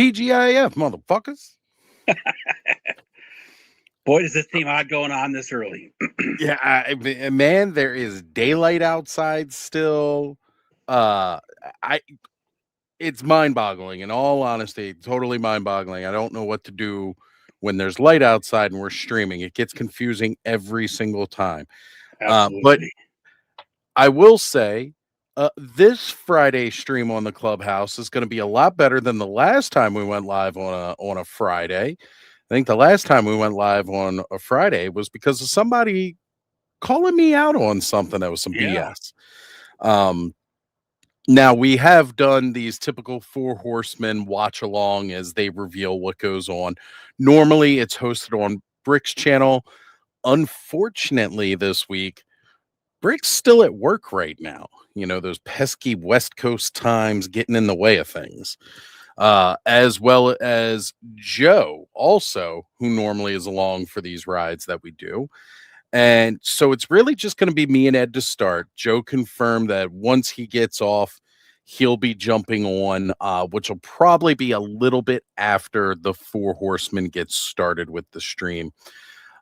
TGIF, motherfuckers. Boy, does this seem odd going on this early. Yeah, man, there is daylight outside still. It's mind-boggling. In all honesty, totally mind-boggling. I don't know what to do when there's light outside and we're streaming. It gets confusing every single time. Absolutely. But I will say, this Friday stream on the Clubhouse is going to be a lot better than the last time we went live on a Friday. I think the last time we went live on a Friday was because of somebody calling me out on something that was some BS. Now we have done these typical Four Horsemen watch along as they reveal what goes on. Normally it's hosted on Brick's channel. Unfortunately, this week, Brick's still at work right now. You know, those pesky West Coast times getting in the way of things. As well as Joe, also, who normally is along for these rides that we do. And so it's really just going to be me and Ed to start. Joe confirmed that once he gets off, he'll be jumping on, which will probably be a little bit after the Four Horsemen gets started with the stream.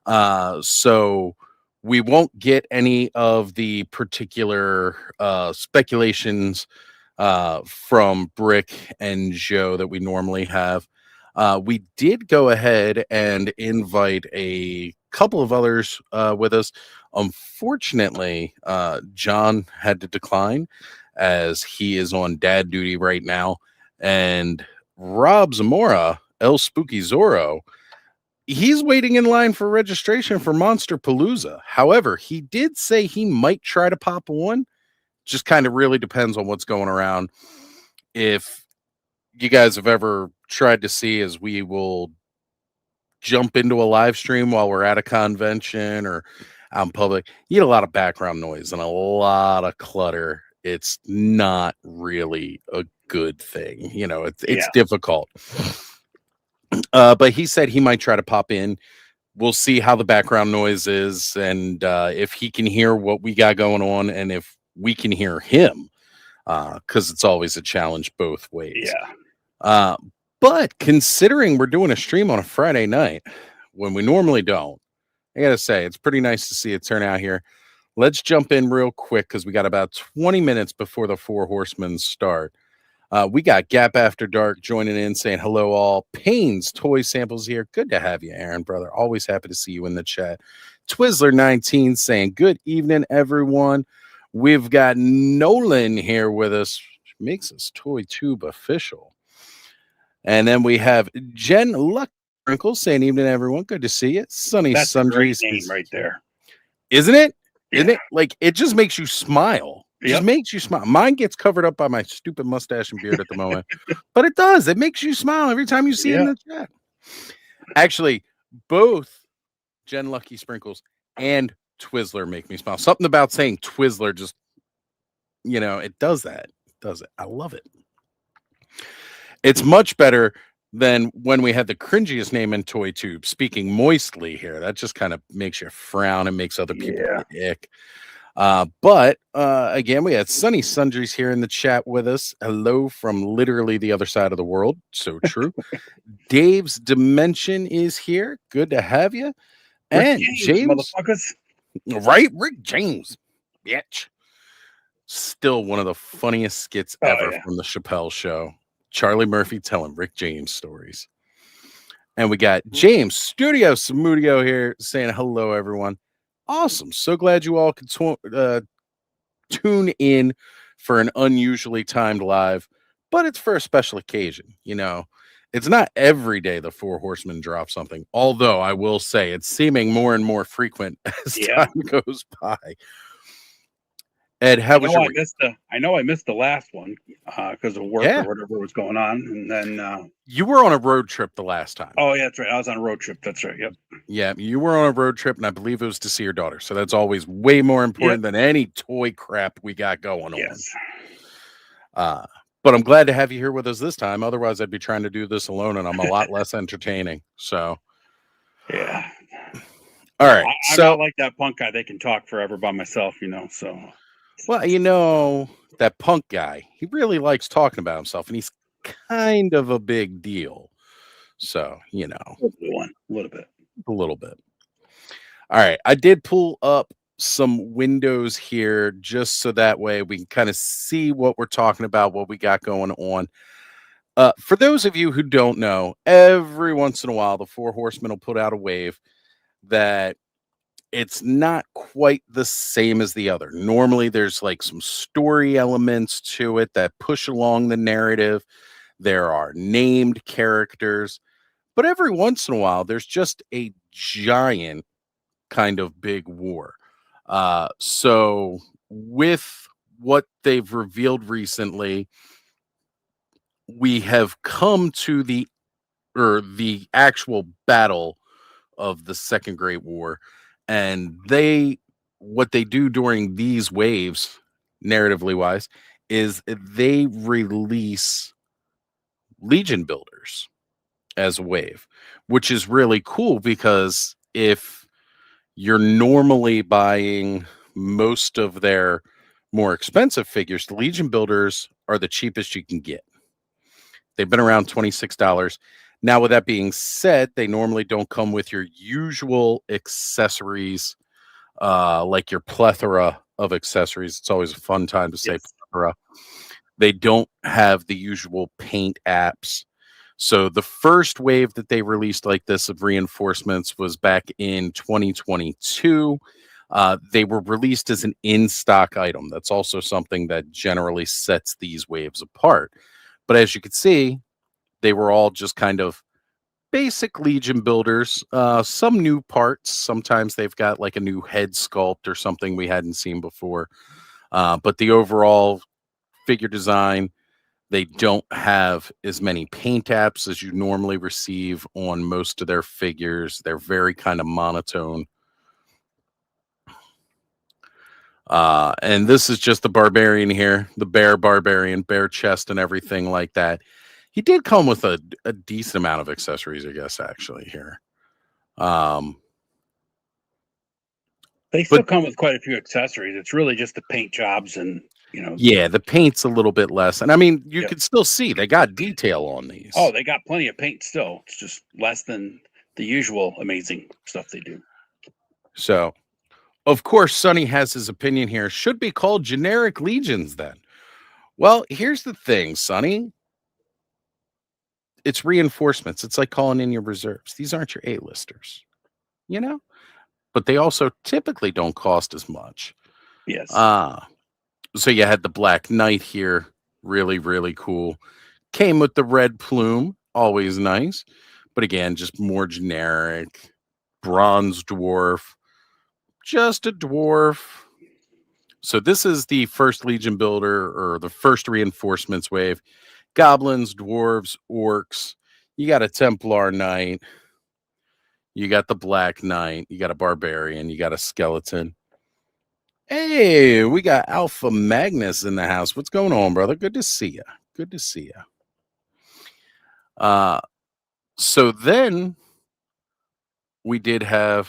So we won't get any of the particular speculations from Brick and Joe that we normally have. We did go ahead and invite a couple of others with us. Unfortunately, John had to decline as he is on dad duty right now. And Rob Zamora, El Spooky Zorro, he's waiting in line for registration for Monster Palooza. However, he did say he might try to pop one. Just kind of really depends on what's going around. If you guys have ever tried to see, as we will jump into a live stream while we're at a convention or out in public, you get a lot of background noise and a lot of clutter. It's not really a good thing. You know, it's difficult. But he said he might try to pop in. We'll see how the background noise is and if he can hear what we got going on and if we can hear him, because it's always a challenge both ways. But considering we're doing a stream on a Friday night when we normally don't, I gotta say it's pretty nice to see it turn out here. Let's jump in real quick because we got about 20 minutes before the Four Horsemen start. We got Gap After Dark joining in, saying hello all. Payne's Toy Samples here. Good to have you, Aaron, brother. Always happy to see you in the chat. Twizzler19 saying good evening, everyone. We've got Nolan here with us, which makes us Toy Tube official. And then we have Jen Luck Sprinkles saying evening, everyone. Good to see you. Sunny That's Sundries. A great name right there. Isn't it? Isn't it? Like, it just makes you smile. It just makes you smile. Mine gets covered up by my stupid mustache and beard at the moment. But it does. It makes you smile every time you see it in the chat. Actually, both Jen Lucky Sprinkles and Twizzler make me smile. Something about saying Twizzler just, you know, it does that. It does it. I love it. It's much better than when we had the cringiest name in Toy Tube, Speaking Moistly here. That just kind of makes you frown and makes other people ick. But again, we had Sunny Sundries here in the chat with us. Hello from literally the other side of the world. So true. Dave's Dimension is here. Good to have you. Rick And James, James, motherfuckers. right? Rick James, bitch. Still one of the funniest skits Oh ever yeah. from the Chappelle show. Charlie Murphy telling Rick James stories. And we got James Studio Samudio here saying hello, everyone. Awesome. So glad you all could tune in for an unusually timed live, but it's for a special occasion. It's not every day the Four Horsemen drop something, although I will say it's seeming more and more frequent as Yeah. time goes by. Ed, how was your week? I know I missed the last one because of work Yeah. or whatever was going on, and then. You were on a road trip the last time. Oh yeah, that's right. I was on a road trip. That's right. Yep. Yeah, you were on a road trip, and I believe it was to see your daughter. So that's always way more important than any toy crap we got going Yes. on. But I'm glad to have you here with us this time. Otherwise, I'd be trying to do this alone, and I'm a lot less entertaining. So, yeah. All right. I'm not like that punk guy. They can talk forever by myself, So. Well, that punk guy, he really likes talking about himself, and he's kind of a big deal. So, a little bit. A little bit. All right. I did pull up some windows here just so that way we can kind of see what we're talking about, what we got going on. For those of you who don't know, every once in a while, the Four Horsemen will put out a wave that it's not quite the same as the other. Normally, there's like some story elements to it that push along the narrative. There are named characters, but every once in a while, there's just a giant kind of big war. So with what they've revealed recently, we have come to the actual battle of the Second Great War, and what they do during these waves, narratively wise, is they release Legion builders as a wave, which is really cool because if you're normally buying most of their more expensive figures, the Legion builders are the cheapest you can get. They've been around $26. Now, with that being said, they normally don't come with your usual accessories, like your plethora of accessories. It's always a fun time to say plethora. They don't have the usual paint apps. So the first wave that they released like this of reinforcements was back in 2022. They were released as an in-stock item. That's also something that generally sets these waves apart. But as you can see, they were all just kind of basic Legion builders. Some new parts. Sometimes they've got like a new head sculpt or something we hadn't seen before. But the overall figure design, they don't have as many paint apps as you normally receive on most of their figures. They're very kind of monotone. And this is just the barbarian here, the barbarian, bare chest and everything like that. He did come with a decent amount of accessories, I guess, actually, here. They still come with quite a few accessories. It's really just the paint jobs and, Yeah, the paint's a little bit less. And I mean, you can still see they got detail on these. Oh, they got plenty of paint still. It's just less than the usual amazing stuff they do. So, of course, Sonny has his opinion here. Should be called generic legions then. Well, here's the thing, Sonny. It's reinforcements. It's like calling in your reserves. These aren't your A-listers, But they also typically don't cost as much. Yes. So you had the Black Knight here. Really, really cool. Came with the red plume. Always nice. But again, just more generic. Bronze dwarf. Just a dwarf. So this is the first Legion builder or the first reinforcements wave. Goblins, dwarves, orcs. You got a Templar Knight. You got the Black Knight. You got a Barbarian. You got a Skeleton. Hey, we got Alpha Magnus in the house. What's going on, brother? Good to see you. Good to see you. So then we did have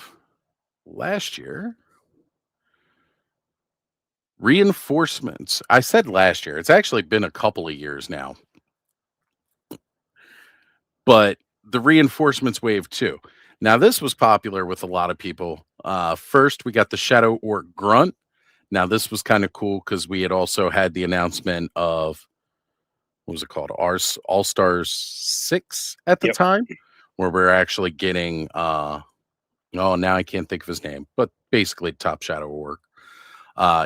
last year. Reinforcements. I said last year. It's actually been a couple of years now, but the reinforcements wave too. Now, this was popular with a lot of people. First, we got the Shadow Orc Grunt. Now, this was kind of cool because we had also had the announcement of what was it called? All Stars 6 at the Yep. time, where we're actually getting oh, now I can't think of his name, but basically top Shadow Orc.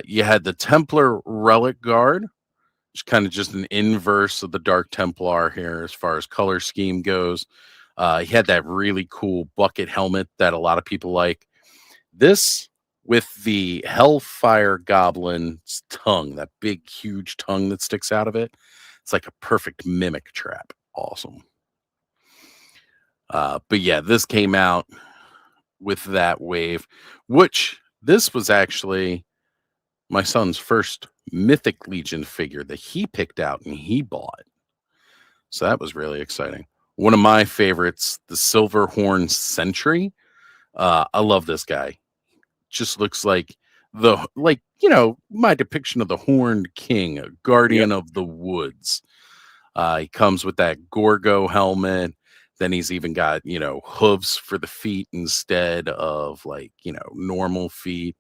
You had the Templar Relic Guard, which is kind of just an inverse of the Dark Templar here as far as color scheme goes. He had that really cool bucket helmet that a lot of people like. This with the Hellfire Goblin's tongue, that big, huge tongue that sticks out of it. It's like a perfect mimic trap. Awesome. But yeah, this came out with that wave, which this was actually my son's first Mythic Legion figure that he picked out and he bought. So that was really exciting. One of my favorites, the Silverhorn Sentry. I love this guy. Just looks like my depiction of the Horned King, a guardian Yep. of the woods. He comes with that Gorgo helmet. Then he's even got, hooves for the feet instead of normal feet.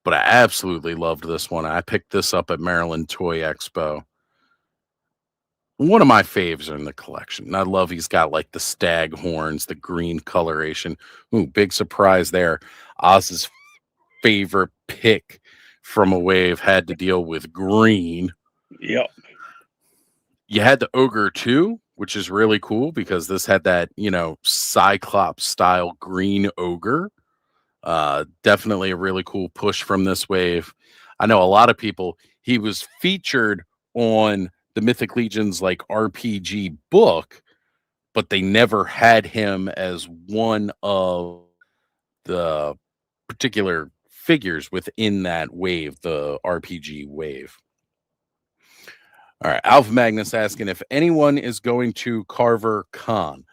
But I absolutely loved this one. I picked this up at Maryland Toy Expo. One of my faves in the collection. And I love he's got like the stag horns, the green coloration. Ooh, big surprise there. Oz's favorite pick from a wave had to deal with green. Yep. You had the Ogre too, which is really cool because this had that, Cyclops style green ogre. Definitely a really cool push from this wave. I know a lot of people, he was featured on the Mythic Legions like RPG book, but they never had him as one of the particular figures within that wave, the RPG wave. All right, Alpha Magnus asking if anyone is going to Carver Con.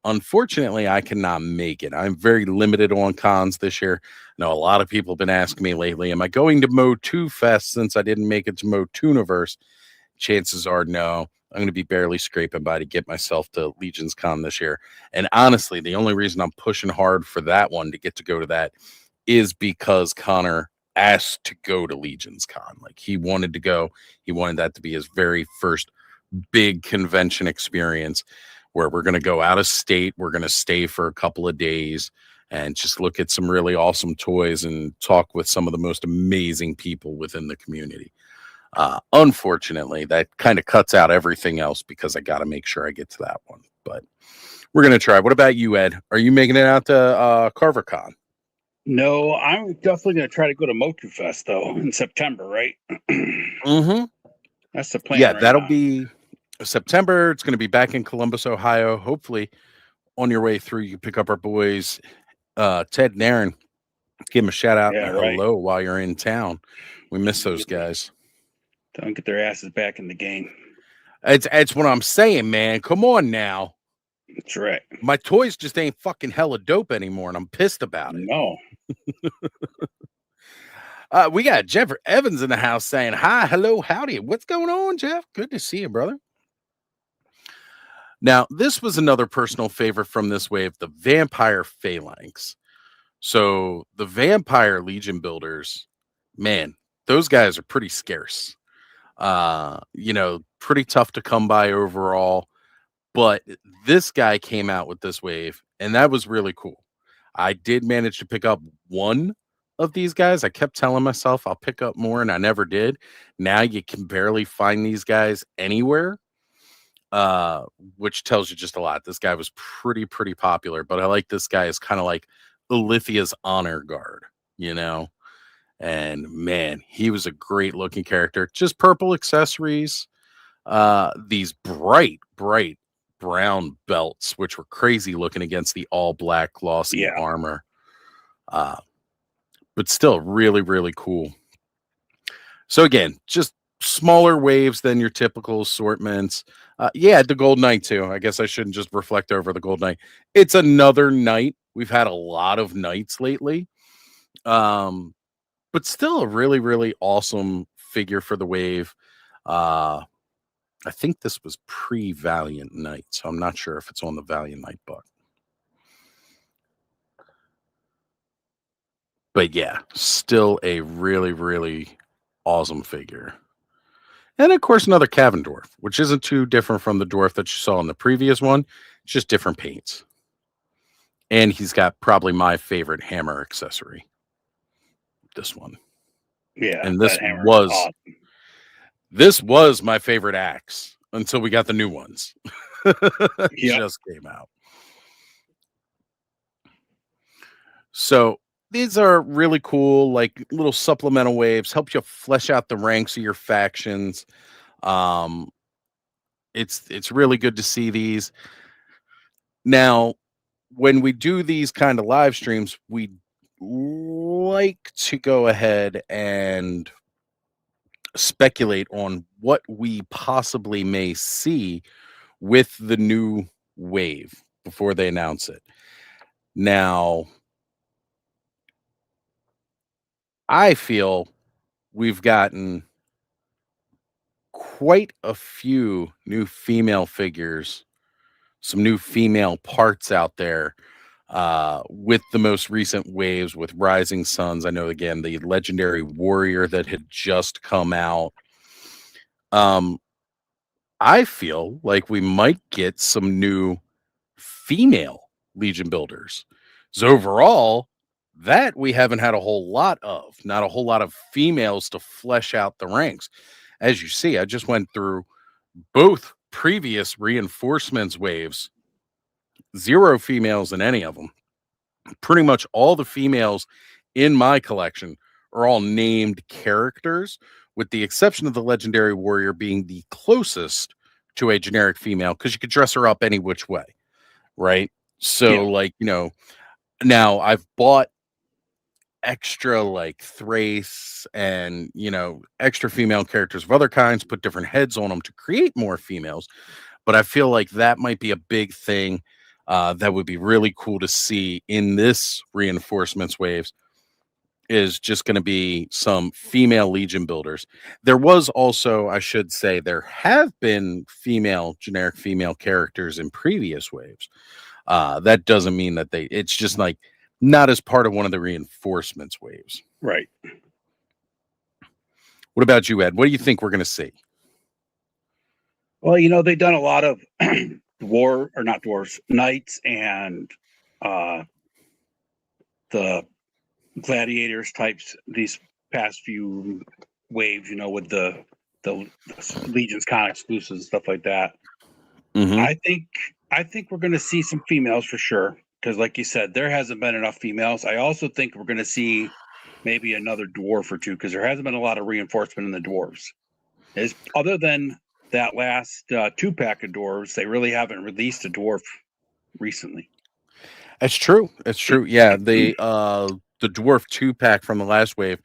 Unfortunately, I cannot make it. I'm very limited on cons this year. I know a lot of people have been asking me lately, am I going to Mo2 Fest since I didn't make it to Mo2niverse? Chances are no. I'm going to be barely scraping by to get myself to Legions Con this year. And honestly, the only reason I'm pushing hard for that one to go to that is because Connor asked to go to Legions Con. Like he wanted to go. He wanted that to be his very first big convention experience where we're going to go out of state. We're going to stay for a couple of days and just look at some really awesome toys and talk with some of the most amazing people within the community. Unfortunately, that kind of cuts out everything else because I got to make sure I get to that one. But we're going to try. What about you, Ed? Are you making it out to CarverCon? No, I'm definitely going to try to go to Motu Fest though in September, right? Mm-hmm. That's the plan. Yeah, right that'll now. be September. It's going to be back in Columbus, Ohio. Hopefully, on your way through, you pick up our boys, Ted and Aaron. Give them a shout out and a hello while you're in town. We miss those guys. Don't get their asses back in the game. It's what I'm saying, man. Come on now. That's right. My toys just ain't fucking hella dope anymore, and I'm pissed about it. No. We got Jeff Evans in the house saying, hi, hello, howdy. What's going on, Jeff? Good to see you, brother. Now, this was another personal favorite from this wave, the Vampire Phalanx. So the Vampire Legion builders, man, those guys are pretty scarce. Pretty tough to come by overall. But this guy came out with this wave, and that was really cool. I did manage to pick up one of these guys. I kept telling myself I'll pick up more, and I never did. Now you can barely find these guys anywhere, which tells you just a lot. This guy was pretty popular, but I like this guy as kind of like Olithia's honor guard, And man, he was a great looking character. Just purple accessories, these bright brown belts, which were crazy looking against the all black glossy armor. But still really cool. So again, just smaller waves than your typical assortments. The Gold Knight too. I guess I shouldn't just reflect over the Gold Knight. It's another knight. We've had a lot of knights lately. but still a really, really awesome figure for the wave. Uh, I think this was pre Valiant Night, so I'm not sure if it's on the Valiant Night book. But yeah, still a really, really awesome figure. And of course, another Cavern Dwarf, which isn't too different from the dwarf that you saw in the previous one, just different paints. And he's got probably my favorite hammer accessory. This one. Yeah, And that hammer is awesome. this was my favorite axe until we got the new ones. Just came out. So these are really cool, like little supplemental waves, help you flesh out the ranks of your factions. Um, it's really good to see these. Now, when we do these kind of live streams, we like to go ahead and speculate on what we possibly may see with the new wave before they announce it. Now, I feel we've gotten quite a few new female figures, some new female parts out there with the most recent waves with Rising Suns. I know, again, the legendary warrior that had just come out. I feel like we might get some new female Legion builders. So overall, that we haven't had a whole lot of, not a whole lot of females to flesh out the ranks. As you see, I just went through both previous reinforcements waves, zero females in any of them. Pretty much all the females in my collection are all named characters, with the exception of the legendary warrior being the closest to a generic female because you could dress her up any which way, right? So, like, now I've bought extra like Thrace and extra female characters of other kinds, put different heads on them to create more females. But I feel like that might be a big thing that would be really cool to see in this reinforcements waves, is just going to be some female Legion builders. There was also, I should say, there have been generic female characters in previous waves. That doesn't mean that it's just like not as part of one of the reinforcements waves. Right. What about you, Ed? What do you think we're going to see? Well, they've done a lot of knights and the gladiators types these past few waves, with the Legion's Con exclusives and stuff like that. Mm-hmm. I think we're going to see some females for sure, because like you said, there hasn't been enough females. I also think we're going to see maybe another dwarf or two, because there hasn't been a lot of reinforcement in the dwarves. Other than that last 2-pack of dwarves, they really haven't released a dwarf recently. That's true. It's true. Yeah, the dwarf 2-pack from the last wave.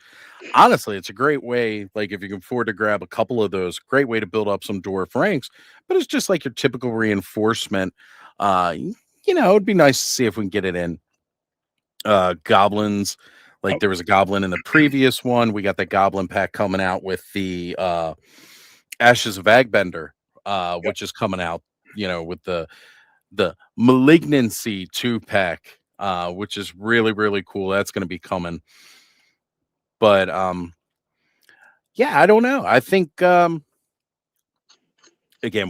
Honestly, it's a great way. Like, if you can afford to grab a couple of those, great way to build up some dwarf ranks. But it's just like your typical reinforcement. It'd be nice to see if we can get it in. Goblins, like there was a goblin in the previous one. We got the goblin pack coming out with the Ashes of Agbender, which is coming out. With the Malignancy 2-pack, which is really, really cool. That's going to be coming. But yeah, I don't know. I think again,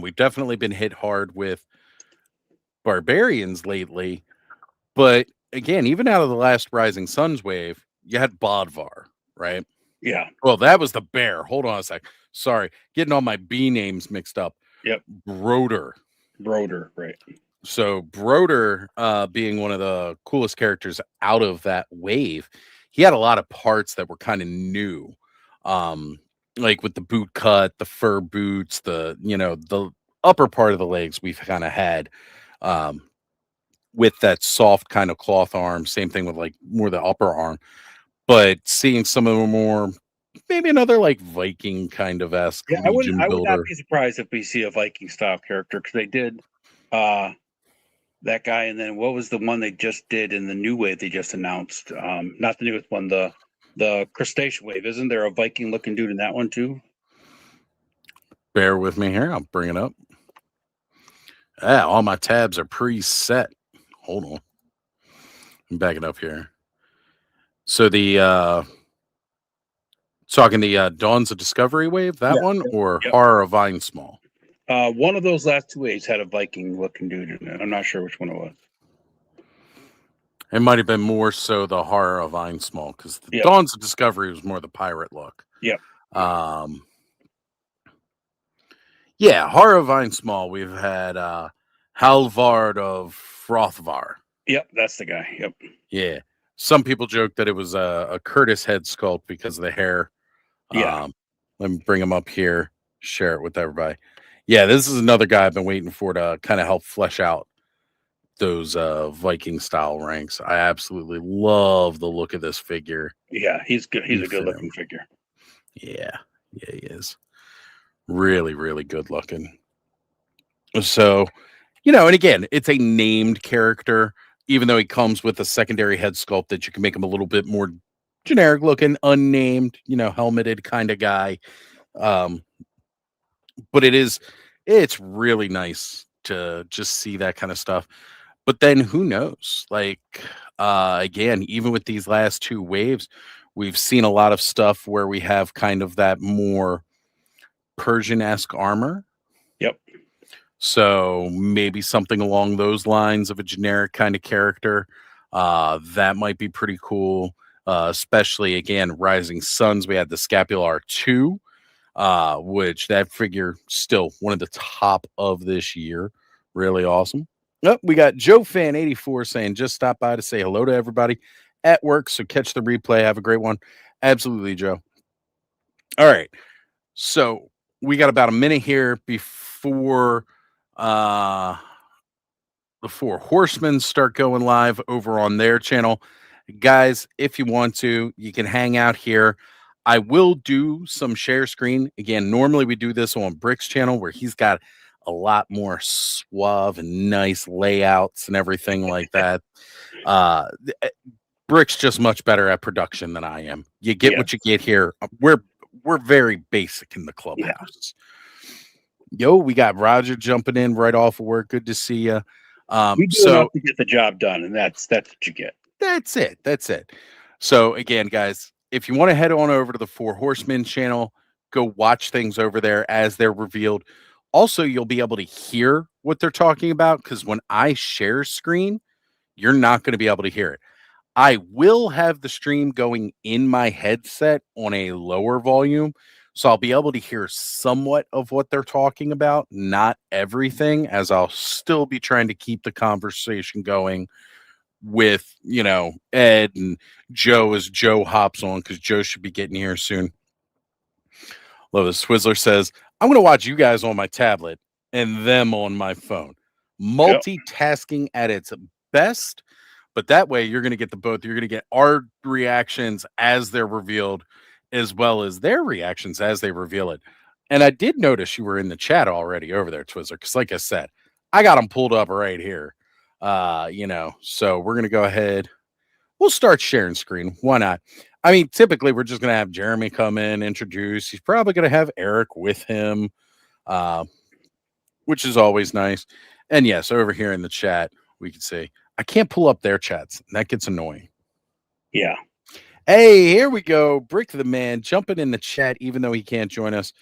we've definitely been hit hard with barbarians lately. But again, even out of the last Rising Suns wave, you had Bodvar, right? Yeah. Well, that was the bear. Hold on a sec. Sorry, getting all my B names mixed up. Yep. Broder, right. So Broder, being one of the coolest characters out of that wave, he had a lot of parts that were kind of new. Like with the boot cut, the fur boots, the upper part of the legs we've kind of had with that soft kind of cloth arm. Same thing with like more the upper arm. But seeing some of them more, maybe another like Viking kind of esque. Yeah, I would not be surprised if we see a Viking style character, because they did that guy, and then what was the one they just did in the new wave they just announced? Not the newest one, the The crustacean wave. Isn't there a Viking looking dude in that one too? Bear with me here. I'll bring it up. All my tabs are preset. Hold on. Let me back it up here. So the talking the Dawns of Discovery wave, that one, or Yep. Horror of Vine Small? One of those last two waves had a Viking looking dude in it. I'm not sure which one it was. It might have been more so the Horror of Vine Small, because the Dawns of Discovery was more the pirate look. Yep. Yeah, Horror of Vine Small. We've had Halvard of Frothvar. Yep, that's the guy. Yep. Yeah. Some people joke that it was a Curtis head sculpt because of the hair. Yeah. Let me bring him up here, share it with everybody. Yeah, this is another guy I've been waiting for to kind of help flesh out those Viking style ranks. I absolutely love the look of this figure. Yeah, he's good. He's a good looking figure. Yeah, he is. Really, really good looking. So, and again, it's a named character, even though he comes with a secondary head sculpt that you can make him a little bit more generic looking, unnamed, helmeted kind of guy. But it's really nice to just see that kind of stuff. But then who knows? Like, again, even with these last two waves, we've seen a lot of stuff where we have kind of that more Persian-esque armor. Yep. So maybe something along those lines of a generic kind of character. That might be pretty cool. Especially, again, Rising Suns. We had the Scapular 2, which that figure still one of the top of this year. Really awesome. Oh, we got Joe Fan 84 saying, just stop by to say hello to everybody at work. So catch the replay. Have a great one. Absolutely, Joe. All right. So we got about a minute here before the Four Horsemen start going live over on their channel. Guys, if you want to, you can hang out here. I will do some share screen. Again, normally we do this on Brick's channel where he's got a lot more suave and nice layouts and everything like that. Brick's just much better at production than I am. You get what you get here. We're very basic in the clubhouse. Yo, we got Roger jumping in right off of work. Good to see you. We do enough to get the job done, and that's what you get. That's it. So again, guys, if you want to head on over to the Four Horsemen channel, go watch things over there as they're revealed. Also, you'll be able to hear what they're talking about because when I share screen, you're not going to be able to hear it. I will have the stream going in my headset on a lower volume, so I'll be able to hear somewhat of what they're talking about, not everything, as I'll still be trying to keep the conversation going with, Ed and Joe as Joe hops on, because Joe should be getting here soon. Love this. Swizzler says, I'm going to watch you guys on my tablet and them on my phone. Multitasking at its best, but that way you're going to get the both. You're going to get our reactions as they're revealed, as well as their reactions as they reveal it. And I did notice you were in the chat already over there, Twizzler, because like I said, I got them pulled up right here. So we're going to go ahead. We'll start sharing screen. Why not? I mean, typically we're just going to have Jeremy come in, introduce. He's probably going to have Eric with him, which is always nice. And yes, over here in the chat, we can see, I can't pull up their chats. That gets annoying. Yeah. Hey, here we go. Brick the man jumping in the chat, even though he can't join us.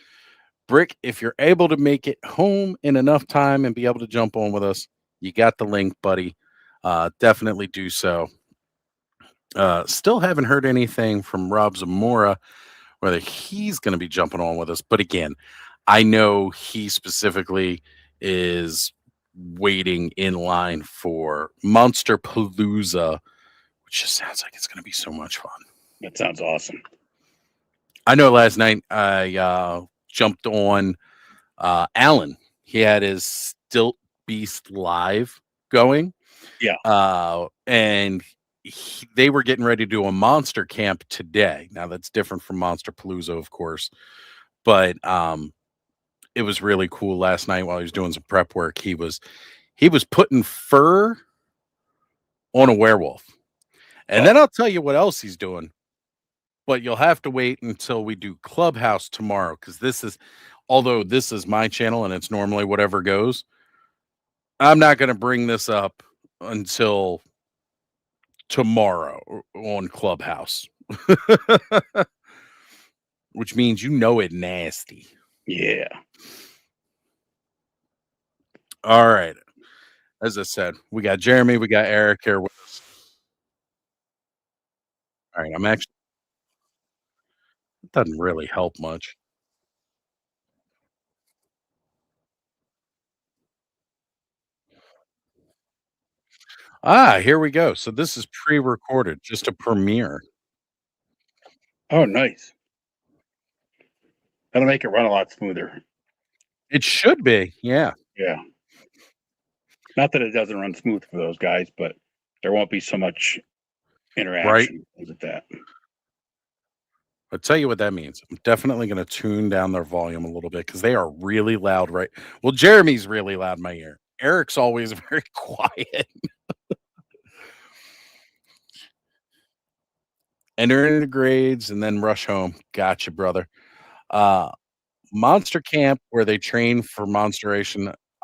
Brick, if you're able to make it home in enough time and be able to jump on with us, you got the link, buddy. Definitely do so. Still haven't heard anything from Rob Zamora, whether he's going to be jumping on with us. But again, I know he specifically is waiting in line for Monster Palooza, which just sounds like it's going to be so much fun. That sounds awesome. I know last night I jumped on Alan. He had his Stilt Beast live going. Yeah. And they were getting ready to do a monster camp today. Now that's different from Monster Palooza, of course, but it was really cool last night while he was doing some prep work. He was putting fur on a werewolf. And then I'll tell you what else he's doing. but you'll have to wait until we do Clubhouse tomorrow because although this is my channel and it's normally whatever goes, I'm not going to bring this up until tomorrow on Clubhouse, which means it nasty. Yeah. All right. As I said, we got Jeremy, we got Eric here with us. All right. It doesn't really help much. Here we go. So this is pre-recorded, just a premiere. Oh, nice. That'll make it run a lot smoother. It should be, yeah. Yeah. Not that it doesn't run smooth for those guys, but there won't be so much interaction with that. I'll tell you what that means. I'm definitely going to tune down their volume a little bit because they are really loud, right? Well, Jeremy's really loud in my ear. Eric's always very quiet. Enter into grades and then rush home. Gotcha, brother. Monster camp where they train for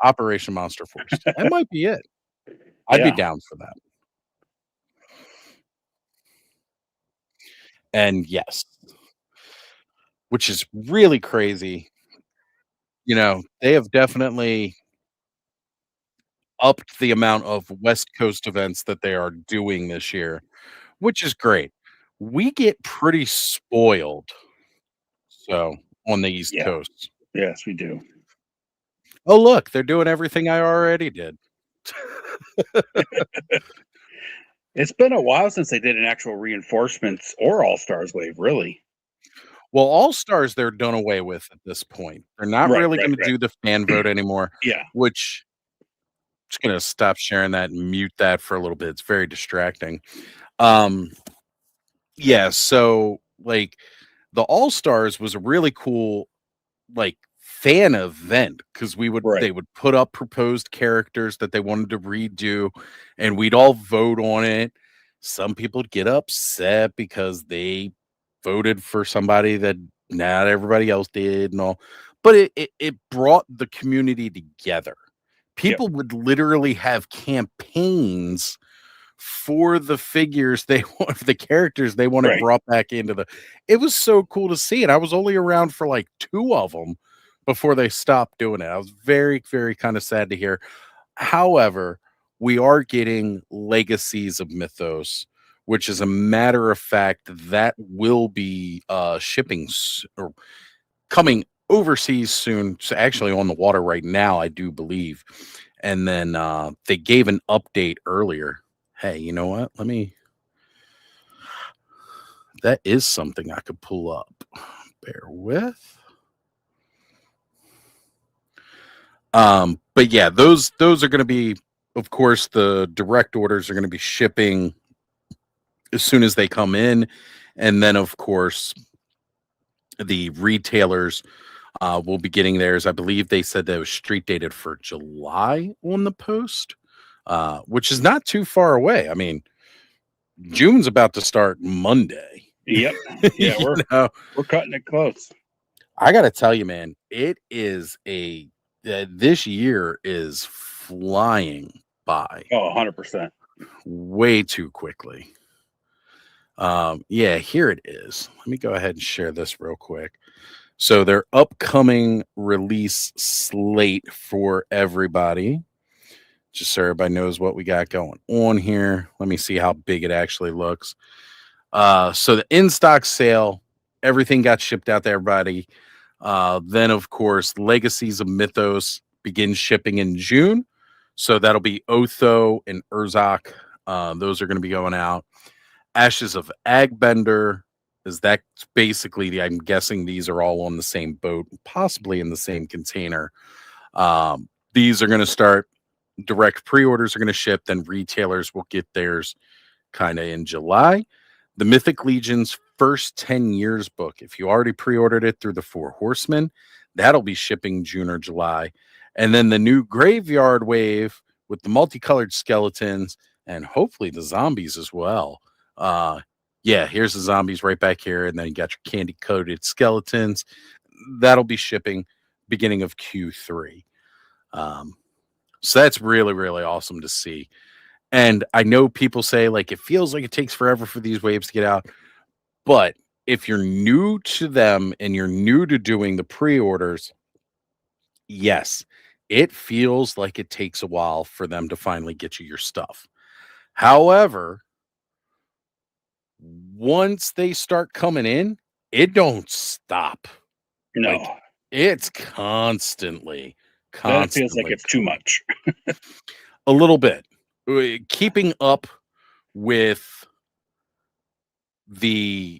Operation Monster Force. That might be it. I'd be down for that. And yes, which is really crazy. They have definitely upped the amount of West Coast events that they are doing this year, which is great. We get pretty spoiled, so on the East Coast. Yes, we do. Oh, look, they're doing everything I already did. It's been a while since they did an actual reinforcements or All-Stars wave, really. Well, All-Stars, they're done away with at this point. They're not really going to do the fan vote anymore. Yeah. Which I'm just going to stop sharing that and mute that for a little bit. It's very distracting. Yeah, so like the All-Stars was a really cool fan event because they would put up proposed characters that they wanted to redo and we'd all vote on it. Some people would get upset because they voted for somebody that not everybody else did and all, but it brought the community together. People would literally have campaigns for the figures they want, the characters they wanted brought back into it was so cool to see. And I was only around for like 2 of them before they stopped doing it. I was very, very kind of sad to hear. However, we are getting Legacies of Mythos, which is a matter of fact that will be shipping or coming overseas soon. It's actually on the water right now, I do believe. And then they gave an update earlier. Hey, you know what? That is something I could pull up. Bear with. But yeah, those are going to be, of course, the direct orders are going to be shipping as soon as they come in. And then, of course, the retailers will be getting theirs. I believe they said that it was street dated for July on the post, which is not too far away. I mean, June's about to start Monday. Yep. Yeah, we're cutting it close. I got to tell you, man, it is this year is flying by. Oh, 100%. Way too quickly. Yeah, here it is. Let me go ahead and share this real quick. So their upcoming release slate for everybody, just so everybody knows what we got going on here. Let me see how big it actually looks. So the in-stock sale, everything got shipped out to everybody. Then, of course, Legacies of Mythos begins shipping in June. So that'll be Otho and Urzak. Those are going to be going out. Ashes of Agbender that's basically, I'm guessing these are all on the same boat, possibly in the same container. These are going to start, direct pre-orders are going to ship, then retailers will get theirs kind of in July. The Mythic Legion's first 10 years book, if you already pre-ordered it through the 4 Horsemen, that'll be shipping June or July. And then the new Graveyard Wave with the multicolored skeletons and hopefully the zombies as well. Yeah, here's the zombies right back here, and then you got your candy coated skeletons. That'll be shipping beginning of Q3. Um, so that's really, really awesome to see. And I know people say like it feels like it takes forever for these waves to get out, but if you're new to them and you're new to doing the pre-orders, yes, it feels like it takes a while for them to finally get you your stuff. However, once they start coming in, it don't stop. Like No, it's constantly, then it feels like constantly it's too coming. much. A little bit. Keeping up with the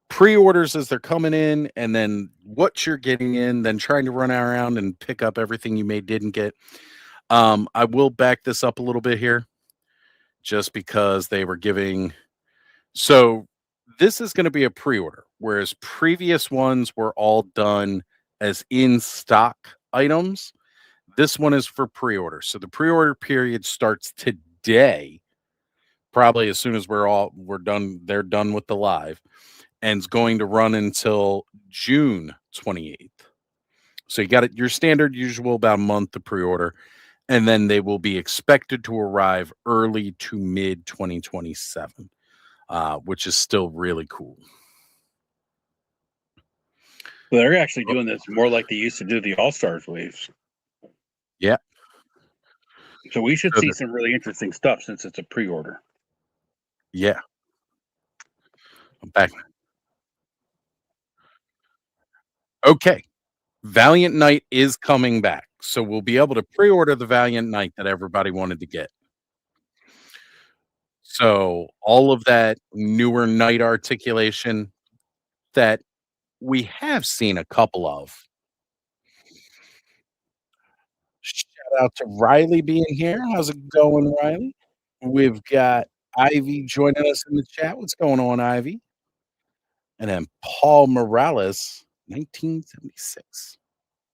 pre-orders as they're coming in and then what you're getting in, then trying to run around and pick up everything you may didn't get. I will back this up a little bit here just because they were giving so this is going to be a pre-order, whereas previous ones were all done as in stock items. This one is for pre-order. So the pre-order period starts today, probably as soon as we're done, they're done with the live, and it's going to run until June 28th. So you got it your standard usual about a month to pre-order, and then they will be expected to arrive early to mid 2027, which is still really cool. They're actually doing this more like they used to do the All Stars waves. Yeah. So we should So see some really interesting stuff since it's a pre-order. yeah. I'm back. Okay. Valiant Knight is coming back. So we'll be able to pre-order the Valiant Knight that everybody wanted to get. So all of that newer knight articulation that we have seen a couple of. Shout out to Riley being here. How's it going, Riley? We've got Ivy joining us in the chat. What's going on, Ivy? And then Paul Morales, 1976.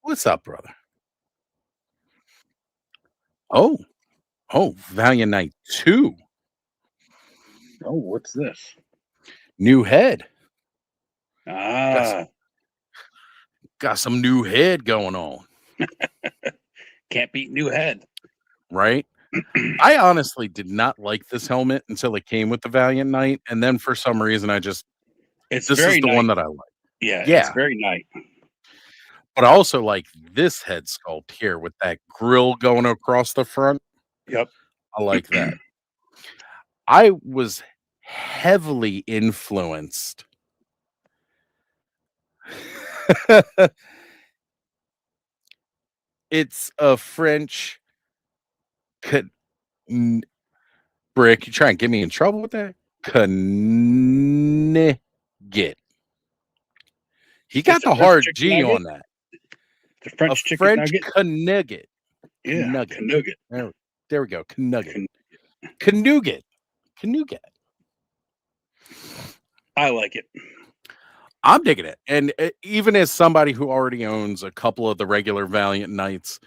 What's up, brother? Oh, Valiant Knight 2. Oh, what's this? New head. Ah, Got some new head going on, can't beat new head. right? I honestly did not like this helmet until it came with the Valiant Knight, and then for some reason It's this is very the nice. one that I like. Yeah, it's Yeah, very nice. but I also like this head sculpt here with that grill going across the front. Yep. I like that. I was heavily influenced. It's a French ca- brick. You try and get me in trouble with that? Knigget. He got Just a the French hard chicken G nugget. on that. The A French chicken French nugget. knigget. Yeah, Nugget. nugget. There we go. Knugget. Knugget. Knugget. I like it. I'm digging it. And even as somebody who already owns a couple of the regular Valiant Knights,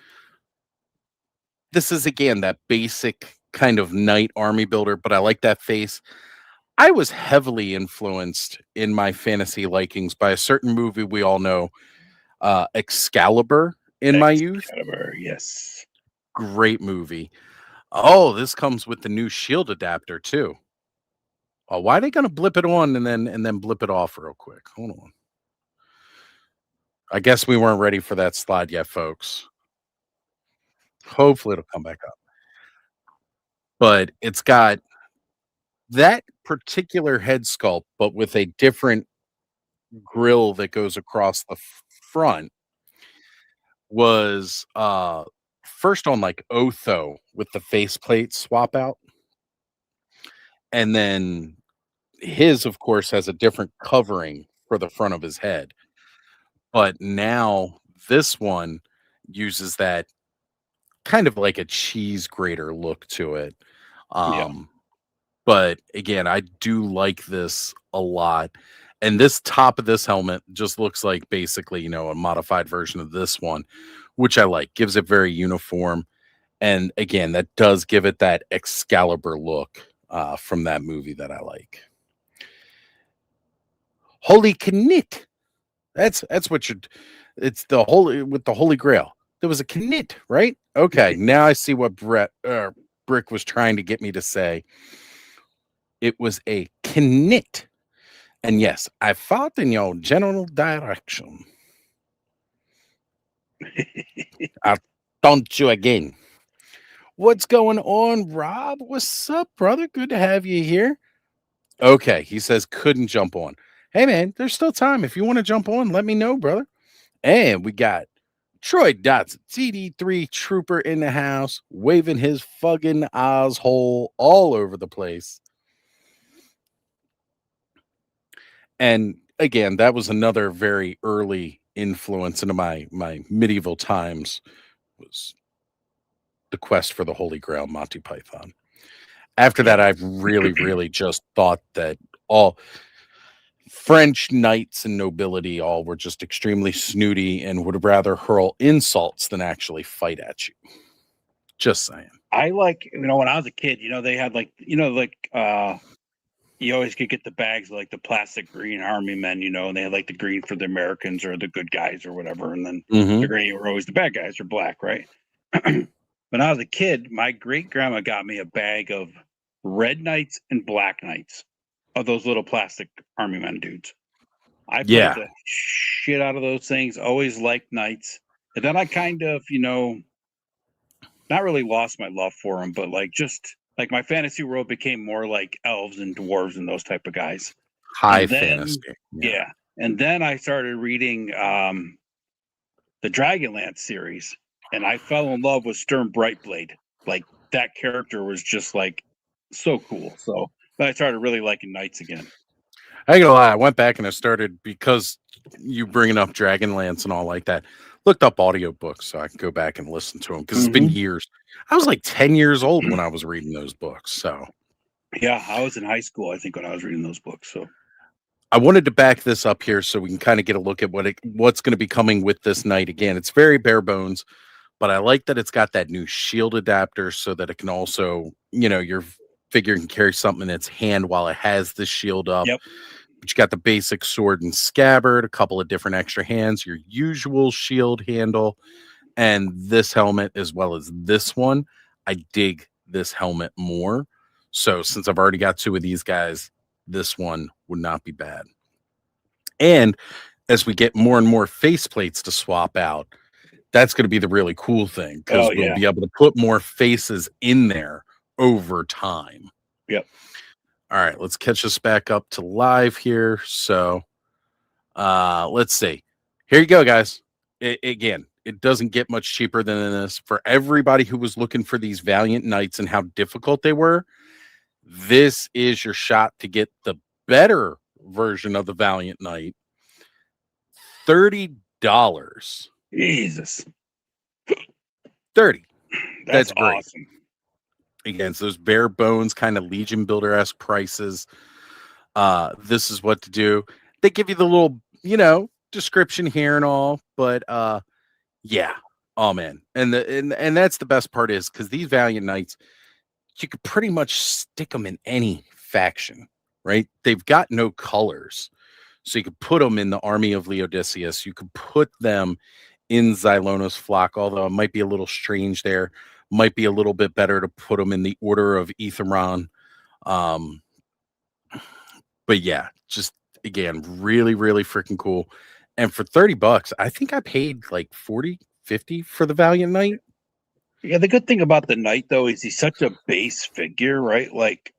this is again that basic kind of knight army builder, but I like that face. I was heavily influenced in my fantasy likings by a certain movie we all know, Excalibur, in my youth. Excalibur, yes. Great movie. Oh, this comes with the new shield adapter too. Oh, why are they gonna blip it on and then blip it off real quick? Hold on. I guess we weren't ready for that slide yet, folks. Hopefully it'll come back up. But it's got that particular head sculpt, but with a different grill that goes across the front was first on like Otho with the faceplate swap out. And then his, of course, has a different covering for the front of his head. But now this one uses that kind of like a cheese grater look to it. Yeah. But again, I do like this a lot. And this top of this helmet just looks like basically, a modified version of this one, which I like. Gives it very uniform. And again, that does give it that Excalibur look from that movie that I like. Holy knit. That's what you're. It's the holy with the Holy Grail. There was a knit, right? Okay, now I see what Brick was trying to get me to say. It was a knit, and yes, I followed in your general direction. I'll taunt you again. What's going on, Rob? What's up, brother? Good to have you here. Okay, he says couldn't jump on. Hey man, there's still time. If you want to jump on, let me know, brother. And we got Troy Dotson, TD3 Trooper in the house, waving his fucking eyes hole all over the place. And again, that was another very early influence into my medieval times was the quest for the Holy Grail, Monty Python. After that, I've really just thought that all French knights and nobility all were just extremely snooty and would rather hurl insults than actually fight at you. Just saying. I like, when I was a kid, they had you always could get the bags of like the plastic green army men, and they had like the green for the Americans or the good guys or whatever. And then the green were always the bad guys or black, right? When I was a kid, my great grandma got me a bag of red knights and black knights of those little plastic army men dudes. I played the shit out of those things, always liked knights. And then I kind of, not really lost my love for them, but like just like my fantasy world became more like elves and dwarves and those type of guys. High fantasy. Yeah. And then I started reading the Dragonlance series, and I fell in love with Sturm Brightblade. Like that character was just like so cool. So I started really liking knights again. I ain't gonna lie, I went back and I started because you bringing up Dragonlance and all like that. Looked up audiobooks so I could go back and listen to them because it's been years. I was like 10 years old when I was reading those books. So yeah, I was in high school, I think, when I was reading those books. So I wanted to back this up here so we can kind of get a look at what's going to be coming with this night. Again, it's very bare bones, but I like that it's got that new shield adapter so that it can also, your figure can carry something in its hand while it has the shield up. Yep. But you got the basic sword and scabbard, a couple of different extra hands, your usual shield handle, and this helmet as well as this one. I dig this helmet more. So since I've already got two of these guys, this one would not be bad. And as we get more and more faceplates to swap out, that's going to be the really cool thing because we'll be able to put more faces in there over time. Yep. All right, let's catch us back up to live here. So let's see. Here you go, guys. Again, it doesn't get much cheaper than this. For everybody who was looking for these Valiant Knights and how difficult they were, this is your shot to get the better version of the Valiant Knight. $30. Jesus. 30. That's great. Awesome. Again, so those bare bones kind of Legion Builder-esque prices. This is what to do. They give you the little, description here and all, but yeah. Oh man. And that's the best part is because these Valiant Knights, you could pretty much stick them in any faction, right? They've got no colors. So you could put them in the army of Leodicius. You could put them in Zylona's flock, although it might be a little strange there. Might be a little bit better to put them in the Order of Etheron. But yeah, just again, really, really freaking cool. And for $30, I think I paid like 40, 50 for the Valiant Knight. Yeah, the good thing about the Knight though is he's such a base figure, right? Like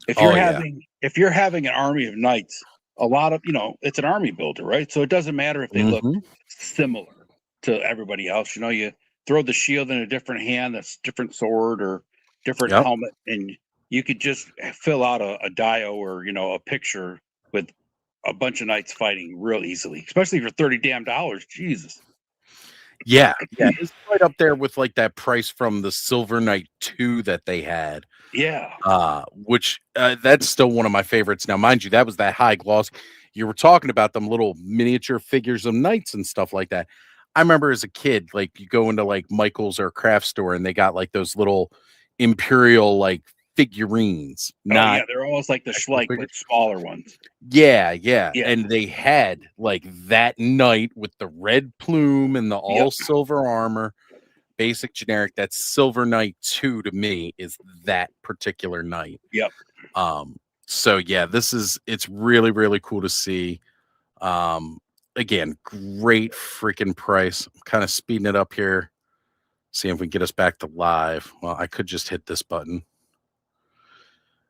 if you're having an army of knights, a lot of it's an army builder, right? So it doesn't matter if they look similar to everybody else. You throw the shield in a different hand, that's different sword or different helmet, and you could just fill out a dio or a picture with a bunch of knights fighting real easily, especially for $30 Jesus. Yeah, it's right up there with like that price from the Silver Knight 2 that they had. Yeah. Which that's still one of my favorites. Now, mind you, that was that high gloss. You were talking about them little miniature figures of knights and stuff like that. I remember as a kid, like you go into like Michael's or craft store and they got like those little Imperial like figurines, Oh yeah, not they're almost like the actual Schleich, figures. but smaller ones. Yeah, Yeah. and they had like that knight with the red plume and the all Yep. silver armor, basic generic. That Silver Knight 2 to me is that particular knight. Yep. So yeah, it's really, really cool to see. Again, great freaking price. I'm kind of speeding it up here. See if we can get us back to live. Well, I could just hit this button.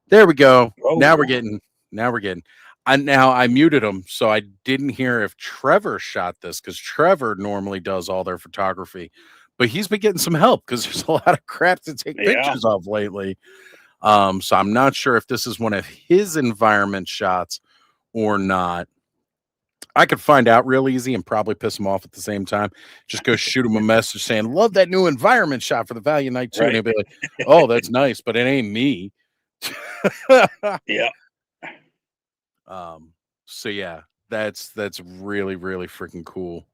There we go. Now we're Oh, getting. Now we're getting. I muted him, so I didn't hear if Trevor shot this because Trevor normally does all their photography, but he's been getting some help because there's a lot of crap to take yeah. pictures of lately. So I'm not sure if this is one of his environment shots or not. I could find out real easy and probably piss him off at the same time. Just go shoot him a message saying, "Love that new environment shot for the Valiant Knight 2." And Right. he'll be like, "Oh, that's nice, but it ain't me." Yeah. So yeah, that's really, really freaking cool.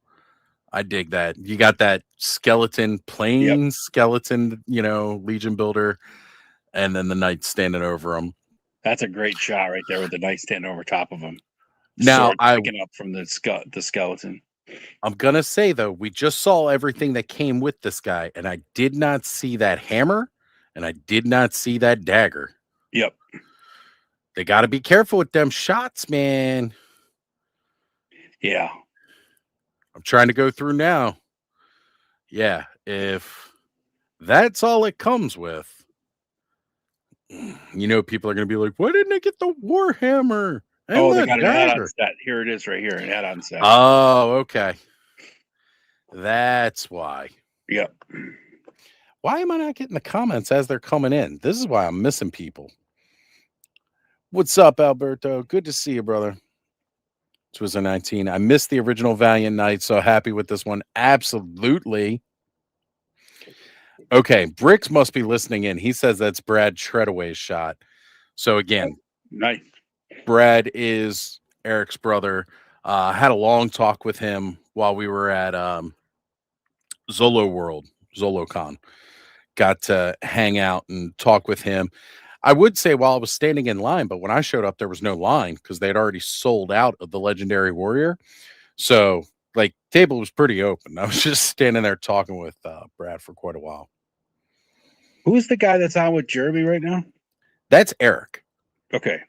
I dig that. You got that skeleton, plain Yep. skeleton, Legion builder, and then the knight standing over him. That's a great shot right there with the knight standing over top of him. Now Sword picking up from the skeleton. I'm gonna say though, we just saw everything that came with this guy, and I did not see that hammer, and I did not see that dagger. Yep. They got to be careful with them shots, man. Yeah. I'm trying to go through now. Yeah, if that's all it comes with, people are gonna be like, "Why didn't I get the Warhammer and Oh, they the got an add-on dagger?" set. Here it is right here, an add-on set. Oh, okay. That's why. Yep. Why am I not getting the comments as they're coming in? This is why I'm missing people. What's up, Alberto? Good to see you, brother. Twizzler 19. I missed the original Valiant Knight, so happy with this one. Absolutely. Okay, Bricks must be listening in. He says that's Brad Treadaway's shot. So again, Nice. Brad is Eric's brother. Had a long talk with him while we were at Zolo World, ZoloCon. Got to hang out and talk with him. I would say while I was standing in line, but when I showed up, there was no line because they had already sold out of the Legendary Warrior. So, table was pretty open. I was just standing there talking with Brad for quite a while. Who's the guy that's on with Jeremy right now? That's Eric. Okay.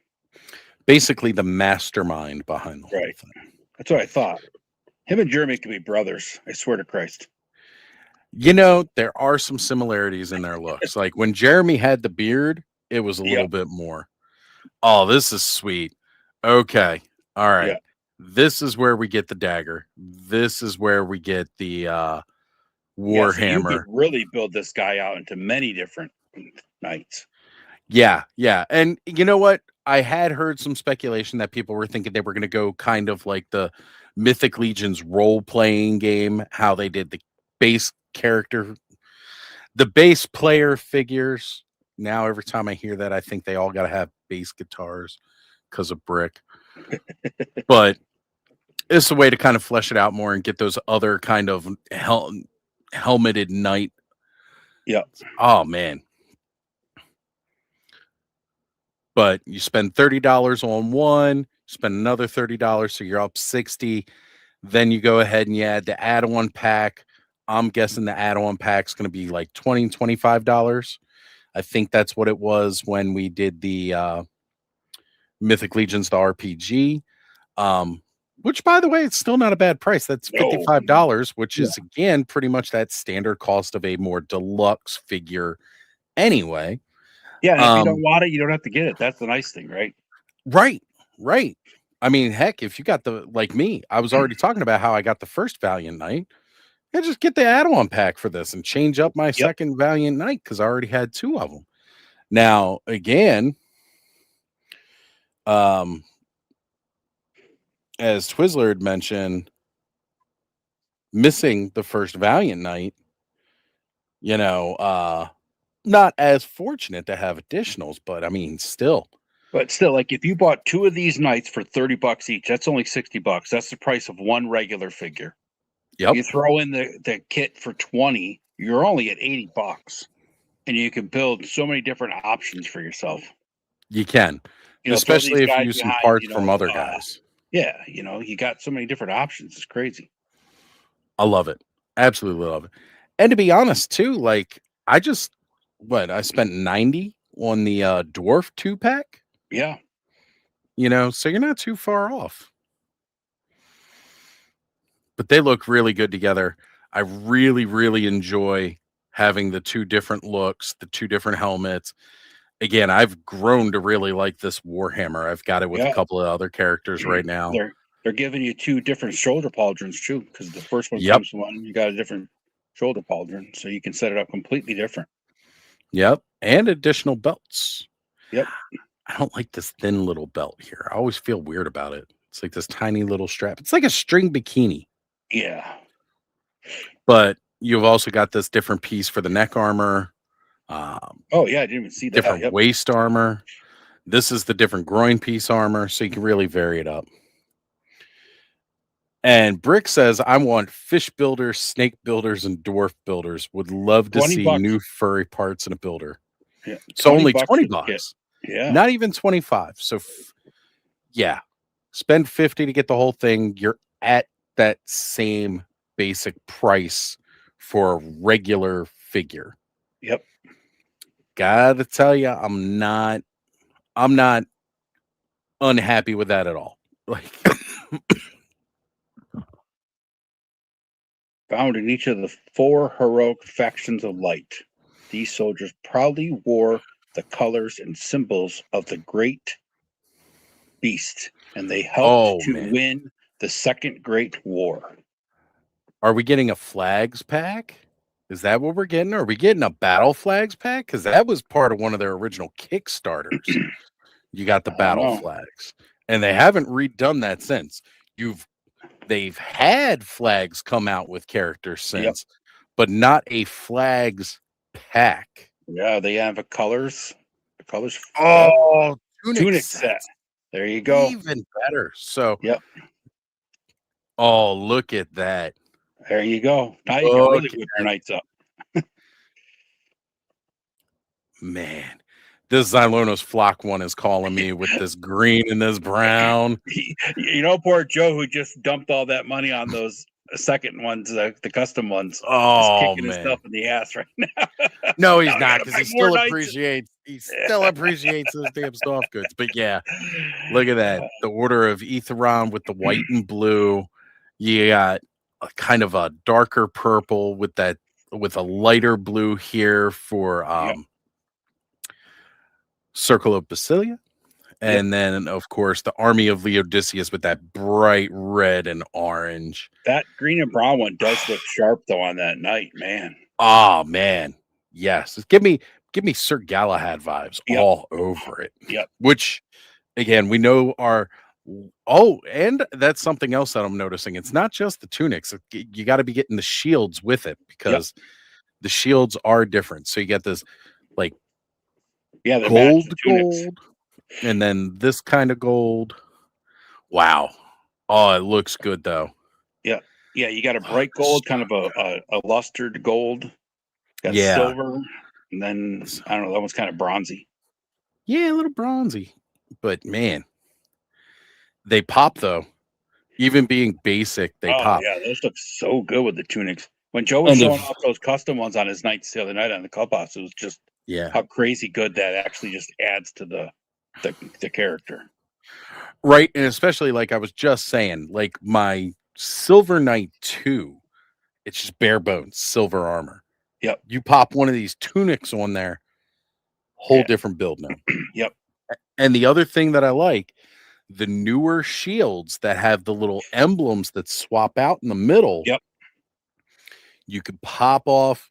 Basically the mastermind behind the whole thing. That's what I thought. Him and Jeremy could be brothers. I swear to Christ. There are some similarities in their looks. Like when Jeremy had the beard, it was a little bit more. Oh, this is sweet. Okay. All right. Yep. This is where we get the dagger. This is where we get the Warhammer. So you could really build this guy out into many different knights. Yeah. And you know what? I had heard some speculation that people were thinking they were going to go kind of like the Mythic Legion's role-playing game, how they did the base character, the base player figures. Now, every time I hear that, I think they all got to have bass guitars because of Brick. But it's a way to kind of flesh it out more and get those other kind of helmeted knight. Yeah. Oh, man. But you spend $30 on one, spend another $30, so you're up $60. Then you go ahead and you add the add-on pack. I'm guessing the add-on pack's going to be like $20, $25. I think that's what it was when we did the Mythic Legions, the RPG. Which, by the way, it's still not a bad price. That's $55, which is, again, pretty much that standard cost of a more deluxe figure anyway. Yeah, and if you don't want it, you don't have to get it. That's the nice thing, right? Right. I mean, heck, if you got like me, I was already talking about how I got the first Valiant Knight. I just get the add-on pack for this and change up my second Valiant Knight because I already had two of them. Now, again, as Twizzler had mentioned, missing the first Valiant Knight, not as fortunate to have additionals, but I mean, still. But still, like if you bought two of these knights for $30 each, that's only $60. That's the price of one regular figure. Yep. You throw in the kit for $20, you're only at $80. And you can build so many different options for yourself. You can, Throw these especially if you guys use some behind, parts from other guys. yeah, you got so many different options. It's crazy. I love it. Absolutely love it. And to be honest too, like I spent 90 on the dwarf 2-pack, Yeah. so you're not too far off. But they look really good together. I really, really enjoy having the two different looks, the two different helmets. Again, I've grown to really like this Warhammer. I've got it with a Yeah. couple of other characters right now. They're giving you two different shoulder pauldrons too, because the first one Yep. comes one, you got a different shoulder pauldron, so you can set it up completely different. Yep. And additional belts. Yep. I don't like this thin little belt here. I always feel weird about it. It's like this tiny little strap. It's like a string bikini. Yeah. But you've also got this different piece for the neck armor. Oh yeah, I didn't even see that. Different Yep. waist armor. This is the different groin piece armor, so you can really vary it up. And Brick says, I want fish builders, snake builders, and dwarf builders. Would love to see $20. new furry parts in a builder. Yeah. So only $20 20 for the kit. bucks. Yeah. Not even 25. So yeah. Spend 50 to get the whole thing. You're at that same basic price for a regular figure. Yep. Gotta tell you, I'm not unhappy with that at all. Like Found in each of the 4 heroic factions of light, these soldiers proudly wore the colors and symbols of the great beast, and they helped to win the Second Great War. Are we getting a flags pack? Is that what we're getting? Are we getting a battle flags pack? Because that was part of one of their original Kickstarters. You got the battle flags, and they haven't redone that since. They've had flags come out with characters since, but not a flags pack. Yeah, they have colors. The colors. Oh, tunic set. There you go. Even better. So, yep. Oh, look at that. There you go. Now you can really whip your knights up. Man, this Xylonos flock one is calling me with this green and this brown. Poor Joe who just dumped all that money on those second ones, the custom ones. Oh, he's kicking himself in the ass right now. No, he's not, because he still appreciates those damn soft goods. But yeah, look at that. The Order of Aetheron with the white and blue. You got a kind of a darker purple with a lighter blue here for Circle of Basilia. And then, of course, the Army of Laodiceus with that bright red and orange. That green and brown one does look sharp, though, on that knight, man. Oh, man. Yes. Give me Sir Galahad vibes all over it. Yep. Which, again, we know are... Oh, and that's something else that I'm noticing. It's not just the tunics. You got to be getting the shields with it, because the shields are different. So you get this, like, gold, and then this kind of gold. Wow. Oh, it looks good, though. Yeah. Yeah, you got a bright gold, kind of a lustered gold. Got silver, and then, I don't know, that one's kind of bronzy. Yeah, a little bronzy. But, man, they pop, though. Even being basic, they pop. Yeah, those look so good with the tunics. When Joe was showing off those custom ones on his knights the other night on the clubhouse, it was just how crazy good that actually just adds to the character. Right, and especially, like I was just saying, like my Silver Knight 2, it's just bare bones, silver armor. Yep. You pop one of these tunics on there, whole different build now. Yep. And the other thing that I like, the newer shields that have the little emblems that swap out in the middle. Yep. You could pop off,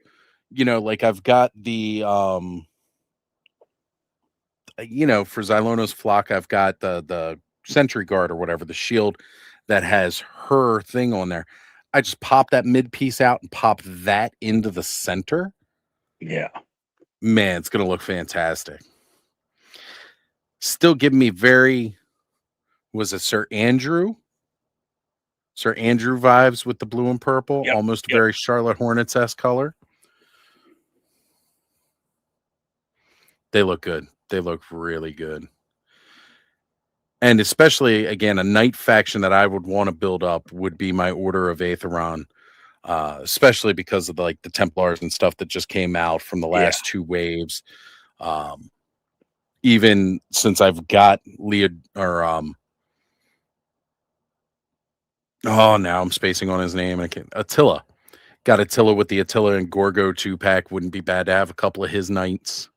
like I've got the for Xylonos flock, I've got the Sentry Guard or whatever, the shield that has her thing on there. I just pop that mid piece out and pop that into the center. Yeah. Man, it's going to look fantastic. Still giving me was it Sir Andrew vibes with the blue and purple, almost very Charlotte Hornets-esque color. They look good. They look really good. And especially, again, a knight faction that I would want to build up would be my Order of Aetheron, especially because of the Templars and stuff that just came out from the Yeah. last two waves. Um, even since I've got now I'm spacing on his name. I can't. Attila. Got Attila with the Attila and Gorgo 2-pack. Wouldn't be bad to have a couple of his knights.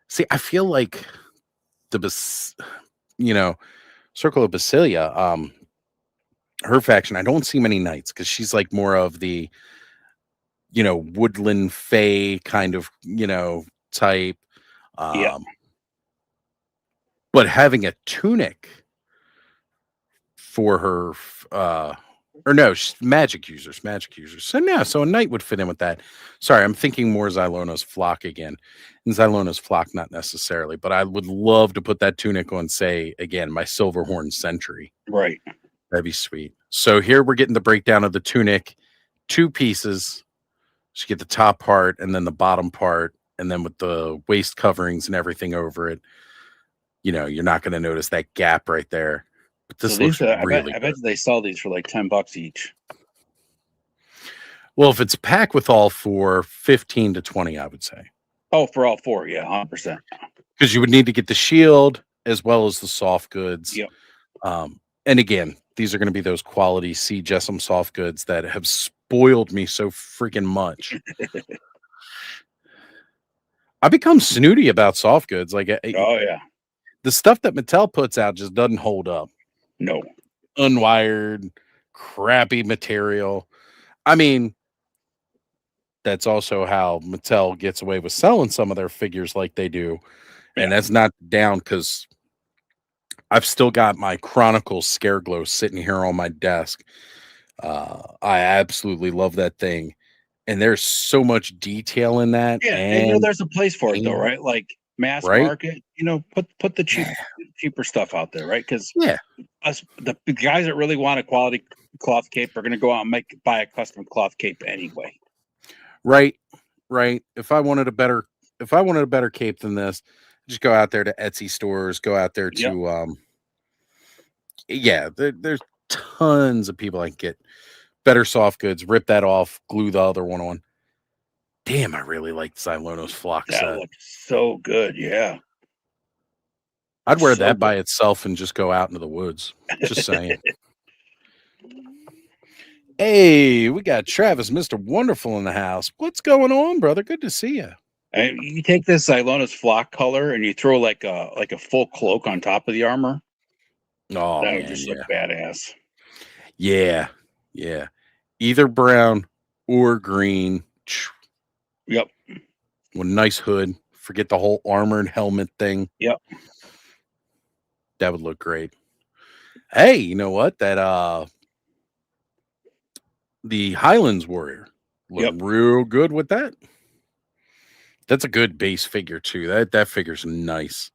See, I feel like Circle of Basilia, her faction, I don't see many knights because she's like more of the, woodland fae kind of, type. Yeah. But having a tunic for her, or no, magic users. So a knight would fit in with that. Sorry, I'm thinking more Zylona's Flock again. And Zylona's Flock, not necessarily, but I would love to put that tunic on, say, again, my Silverhorn Sentry. Right. That'd be sweet. So here we're getting the breakdown of the tunic, 2 pieces. So you get the top part and then the bottom part, and then with the waist coverings and everything over it, you're not going to notice that gap right there. But this looks really I bet they sell these for like $10 each. Well, if it's a pack with all 4, 15 to 20, I would say. Oh, for all 4, yeah, 100%. Because you would need to get the shield as well as the soft goods. Yep. And again, these are going to be those quality C. Jessam soft goods that have spoiled me so freaking much. I become snooty about soft goods. Oh, yeah. The stuff that Mattel puts out just doesn't hold up. No. Unwired, crappy material. I mean, that's also how Mattel gets away with selling some of their figures like they do. Yeah. And that's not down because I've still got my Chronicles Scareglow sitting here on my desk. I absolutely love that thing. And there's so much detail in that. Yeah, and there's a place for it though, right? Like mass market, put the cheaper stuff out there, right? Because the guys that really want a quality cloth cape are going to go out and buy a custom cloth cape anyway. Right. If I wanted a better cape than this, just go out there to Etsy stores, go out there to there's tons of people I can get better soft goods, rip that off, glue the other one on. Damn, I really like Zylona's Flock set. That looks so good, yeah. I'd wear that by itself and just go out into the woods. Just saying. Hey, we got Travis, Mr. Wonderful in the house. What's going on, brother? Good to see you. And you take this Zylona's Flock color and you throw like a full cloak on top of the armor. Oh, that would just look badass. Yeah. Either brown or green. Yep. With a nice hood. Forget the whole armored helmet thing. Yep. That would look great. Hey, you know what? That the Highlands Warrior looked real good with that. That's a good base figure too. That figure's nice.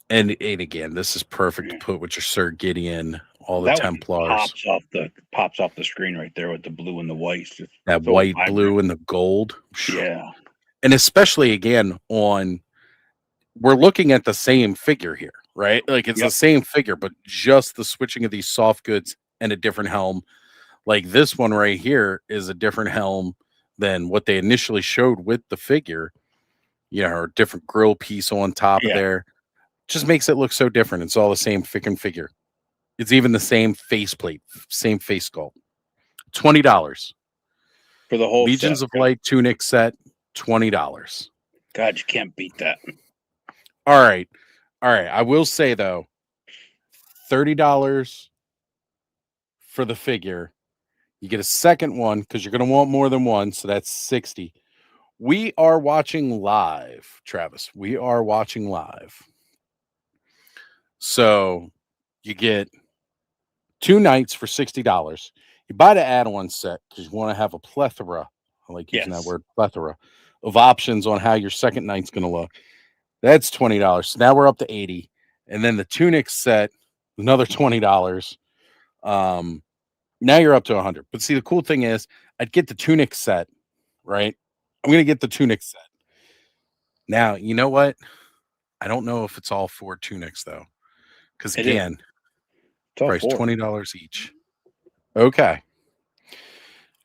And again, this is perfect to put with your Sir Gideon, all the Templars. Pops off the screen right there with the blue and the white. That so white, vibrant. Blue, and the gold. Yeah. And especially again we're looking at the same figure here, right? Like it's the same figure, but just the switching of these soft goods and a different helm. Like this one right here is a different helm than what they initially showed with the figure. Or different grill piece on top of there. Just makes it look so different. It's all the same freaking figure. It's even the same faceplate, same face sculpt. $20 for the whole Legions of Light tunic set. $20. God, you can't beat that. All right. I will say though, $30 for the figure. You get a second one because you're going to want more than one, so that's $60. We are watching live, Travis. We are watching live. So you get 2 knights for $60. You buy the add-on set because you want to have a plethora. I like using that word, plethora, of options on how your second knight's going to look. That's $20. So now we're up to $80. And then the tunic set, another $20. Now you're up to 100. But see, the cool thing is, I'd get the tunic set, right? I'm gonna get the tunic set. Now, you know what? I don't know if it's all 4 tunics though, because It is. again, It's all price four. $20 each. Okay.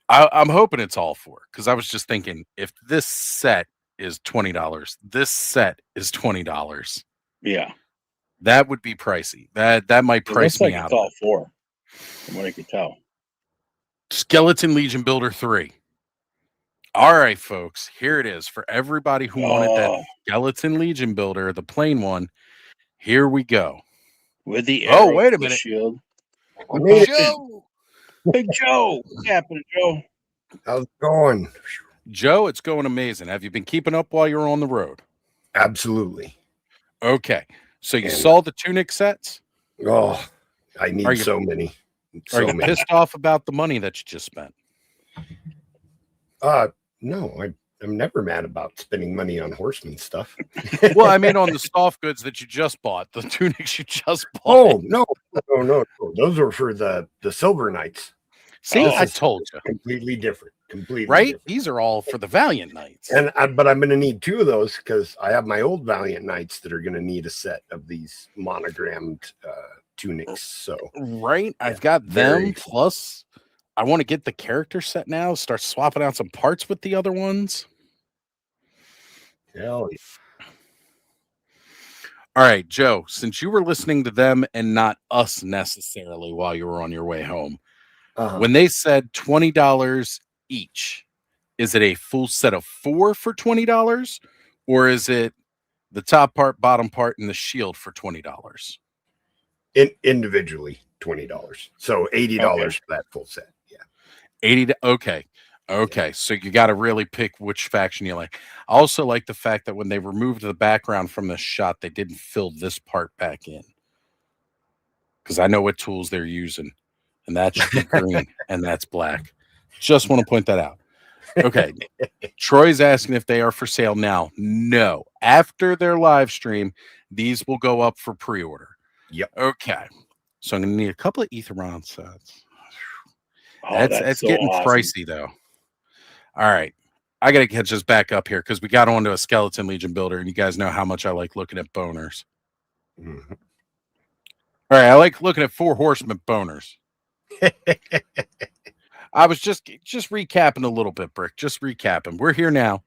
I'm hoping it's all 4 because I was just thinking if this set is $20, this set is $20. Yeah. That would be pricey. That might It price looks me like out it's of all it. four, from what I could tell. Skeleton Legion Builder 3. All right, folks, here it is for everybody who wanted that Oh, Skeleton Legion Builder, the plain one. Here we go. with the Oh, arrows, wait a the minute. shield. Me, Joe. Big Joe, what's happening, Joe? how's it going? Joe, it's going amazing. Have you been keeping up while you're on the road? Absolutely. Okay. So you And- saw the tunic sets? Oh, I Are need you- so many. Are So you many. pissed off about the money that you just spent? No, I'm never mad about spending money on horseman stuff. Well, I mean, on the soft goods that you just bought, the tunics you just bought. Oh, no. Those were for the Silver Knights. See, Oh. I told you, Completely different. Completely right? different. These are all for the Valiant Knights. But I'm going to need 2 of those because I have my old Valiant Knights that are going to need a set of these monogrammed tunics. So Right? I've got them. very- Plus, I want to get the character set now, start swapping out some parts with the other ones. hell yeah. All right, Joe, since you were listening to them and not us necessarily while you were on your way home, when they said $20 each, is it a full set of 4 for $20? Or is it the top part, bottom part, and the shield for $20? Individually $20. So $80 for that full set. Yeah. 80 okay, so you got to really pick which faction you like. I also like the fact that when they removed the background from the shot, they didn't fill this part back in, because I know what tools they're using, and that should be green and that's black. Just want to point that out. Okay. Troy's asking if they are for sale now. No, after their live stream, these will go up for pre-order. Yep. Okay, so I'm gonna need a couple of Etheron sets. Oh, That's so getting awesome. pricey though. All right, I gotta catch us back up here because we got onto a Skeleton Legion builder, and you guys know how much I like looking at boners. Mhm. All right, I like looking at 4 horsemen boners. I was just recapping a little bit, Brick. Just recapping. We're here now.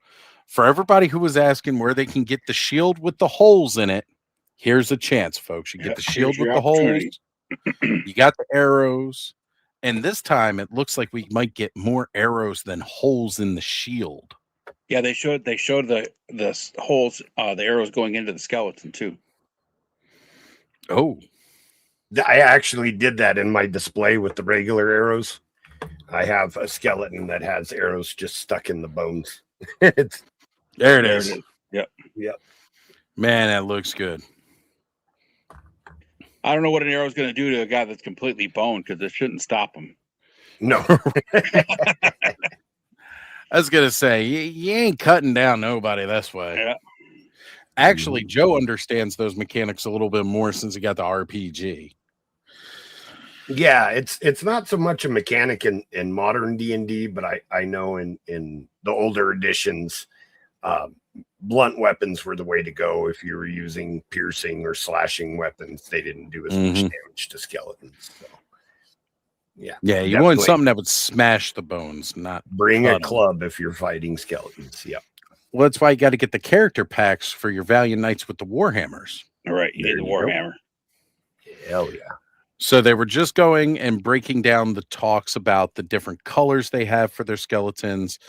For everybody who was asking where they can get the shield with the holes in it, here's a chance, folks. You get the shield Here's with your the holes. opportunity. You got the arrows. And this time it looks like we might get more arrows than holes in the shield. Yeah, they showed the holes, the arrows going into the skeleton too. Oh, I actually did that in my display with the regular arrows. I have a skeleton that has arrows just stuck in the bones. It's there it There is. it is. Yep. Man, that looks good. I don't know what an arrow is going to do to a guy that's completely boned, because it shouldn't stop him. no. I was gonna say you ain't cutting down nobody this way. Yeah. Actually, Joe understands those mechanics a little bit more since he got the RPG. Yeah, it's not so much a mechanic in modern D&D, but I know in the older editions, blunt weapons were the way to go. If you were using piercing or slashing weapons, they didn't do as much damage to skeletons. So, yeah, Yeah, you want definitely something that would smash the bones, not bring a cut 'em. club if you're fighting skeletons. Yep. Well, that's why you got to get the character packs for your Valiant Knights with the Warhammers. All right, you There need the you go. Warhammer. Hell yeah. So they were just going and breaking down the talks about the different colors they have for their skeletons.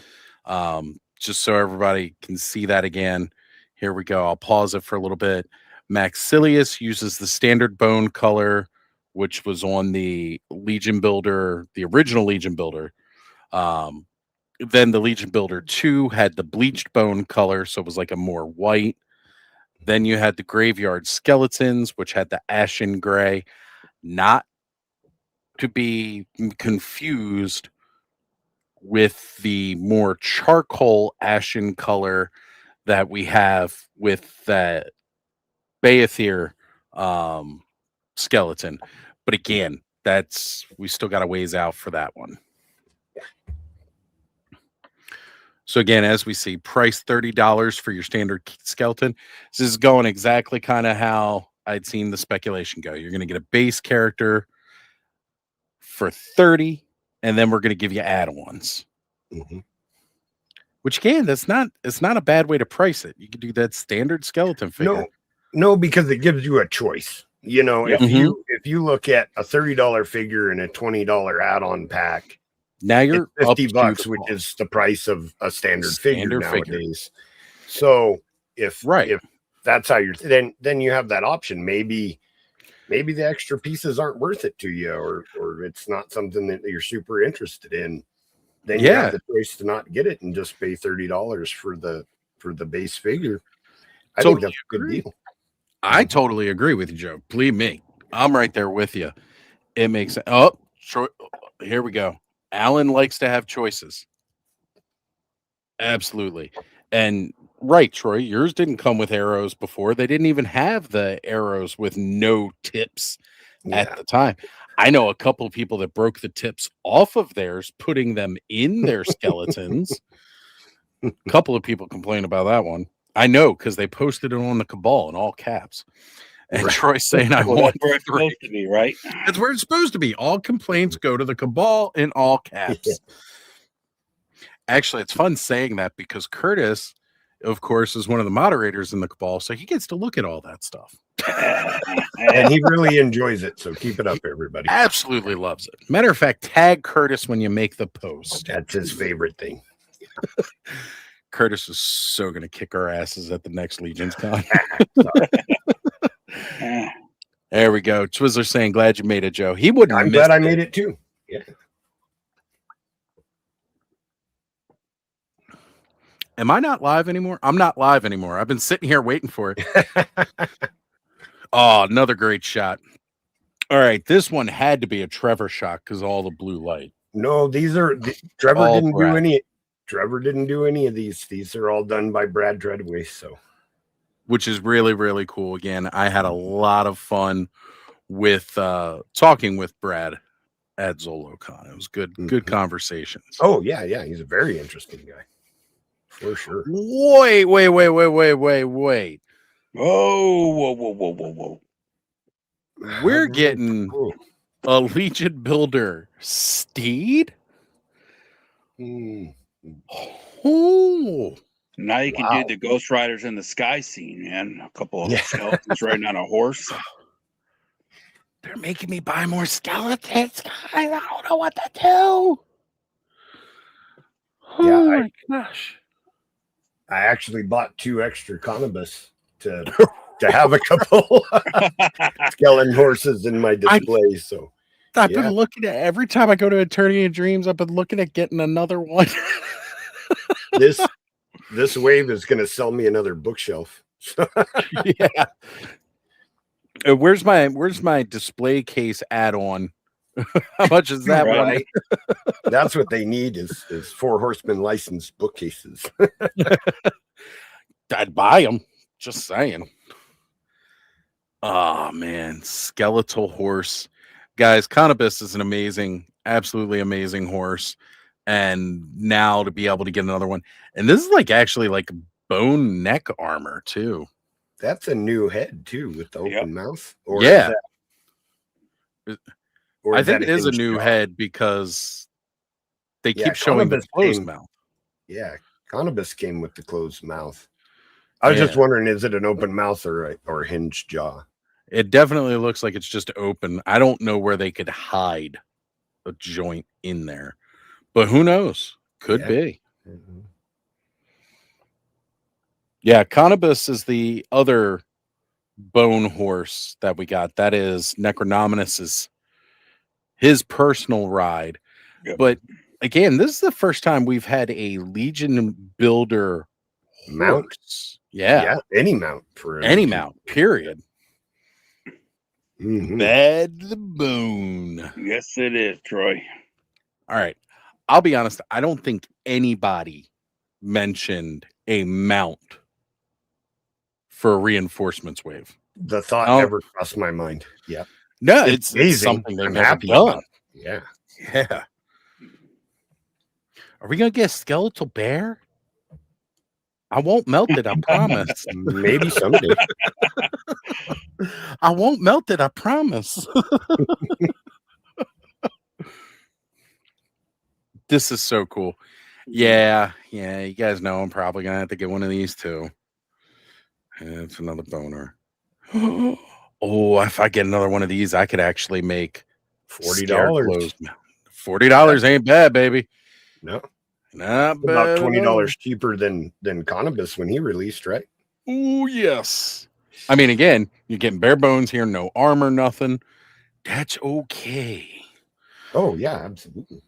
Just so everybody can see that again. Here we go. I'll pause it for a little bit. Maxilius uses the standard bone color, which was on the Legion Builder, the original Legion Builder. Then the Legion Builder 2 had the bleached bone color, so it was like a more white. Then you had the Graveyard Skeletons, which had the ashen gray. Not to be confused with the more charcoal ashen color that we have with that Baethir skeleton. But again, we still got a ways out for that one. So again, as we see, price $30 for your standard skeleton. This is going exactly kind of how I'd seen the speculation go. You're going to get a base character for 30, and then we're going to give you add-ons. Mm-hmm. Which again, it's not a bad way to price it. You can do that standard skeleton figure. No, because it gives you a choice. You know, Yep. if you look at a $30 figure and a $20 add-on pack, Now you're it's up $50, to which is the price of a standard figure figure. nowadays. So if Right. that's how you're then you have that option. Maybe the extra pieces aren't worth it to you, or it's not something that you're super interested in. Then you have the choice to not get it and just pay $30 for the base figure. I think that's a good deal. I totally agree with you, Joe. Believe me, I'm right there with you. It makes sense. Oh, here we go. Alan likes to have choices. Absolutely. And right, Troy, yours didn't come with arrows before. They didn't even have the arrows with no tips at the time. I know a couple of people that broke the tips off of theirs, putting them in their skeletons. A couple of people complain about that one. I know, because they posted it on the Cabal in all caps. And Troy's saying, I want where it's supposed to be, right? That's where it's supposed to be. All complaints go to the Cabal in all caps. Actually, it's fun saying that because Curtis, of course, is one of the moderators in the Cabal, so he gets to look at all that stuff. And he really enjoys it, so keep it up, everybody. Absolutely loves it. Matter of fact, tag Curtis when you make the post. That's his favorite thing. Curtis is so going to kick our asses at the next Legion's Con. There we go. Twizzler saying, glad you made it, Joe. He wouldn't. I'm glad I made it too. Yeah. Am I not live anymore? I'm not live anymore. I've been sitting here waiting for it. Oh, another great shot. All right. This one had to be a Trevor shot because all the blue light. No, Trevor didn't do any of these. These are all done by Brad Treadway. So, which is really, really cool. Again, I had a lot of fun with talking with Brad at ZoloCon. It was good conversations. Oh, yeah. He's a very interesting guy. For sure. Wait. Whoa. We're getting a Legion builder steed. Oh. Now you can do the Ghost Riders in the Sky scene, man. A couple of skeletons riding on a horse. They're making me buy more skeletons, guys. I don't know what to do. Oh my gosh. I actually bought 2 extra Conibus to have a couple skeleton horses in my display. So I've been looking at every time I go to Eternity of Dreams, I've been looking at getting another one. This wave is going to sell me another bookshelf. Yeah. Where's my display case add-on? How much is that one? That's what they need is 4 Horsemen licensed bookcases. I'd buy them. Just saying. Oh man, skeletal horse. Guys, Conibus is an absolutely amazing horse. And now to be able to get another one. And this is actually bone neck armor too. That's a new head too with the open mouth. Or I think it is a new head because they keep showing the closed mouth. Yeah, Conibus came with the closed mouth. I was just wondering, is it an open mouth or a hinged jaw? It definitely looks like it's just open. I don't know where they could hide a joint in there, but who knows? Could be. Mm-hmm. Yeah, Conibus is the other bone horse that we got. That is Necronominus's his personal ride. Yep. But again, this is the first time we've had a Legion builder mount. Horse. Yeah, any mount for any mount. Period. Mm-hmm. Bad the bone. Yes, it is, Troy. All right. I'll be honest. I don't think anybody mentioned a mount for a reinforcements wave. The thought never crossed my mind. Yeah. No, it's amazing. something they've I'm never happy done. about it. Yeah. Yeah. Are we gonna get a skeletal bear? I won't melt it, I promise. Maybe someday. I won't melt it, I promise. This is so cool. Yeah, you guys know I'm probably gonna have to get one of these too. It's another boner. Oh, if I get another one of these, I could actually make scare $40. clothes. $40 ain't bad, baby. No. Not bad. About at all. $20 cheaper than Cannabis when he released, right? Oh, yes. I mean, again, you're getting bare bones here, no armor, nothing. That's okay. Oh, yeah, absolutely.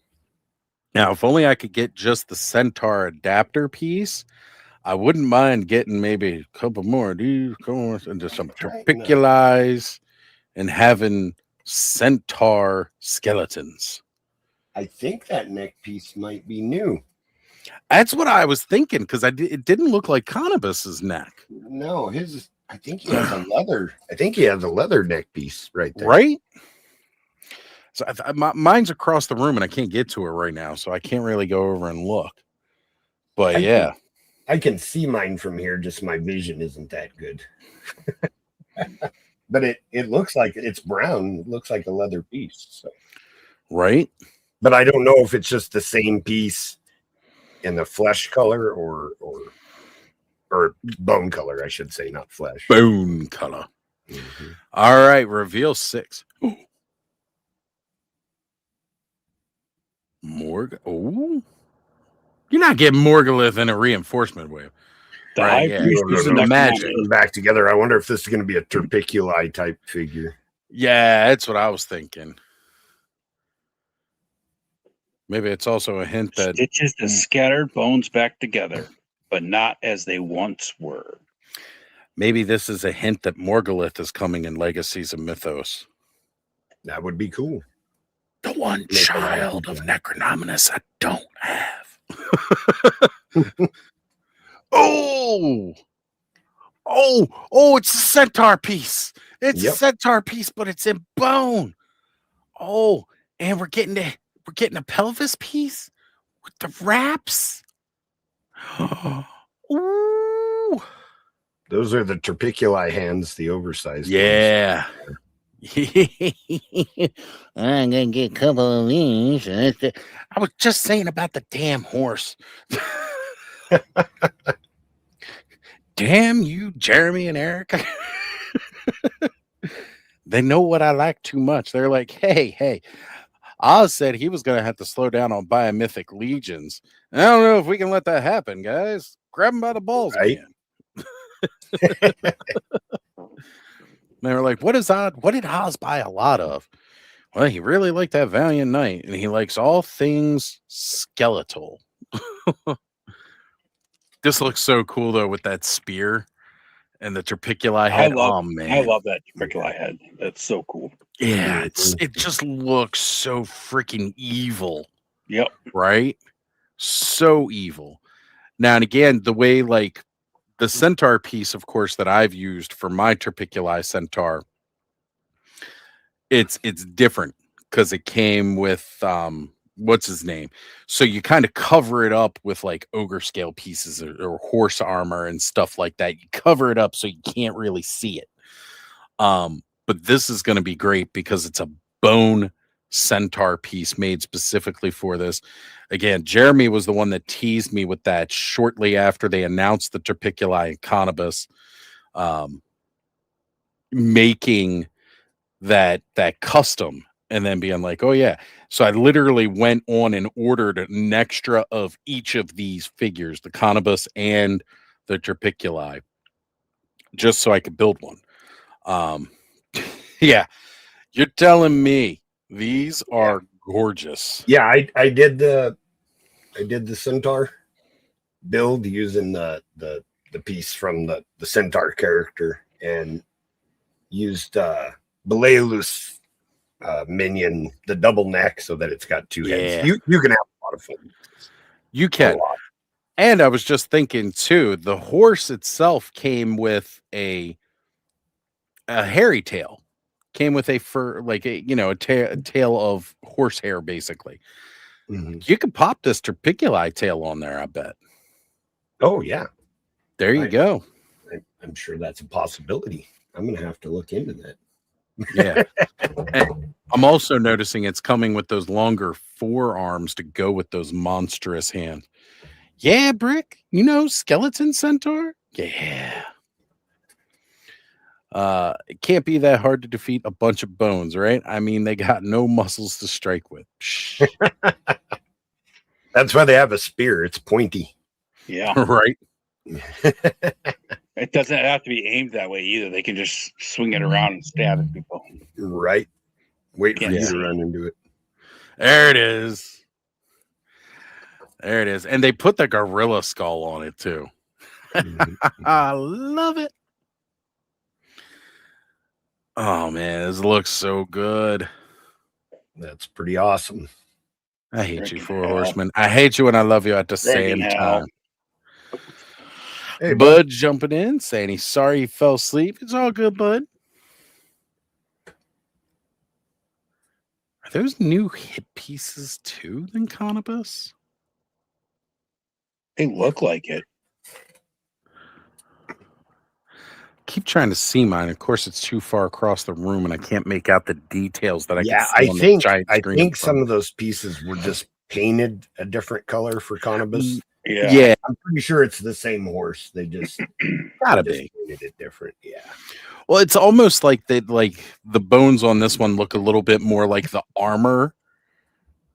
Now, if only I could get just the Centaur adapter piece, I wouldn't mind getting maybe a couple more of these into some Torpiculize and having Centaur skeletons. I think that neck piece might be new. That's what I was thinking, because it didn't look like Cannabis's neck. No, I think he has a leather. I think he has a leather neck piece right there. Right? So mine's across the room and I can't get to it right now, so I can't really go over and look. But I can see mine from here, just my vision isn't that good. But it looks like it's brown. It looks like a leather piece. So. Right? But I don't know if it's just the same piece in the flesh color or bone color, I should say, not flesh. Bone color. Mm-hmm. All right, reveal 6. Ooh. Oh, you're not getting Morgulith in a reinforcement wave. The high priest is the next magic back together. I wonder if this is going to be a Torpiculi type figure. Yeah, that's what I was thinking. Maybe it's also a hint that stitches the scattered bones back together, but not as they once were. Maybe this is a hint that Morgulith is coming in Legacies of Mythos. That would be cool. The one child of Necronominus I don't have. Oh, it's a centaur piece. It's a centaur piece, but it's in bone. Oh, and we're getting a pelvis piece with the wraps. Ooh. Those are the Torpiculi hands, the oversized ones. I'm gonna get a couple of these. I was just saying about the damn horse. Damn you, Jeremy and Eric. They know what I like too much. They're like, hey, Oz said he was going to have to slow down on Biomythic Legions. I don't know if we can let that happen, guys. Grab him by the balls, right? They were like, what did Oz buy a lot of? Well, he really liked that Valiant Knight, and he likes all things skeletal. This looks so cool, though, with that spear and the Torpiculi head. I love that Torpiculi head. That's so cool. Yeah, it just looks so freaking evil. Yep. Right? So evil. Now, and again, the way, like, the centaur piece, of course, that I've used for my Torpiculi centaur, it's different because it came with what's his name? So you kind of cover it up with like ogre scale pieces or horse armor and stuff like that. You cover it up so you can't really see it. But this is going to be great because it's a bone centaur piece made specifically for this. Again, Jeremy was the one that teased me with that shortly after they announced the Torpiculi and Cannabis, making that custom and then being like, oh yeah. So I literally went on and ordered an extra of each of these figures, the Cannabis and the Torpiculi, just so I could build one. Yeah, you're telling me these are gorgeous. Yeah, I did the centaur build using the piece from the centaur character and used Beleulus minion, the double neck, so that it's got two heads. You can have a lot of fun. You can. And I was just thinking too, the horse itself came with a hairy tail came with a fur, like a tail of horsehair, basically. Mhm. You could pop this Terpiculi tail on there, I bet. Oh yeah, There you go. I'm sure that's a possibility. I'm gonna have to look into that. Yeah. And I'm also noticing it's coming with those longer forearms to go with those monstrous hands. Yeah, Brick. Skeleton Centaur? Yeah. It can't be that hard to defeat a bunch of bones, right? I mean, they got no muscles to strike with. That's why they have a spear. It's pointy. Yeah. Right. It doesn't have to be aimed that way either. They can just swing it around and stab at people. Right. Wait for Can't you see. to run into it. There it is. There it is. And they put the gorilla skull on it too. I love it. Oh man, this looks so good. That's pretty awesome. I hate you, Freaking Four hell. Horsemen. I hate you and I love you at the same Freaking hell. time. Hey, Bud jumping in, saying he's sorry he fell asleep. It's all good, Bud. Are those new hit pieces too, than Cannabis? They look like it. Keep trying to see mine. Of course, it's too far across the room, and I can't make out the details that I can see on the giant screen. I think some of those pieces were just painted a different color for Cannabis. Yeah. I'm pretty sure it's the same horse. They just Gotta just be. painted it different. Yeah. Well, it's almost like the bones on this one look a little bit more like the armor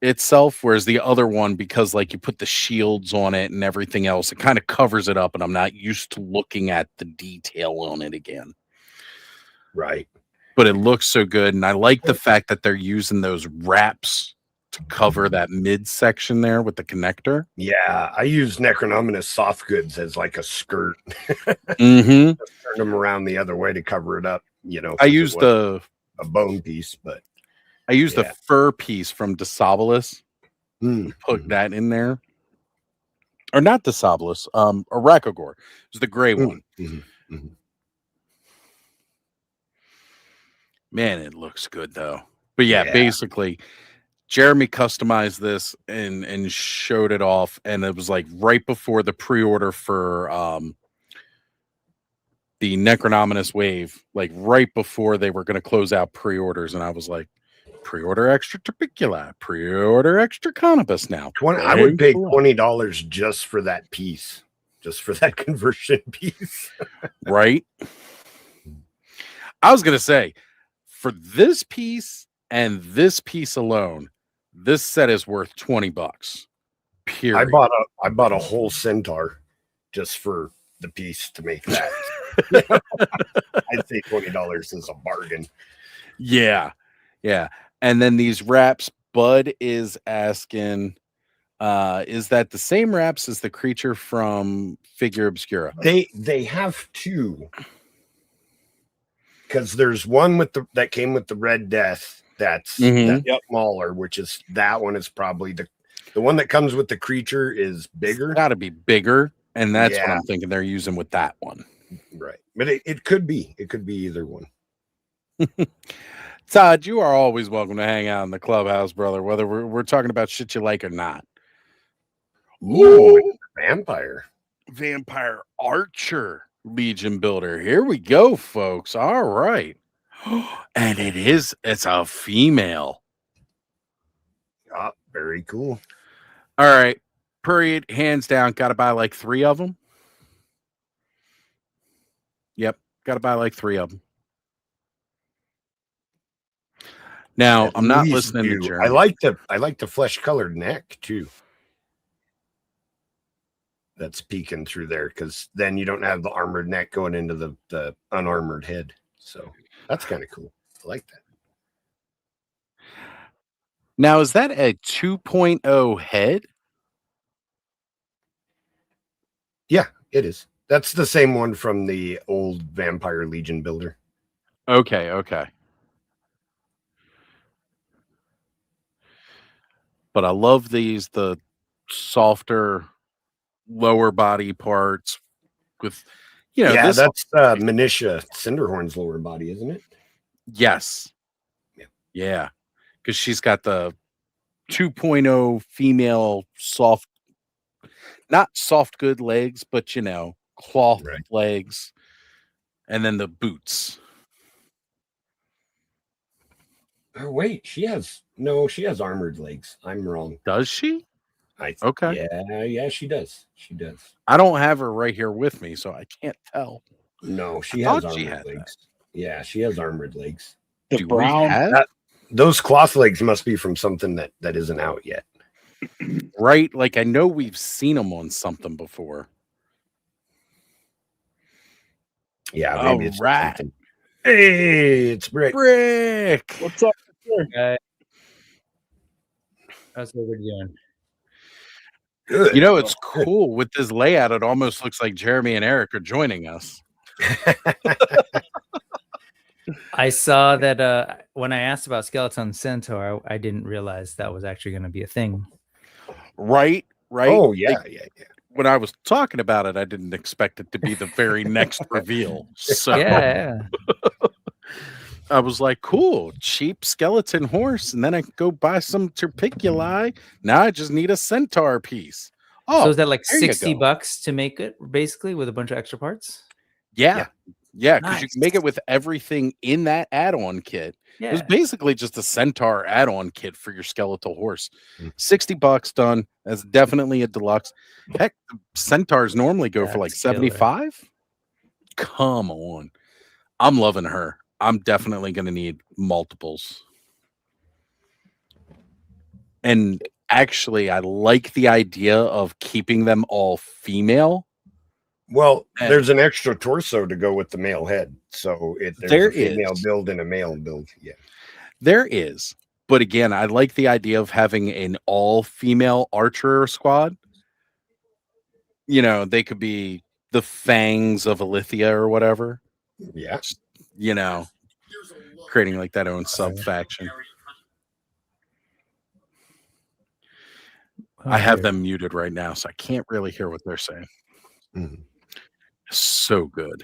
itself, whereas the other one, because you put the shields on it and everything else, it kind of covers it up, and I'm not used to looking at the detail on it again. Right. But it looks so good, and I like the fact that they're using those wraps to cover that midsection there with the connector. Yeah, I use Necronominous soft goods as like a skirt. Mm-hmm. Turn them around the other way to cover it up. I used a bone piece, but I used the fur piece from Desabolus. Put that in there. Or not Desabolus, Arachogor. It was the gray one. Man, it looks good though. But basically, Jeremy customized this and showed it off, and it was right before the pre-order for the Necronominous wave, right before they were going to close out pre-orders, and I was like, pre-order extra Terpiculi, pre-order extra Cannabis now. I would pay $20 just for that piece, just for that conversion piece. Right? I was going to say, for this piece and this piece alone, this set is worth $20. Period. I bought a whole centaur just for the piece to make that. I'd say $20 is a bargain. Yeah. And then these wraps, Bud is asking, is that the same wraps as the creature from Figure Obscura? They have two. Because there's one that came with the Red Death that's smaller, which is that one is probably the one that comes with the creature is bigger. It's gotta be bigger, and that's what I'm thinking they're using with that one. Right. But it could be. It could be either one. Todd, you are always welcome to hang out in the clubhouse, brother, whether we're talking about shit you like or not. Ooh, vampire archer Legion builder. Here we go, folks. All right. And it's a female. Oh, very cool. All right. Period. Hands down. Got to buy 3 of them. Yep. Got to buy 3 of them. Now, I'm not listening to Jeremy. I like the flesh colored neck too. That's peeking through there, because then you don't have the armored neck going into the unarmored head. So that's kind of cool. I like that. Now, is that a 2.0 head? Yeah, it is. That's the same one from the old Vampire Legion builder. Okay. But I love the softer lower body parts with, that's Manisha Cinderhorn's lower body, isn't it? Yes. Yeah. Yeah. Because she's got the 2.0 female soft, not soft good legs, but cloth Right. legs, and then the boots. Oh wait, she has armored legs. I'm wrong. Does she? Okay. Yeah, she does. She does. I don't have her right here with me, so I can't tell. No, she I has thought she armored had legs. Yeah, she has armored legs. The Do we brown, have? Those cloth legs must be from something that isn't out yet. Right? Like, I know we've seen them on something before. Yeah, maybe it's Alright. something. Hey, it's Brick. Brick! what's up? Sir? That's what we're doing. Good. It's cool. With this layout, it almost looks like Jeremy and Eric are joining us. I saw that when I asked about Skeleton Centaur, I didn't realize that was actually going to be a thing. Right? Oh, yeah, Like, yeah. when I was talking about it, I didn't expect it to be the very next reveal. So Yeah. I was like, cool, cheap skeleton horse. And then I could go buy some Terpiculi. Now I just need a centaur piece. Oh, So is that like there you $60 go. to make it, basically, with a bunch of extra parts? Yeah. Yeah, because you can make Nice. it with everything in that add-on kit. It was Yeah. basically just a centaur add-on kit for your skeletal horse. Mm. $60 done. That's definitely a deluxe. Heck, the centaurs normally go for like That's killer. 75. Come on. I'm loving her. I'm definitely going to need multiples. And actually, I like the idea of keeping them all female. Well, And- there's an extra torso to go with the male head. So there's There a female is. build and a male build. Yeah. There is. But again, I like the idea of having an all-female archer squad. They could be the Fangs of Alithia or whatever. Yeah. Creating like that own sub-faction. I have them muted right now, so I can't really hear what they're saying. Mhm. So good.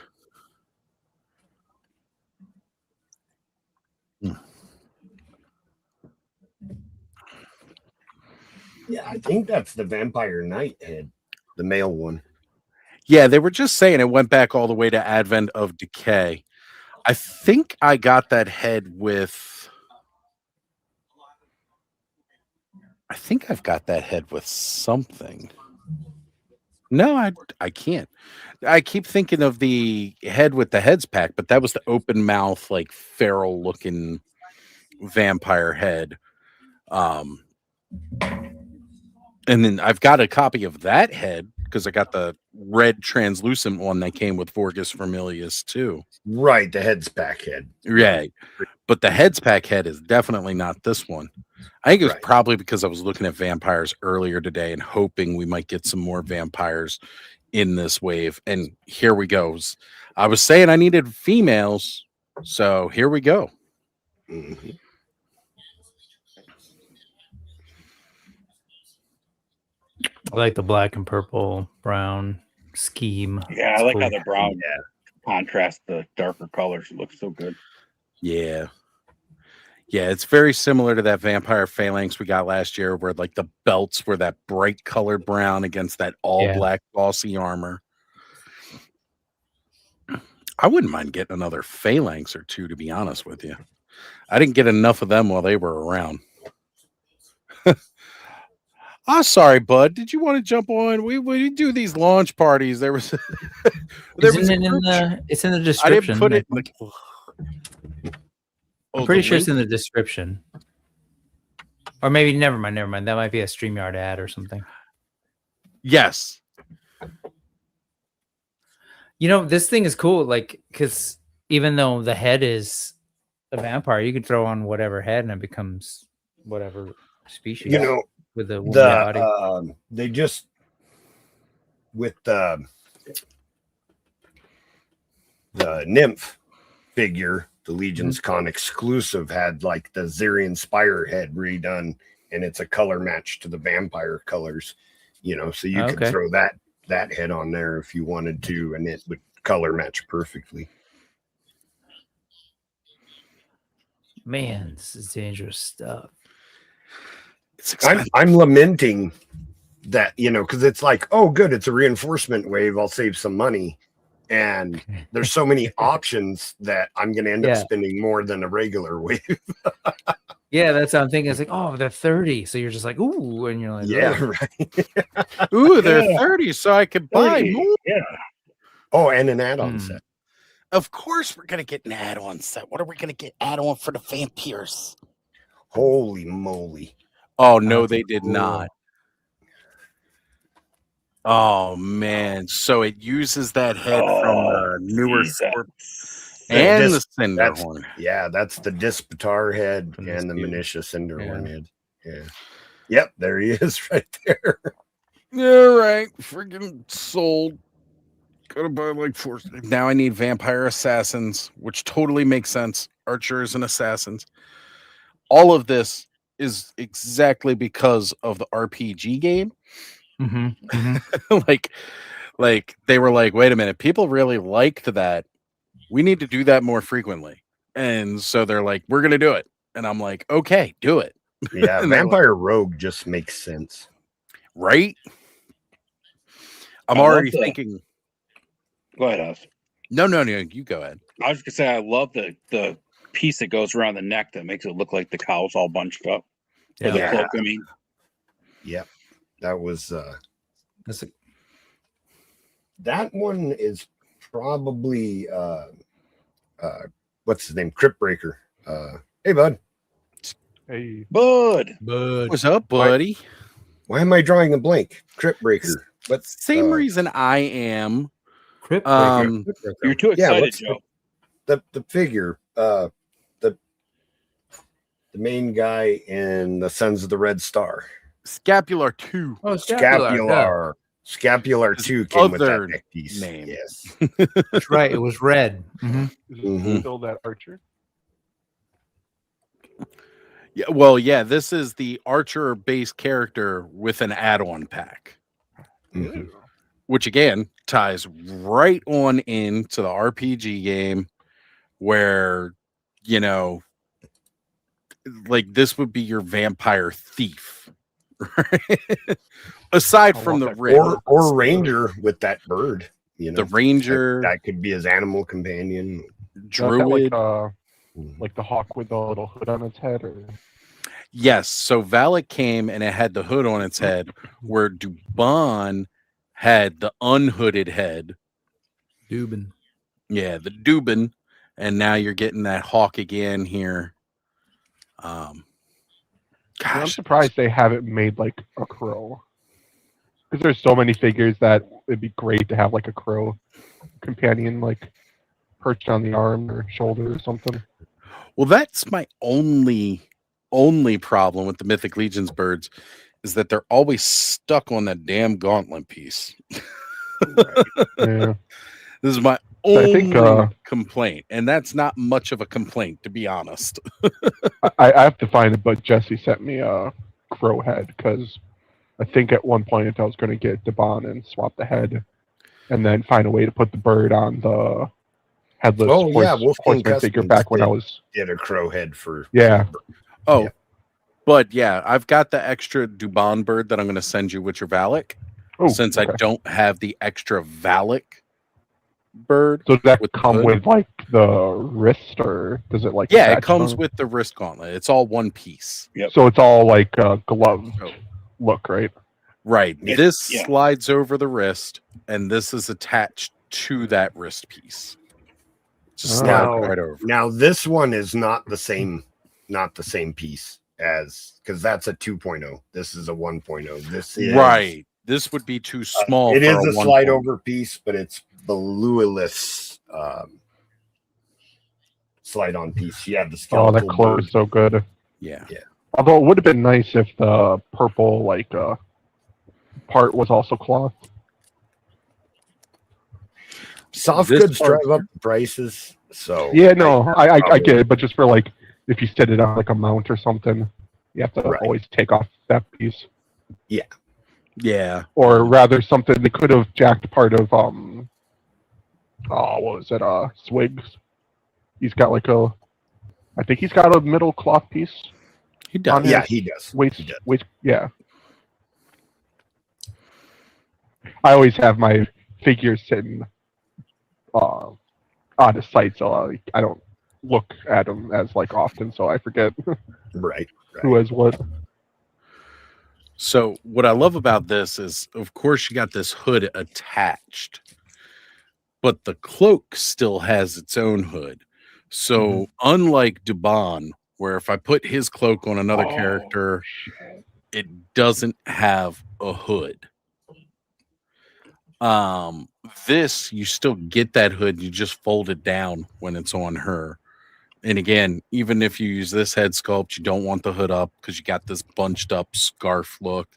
Yeah, I think that's the Vampire Knight head, the male one. Yeah, they were just saying it went back all the way to Advent of Decay. I think I got that head with... I think I've got that head with something. No, I can't. I keep thinking of the head with the heads pack, but that was the open mouth, like feral looking vampire head. And then I've got a copy of that head because I got the red translucent one that came with Vorgus Vermilius too. Right, the heads pack head. Right. But the heads pack head is definitely not this one. I think it was Right. probably because I was looking at vampires earlier today and hoping we might get some more vampires in this wave. And here we go. I was saying I needed females, so here we go. Mhm. I like the black and purple brown scheme. Yeah, I It's like cool. how the brown contrast the darker colors. It looks so good. Yeah. Yeah, it's very similar to that vampire phalanx we got last year where like the belts were that bright colored brown against that all black glossy armor. I wouldn't mind getting another phalanx or two, to be honest with you. I didn't get enough of them while they were around. Oh, sorry, bud. Did you want to jump on? We do these launch parties. There was Isn't it in the? It's in the I description. didn't put it. I'm pretty sure it's in the description. Or maybe never mind. That might be a StreamYard ad or something. Yes. This thing is cool. Like, because even though the head is a vampire, you can throw on whatever head and it becomes whatever species. With the body. They just with the nymph figure, the Legion's Con exclusive had like the Zirian Spire head redone, and it's a color match to the vampire colors. So you could throw that head on there if you wanted to, and it would color match perfectly. man, this is dangerous stuff. It's expensive. I'm lamenting that, because it's like, oh, good, it's a reinforcement wave. I'll save some money. And there's so many options that I'm going to end up spending more than a regular wave. Yeah, that's what I'm thinking. It's like, oh, they're 30. So you're just like, ooh. And you're like, yeah, oh. right. Ooh, they're 30, so I could buy 30, more. Yeah. Oh, and an add-on set. Of course we're going to get an add-on set. What are we going to get add-on for the vampires? Holy moly. Oh, no, they did not. Oh, man. So it uses that head from the newer and the Cinderhorn. Yeah, that's the Dispatar head and the Manisha Cinderhorn head. Yeah. Yep, there he is right there. Yeah, right. Freaking sold. Gotta buy like 4. Now I need vampire assassins, which totally makes sense. Archers and assassins. All of this is exactly because of the RPG game. like they were like, wait a minute, people really liked that. We need to do that more frequently. And so they're like, we're gonna do it. And I'm like, okay, do it. Yeah, Vampire Rogue just makes sense. Right? I'm already thinking. Go ahead, Oz. No, you go ahead. I was gonna say I love the piece that goes around the neck that makes it look like the cow's all bunched up. For the cloak, I mean. Yep. That was that one is probably what's his name? Crypt Breaker. Hey bud. Hey Bud. What's up, buddy? Why am I drawing a blank? Crypt Breaker. But same reason I am. Crypt Breaker. You're too excited, Joe. The figure, the main guy in the Sons of the Red Star. Scapular 2. Oh, Scapular. Scapular 2 came with that neck piece. Name. Yes. That's right. It was red. Is it still that Archer? Yeah, well, yeah, this is the Archer base character with an add-on pack. Which again ties right on into the RPG game where, like this would be your vampire thief. Right? Aside from the rig. Or Ranger with that bird. The Ranger. That could be his animal companion. Druid. Like the hawk with the little hood on its head? Or... Yes. So Valak came and it had the hood on its head, where Dubon had the unhooded head. Dubin. Yeah, the Dubin. And now you're getting that hawk again here. I'm surprised they haven't made like a crow. Because there's so many figures that it'd be great to have like a crow companion, like perched on the arm or shoulder or something. Well, that's my only problem with the Mythic Legions birds is that they're always stuck on that damn gauntlet piece. Yeah. This is my only complaint, and that's not much of a complaint, to be honest. I have to find it, but Jesse sent me a crow head because I think at one point I was going to get Dubon and swap the head, and then find a way to put the bird on the headless horseman figure back when I was did a crow head for But yeah, I've got the extra Dubon bird that I'm going to send you with your Valak. Since I don't have the extra Valak bird. So does that come with like the wrist, or does it like? Yeah, it comes with the wrist gauntlet. It's all one piece. Yep. So it's all like a glove look, right? Right. This slides over the wrist, and this is attached to that wrist piece. Just slide right over. Now this one is not the same piece as, because that's a 2.0. This is a 1.0. This is right. This would be too small. It is a slide over piece, but it's blueless slide on piece. You have the skeletal. Oh, that clothes is so good. Yeah. Although it would have been nice if the purple part was also cloth. Soft goods drive up the prices. So yeah, no, I get it, but just for like if you set it on like a mount or something, you have to always take off that piece. Yeah. Yeah. Or rather something they could have jacked part of what was it? Swigs. He's got like a I think he's got a middle cloth piece. He does. Yeah, he does. Yeah. I always have my figures sitting out of sight, so I don't look at them as often, so I forget Right. who has what. So what I love about this is, of course, you got this hood attached, but the cloak still has its own hood. So unlike Dubon, where if I put his cloak on another character, it doesn't have a hood. This, you still get that hood, you just fold it down when it's on her. And again, even if you use this head sculpt, you don't want the hood up because you got this bunched up scarf look.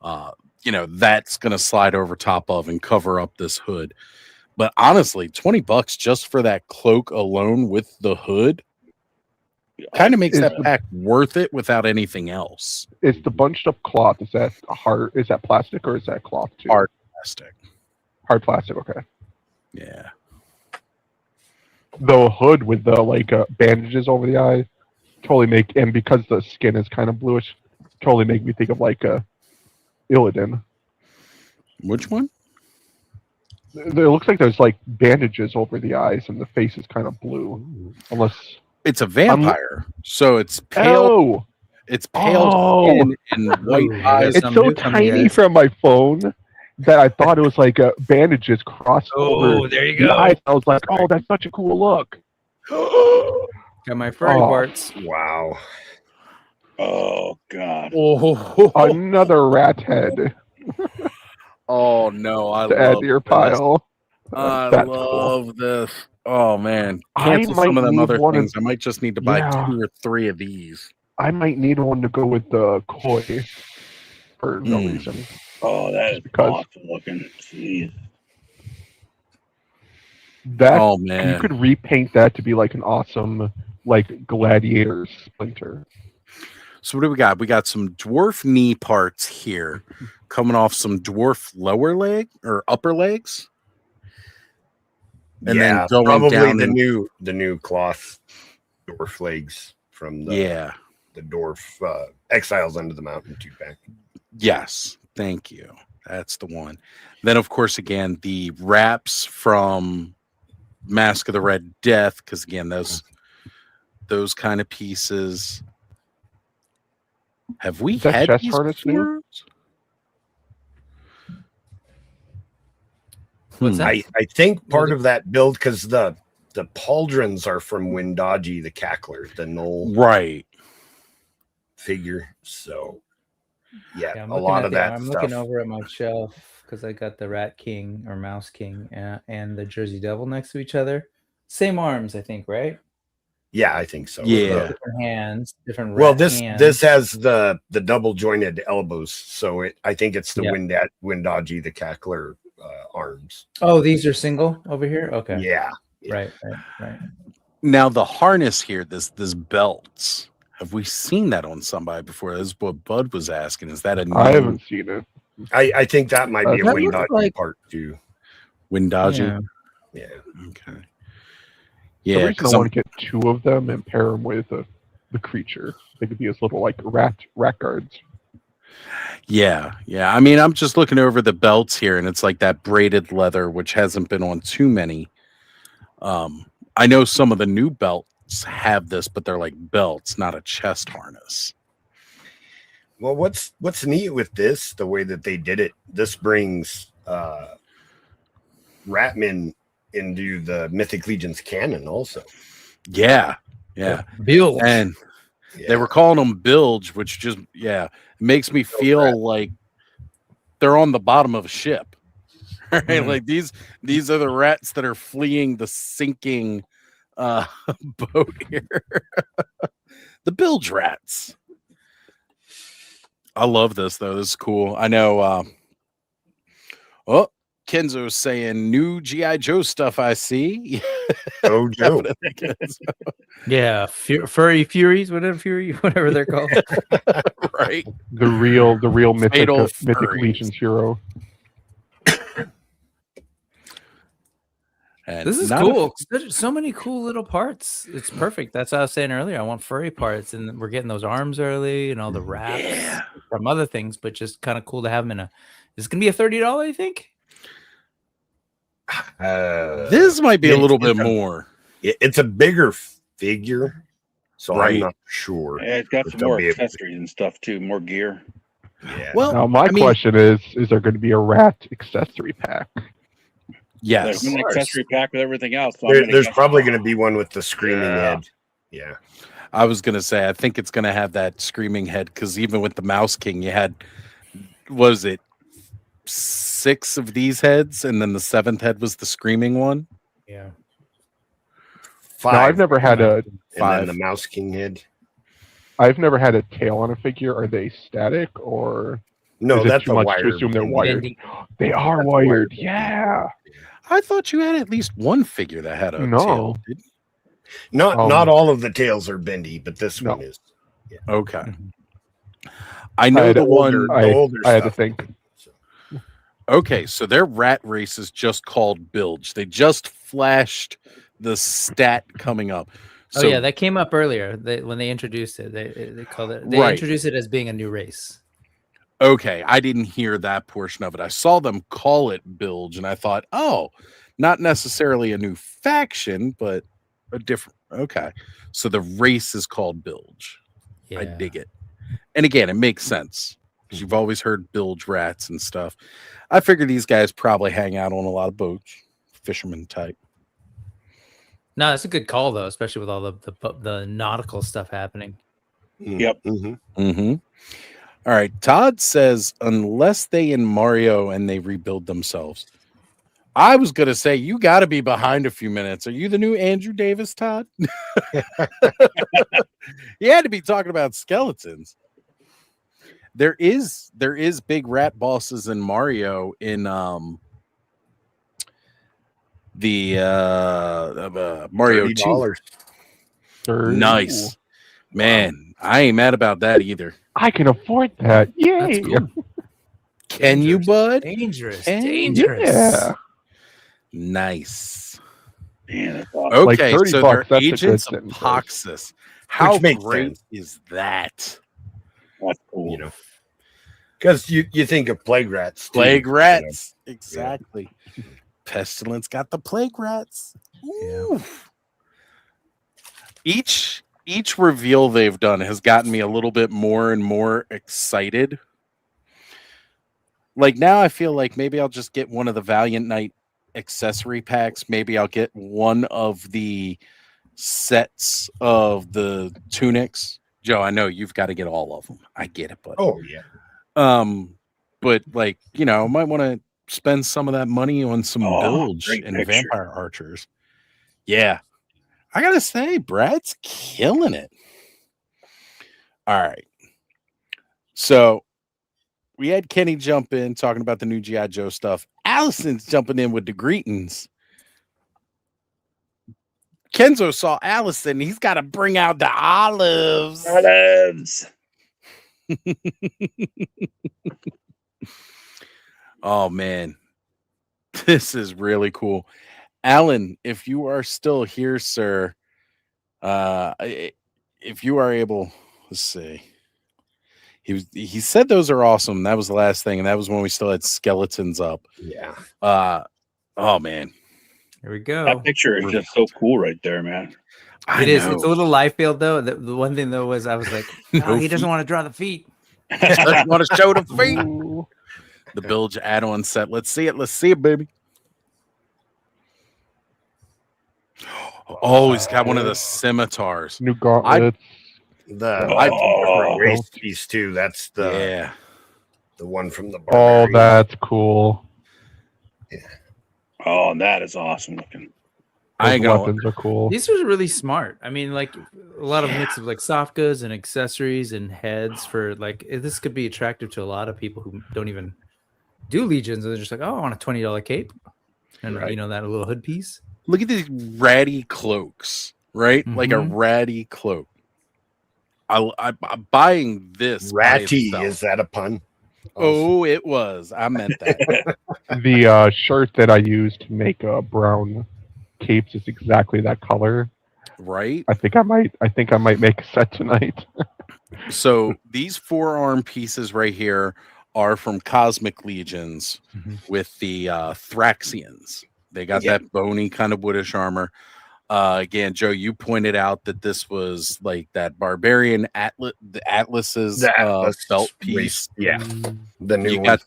That's going to slide over top of and cover up this hood. But honestly, $20 just for that cloak alone with the hood kind of makes that pack worth it without anything else. Is the bunched up cloth, is that hard? Is that plastic or is that cloth too? Hard plastic. Hard plastic, okay. Yeah. The hood with the bandages over the eye totally and because the skin is kind of bluish, totally make me think of Illidan. Which one? It looks like there's bandages over the eyes and the face is kind of blue. Unless it's a vampire, so it's pale. Oh, it's pale skin and white eyes. It's so tiny from my phone that I thought it was bandages crossed over. Oh, there you go. I was like, oh, that's such a cool look. Got my furry parts. Wow. Oh God. Another rat head Oh no, I to add love to your this. pile. I That's love cool. this. Oh man, I cancel might some of them need other one of- things. I might just need to buy 2 or 3 of these. I might need one to go with the koi for no reason. Oh, that is Because- awesome looking. Jeez. That Oh man, you could repaint that to be an awesome gladiator splinter. So what do we got? We got some dwarf knee parts here, coming off some dwarf lower leg or upper legs, and then going probably down the new cloth dwarf legs from the dwarf Exiles Under the Mountain 2-pack. Yes, thank you. That's the one. Then of course again the wraps from Mask of the Red Death, because again those kind of pieces. Have we that had chest these harness new? before? What's that? I think part of that build, because the pauldrons are from Windaji the Cackler, the Knoll Right. figure. So Yeah, I'm a lot of that I'm stuff. looking over at my shelf because I got the Rat King or Mouse King and the Jersey Devil next to each other. Same arms, I think, right? Yeah, I think so. Yeah. Different hands, different. Well, rat hands. this has the double jointed elbows, so I think it's the Yeah. Windaji the Cackler arms. Oh, these are single over here. Okay. Yeah. Right. Now the harness here, this belts. Have we seen that on somebody before? This is what Bud was asking. Is that a new I haven't seen it. I think that might be a That looks Windaji part too. Windaji? Yeah. Yeah. Okay. The Yeah, reason I want to get 2 of them and pair them with the creature. They could be as little rat guards. Yeah. I mean, I'm just looking over the belts here, and it's like that braided leather, which hasn't been on too many. I know some of the new belts have this, but they're like belts, not a chest harness. Well, what's neat with this, the way that they did it, this brings Ratman into the Mythic Legion's canon also. Yeah. Bill. And they were calling them bilge, which just makes me feel like they're on the bottom of a ship. Right? Like these are the rats that are fleeing the sinking boat here. The bilge rats. I love this though. This is cool. I know Kenzo's saying new G.I. Joe stuff I see. Oh, Joe. Yeah, furry furies, whatever they're called. Right. The real Mythic furries. Legion's hero. And This is not a- cool. There's so many cool little parts. It's perfect. That's what I was saying earlier. I want furry parts, and we're getting those arms early and all the wraps from other things, but just kind of cool to have them in a. Is it gonna be a $30? You think? this might be a little bit more. It's a bigger figure, so Right. I'm not sure. Yeah, it's got If some they'll more be able to- accessories and stuff too, more gear. Yeah. Well, Now, my I mean, question is there going to be a rat accessory pack? yes. There's an accessory pack with everything else. So There's probably going to be one with the screaming head. Yeah. I was going to say, I think it's going to have that screaming head because even with the Mouse King, you had, was it 6 of these heads? And then the 7th head was the screaming one? Yeah. 5. No, I've never had a And then 5. the Mouse King head. I've never had a tail on a figure. Are they static or No, is it that's too a much wire. to assume they're wired? Bendy. They are That's wired. wired. Yeah. I thought you had at least one figure that had a No. tail. Not all of the tails are bendy, but this No. one is. Okay. I know had the older- one. The older I had to stuff. think. Okay, so their rat race is just called Bilge. They just flashed the stat coming up. So, Oh yeah, that came up earlier. When they introduced it, they called it. They Right. introduced it as being a new race. okay, I didn't hear that portion of it. I saw them call it Bilge, and I thought, oh, not necessarily a new faction, but a different. Okay, so the race is called Bilge. Yeah. I dig it. And again, it makes sense because you've always heard bilge rats and stuff. I figure these guys probably hang out on a lot of boats, fisherman type. No, that's a good call though, especially with all the nautical stuff happening. Yep. Mm-hmm. Mm-hmm. All right. Todd says, unless they in Mario and they rebuild themselves. I was going to say, you got to be behind a few minutes. Are you the new Andrew Davis, Todd? You had to be talking about skeletons. There is big rat bosses in Mario in the Mario 2. $30. Nice. Man, I ain't mad about that either. I can afford that. Yay. That's cool. Can you, bud? Dangerous. Can- Dangerous. Yeah. Nice. Man, that's awesome. Like Okay, $30 so they're that's a good agents of sentence. Poxus. How makes great sense. is that? That's cool. You know, because you think of plague rats. too, Plague you know. rats. Exactly. Pestilence got the plague rats. Ooh. Each reveal they've done has gotten me a little bit more and more excited. Like now I feel like maybe I'll just get one of the Valiant Knight accessory packs. Maybe I'll get one of the sets of the tunics. Joe, I know you've got to get all of them. I get it, but Oh yeah. but like, you know, might want to spend some of that money on some bilge great and picture. vampire archers. Yeah. I gotta say, Brad's killing it. All right. So we had Kenny jump in talking about the new G.I. Joe stuff. Allison's jumping in with the greetings. Kenzo saw Allison. He's got to bring out the olives. Olives. Oh, man. This is really cool. Alan, if you are still here, sir, if you are able, let's see. He said those are awesome. That was the last thing, and that was when we still had skeletons up. Yeah. Oh man, Here we go. That picture is just so cool right there, man. I It is. know. It's a little live field though. The one thing though was I was like, No he doesn't feet. want to draw the feet. Doesn't want to show the feet. Ooh. The bilge add-on set. Let's see it. Let's see it, baby. Oh, he's got one of the scimitars. New gauntlets. The Oh. race piece too. That's Yeah. the one from the Oh, barbarian. that's cool. Oh, that is awesome looking. I Those ain't gonna. weapons are cool. These are really smart. I mean, like a lot of mix of like soft goods and accessories and heads for like this could be attractive to a lot of people who don't even do legions. And they're just like, oh, I want a $20 cape, and Right. you know that little hood piece. Look at these ratty cloaks, right? Like a Mhm. ratty cloak. I'm buying this. by Ratty, itself. is that a pun? Oh, it was. I meant that. The shirt that I used to make a brown capes is exactly that color. Right. I think I might make a set tonight. So these forearm pieces right here are from Cosmic Legions with the Thraxians. They got that bony kind of woodish armor. Again, Joe, you pointed out that this was like that barbarian Atlas's Atlas belt piece. Yeah, the new You one. got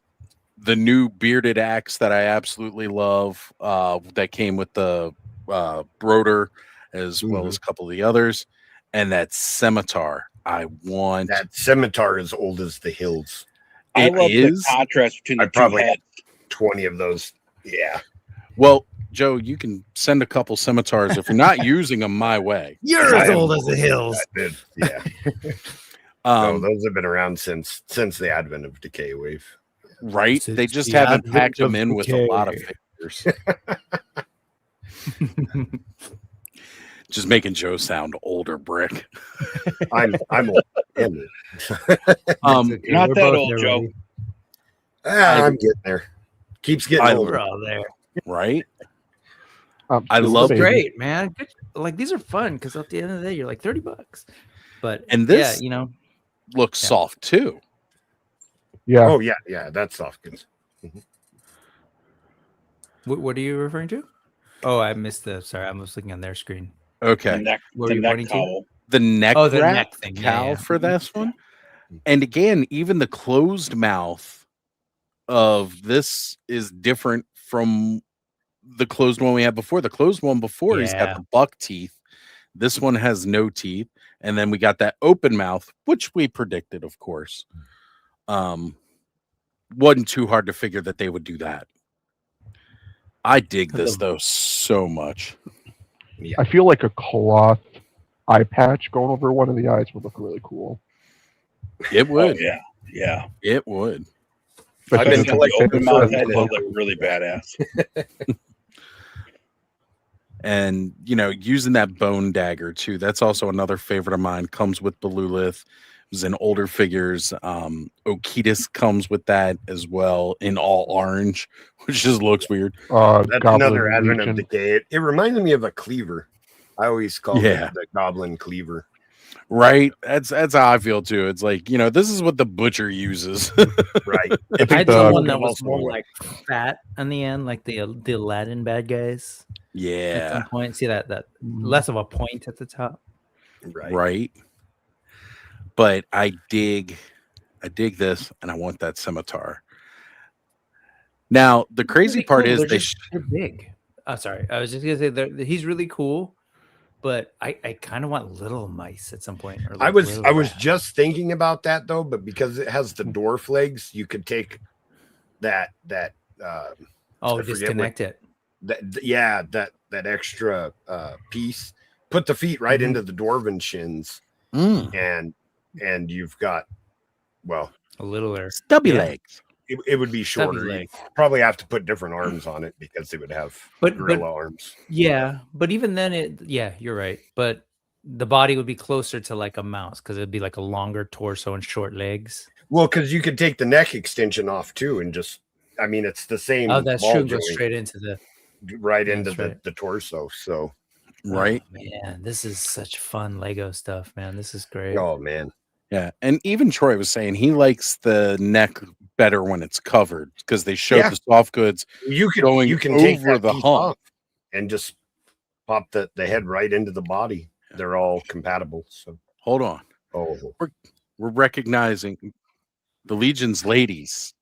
the new bearded axe that I absolutely love. That came with the broder as well as a couple of the others, and that scimitar. I want that scimitar as old as the hills. I love the contrast between the two heads. 20 of those. Yeah. Well, Joe, you can send a couple scimitars if you're not using them my way. You're as old as the hills. Yeah. So those have been around since the advent of Decay Wave. Right? They just haven't packed them in with a lot of figures. Just making Joe sound older, Brick. I'm old. Not that old, Joe. I'm getting there. Keeps getting older. We're all there. Right? I love it. Great, man. Good. Like these are fun because at the end of the day, you're like $30. But this looks soft too. Yeah. Oh yeah. That's soft goods. What are you referring to? Oh, I missed the. Sorry, I was looking on their screen. Okay. The neck cowl. The neck the neck thing. cowl for this one. And again, even the closed mouth of this is different from the closed one we had before. The closed one before, he's got the buck teeth. This one has no teeth. And then we got that open mouth, which we predicted, of course. Wasn't too hard to figure that they would do that. I dig this, though, so much. I feel like a cloth eye patch going over one of the eyes would look really cool. It would. Oh, yeah. It would. But I've been collecting open mouth head. They look really badass. And, using that bone dagger, too. That's also another favorite of mine. Comes with Belulith. It was in older figures. Okitis comes with that as well in all orange, which just looks weird. That's another advent of Decay. It reminded me of a cleaver. I always call it the goblin cleaver. Right? That's how I feel, too. It's like, this is what the butcher uses. Right. I had someone that was more like fat on the end, like the Aladdin bad guys. Yeah. At some point, see that less of a point at the top. Right. But I dig this, and I want that scimitar. Now, the crazy part is they're big. Sorry, I was just gonna say he's really cool, but I kind of want little mice at some point. Or I was just thinking about that though, but because it has the dwarf legs, you could take that. Disconnect it. That extra piece, put the feet right into the dwarven shins, and you've got a littler stubby legs. It would be shorter. Probably have to put different arms on it because they would have gorilla arms. Yeah, but even then, you're right. But the body would be closer to like a mouse because it'd be like a longer torso and short legs. Well, because you could take the neck extension off too, and just it's the same. Oh, that's true. Go straight into the the torso. So right, man, this is such fun Lego stuff, man. This is great. Oh man. Yeah, and even Troy was saying he likes the neck better when it's covered because they showed the soft goods. You can take over the hump and just pop the head right into the body. They're all compatible. So hold on. Oh, we're recognizing the Legion's ladies.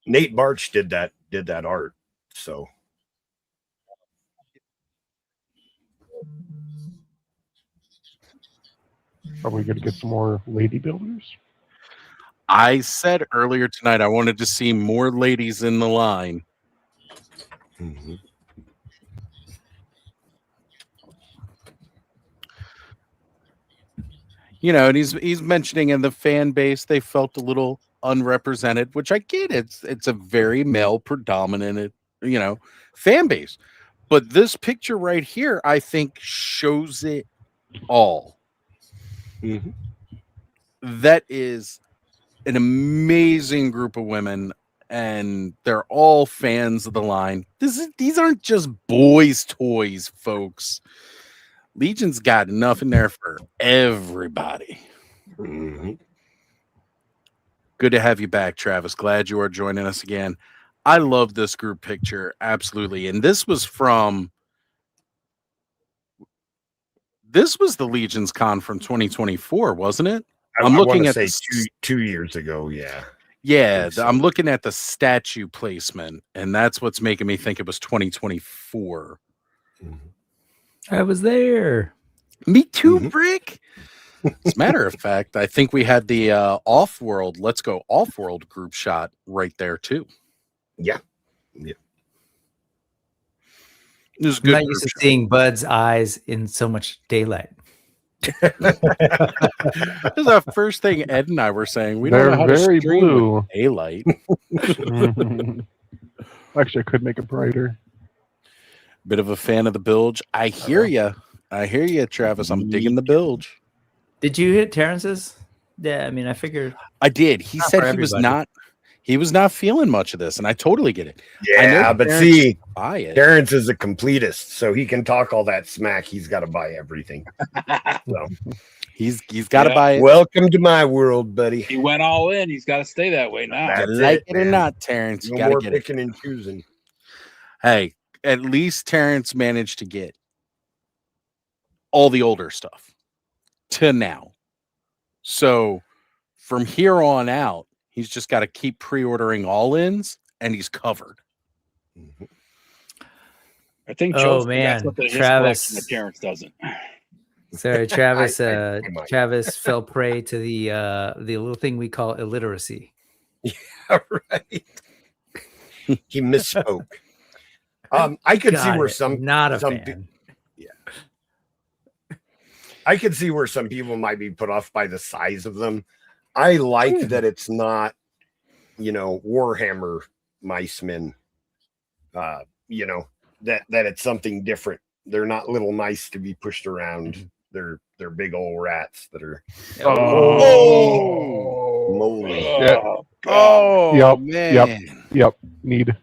Nate Barch did that art. So. Are we going to get some more lady builders? I said earlier tonight I wanted to see more ladies in the line. Mm-hmm. And he's mentioning in the fan base they felt a little unrepresented, which I get. It's a very male predominant, fan base. But this picture right here, I think, shows it all. Mm-hmm. That is an amazing group of women, and they're all fans of the line. These aren't just boys' toys, folks. Legion's got enough in there for everybody. Mhm. Good to have you back, Travis. Glad you are joining us again. I love this group picture, absolutely. And this was the Legion's Con from 2024, wasn't it? I'm looking at say two years ago. Yeah. Yeah, I'm looking at the statue placement, and that's what's making me think it was 2024. I was there. Me too, Brick. As a matter of fact, I think we had the Off-World, Let's Go Off-World group shot right there, too. Yeah. Yeah. It was I'm good. not used to seeing Bud's eyes in so much daylight. This is our first thing Ed and I were saying. We They're don't know how to very stream blue. with daylight. Actually, I could make it brighter. Bit of a fan of the bilge. I hear you. I hear you, Travis. I'm digging the bilge. Did you hit Terrence's? Yeah, I mean, I figured. I did. He Not said for he was everybody. not feeling much of this, and I totally get it. Yeah, but Terrence see, buy it. Terrence is a completist, so he can talk all that smack. He's got to buy everything. So He's got to Yeah. buy it. welcome to my world, buddy. He went all in. He's got to stay that way now. That's You like it or man. not, Terrence, you No got to more get it. picking and choosing. Hey, at least Terrence managed to get all the older stuff to now. So from here on out, he's just got to keep pre-ordering all-ins, and he's covered. I think Oh, Joe's man. got something in his Travis. collection that Terrence doesn't. Sorry, Travis. I might. Travis fell prey to the little thing we call illiteracy. All right. He misspoke. I could see Got where it. Not a some fan. I could see where some people might be put off by the size of them. I like that it's not, Warhammer micemen. That it's something different. They're not little mice to be pushed around. They're big old rats that are moly. Shit. Oh, Yep, man. Yep. Need.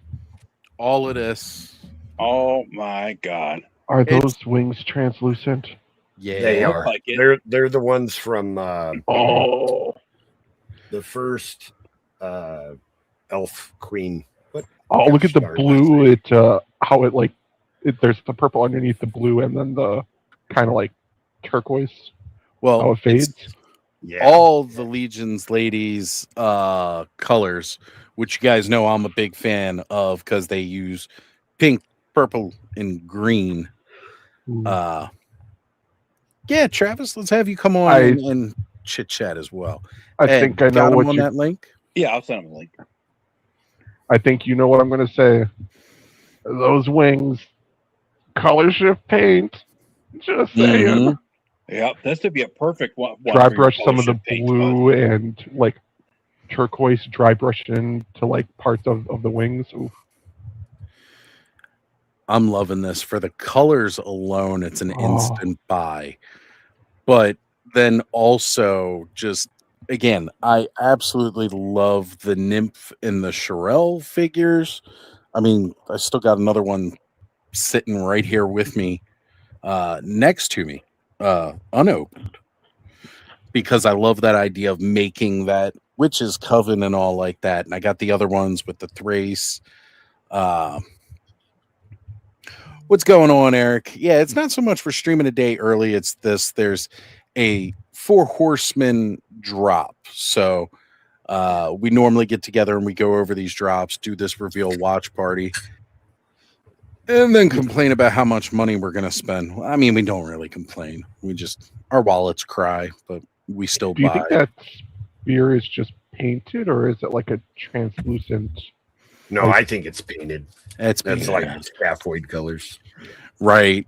All of this. Oh my God. Are It's- those wings translucent? Yeah. They look are. like it. They're the ones from Oh. the first elf queen. What? Oh, look at the Stars. blue. How it there's the purple underneath the blue, and then the kind of like turquoise. Well, How it it's fades. Yeah. all the Legion's ladies colors, which you guys know I'm a big fan of because they use pink, purple, and green. Yeah, Travis, let's have you come on and chit chat as well. I Ed, think I know got him what on you. that link. Yeah, I'll send him a link. I think you know what I'm going to say. Those wings, color shift paint. Just saying. Mhm. Yep, this would be a perfect one. Dry for your brush some of the fellowship paint, blue and like turquoise. Dry brush into like parts of the wings. Ooh. I'm loving this. For the colors alone, it's an Oh. instant buy. But then also just again, I absolutely love the nymph and the Shirelle figures. I mean, I still got another one sitting right here with me, next to me, unopened. Because I love that idea of making that witch's coven and all like that. And I got the other ones with the Thrace. What's going on, Eric? Yeah, it's not so much for streaming a day early. It's this. There's a 4 Horsemen drop. So we normally get together and we go over these drops, do this reveal watch party, and then complain about how much money we're going to spend. I mean, we don't really complain. We just, our wallets cry, but we still Do you buy. think that spear is just painted, or is it like a translucent? No, I think it's painted. That's That's like scaphoid colors. right.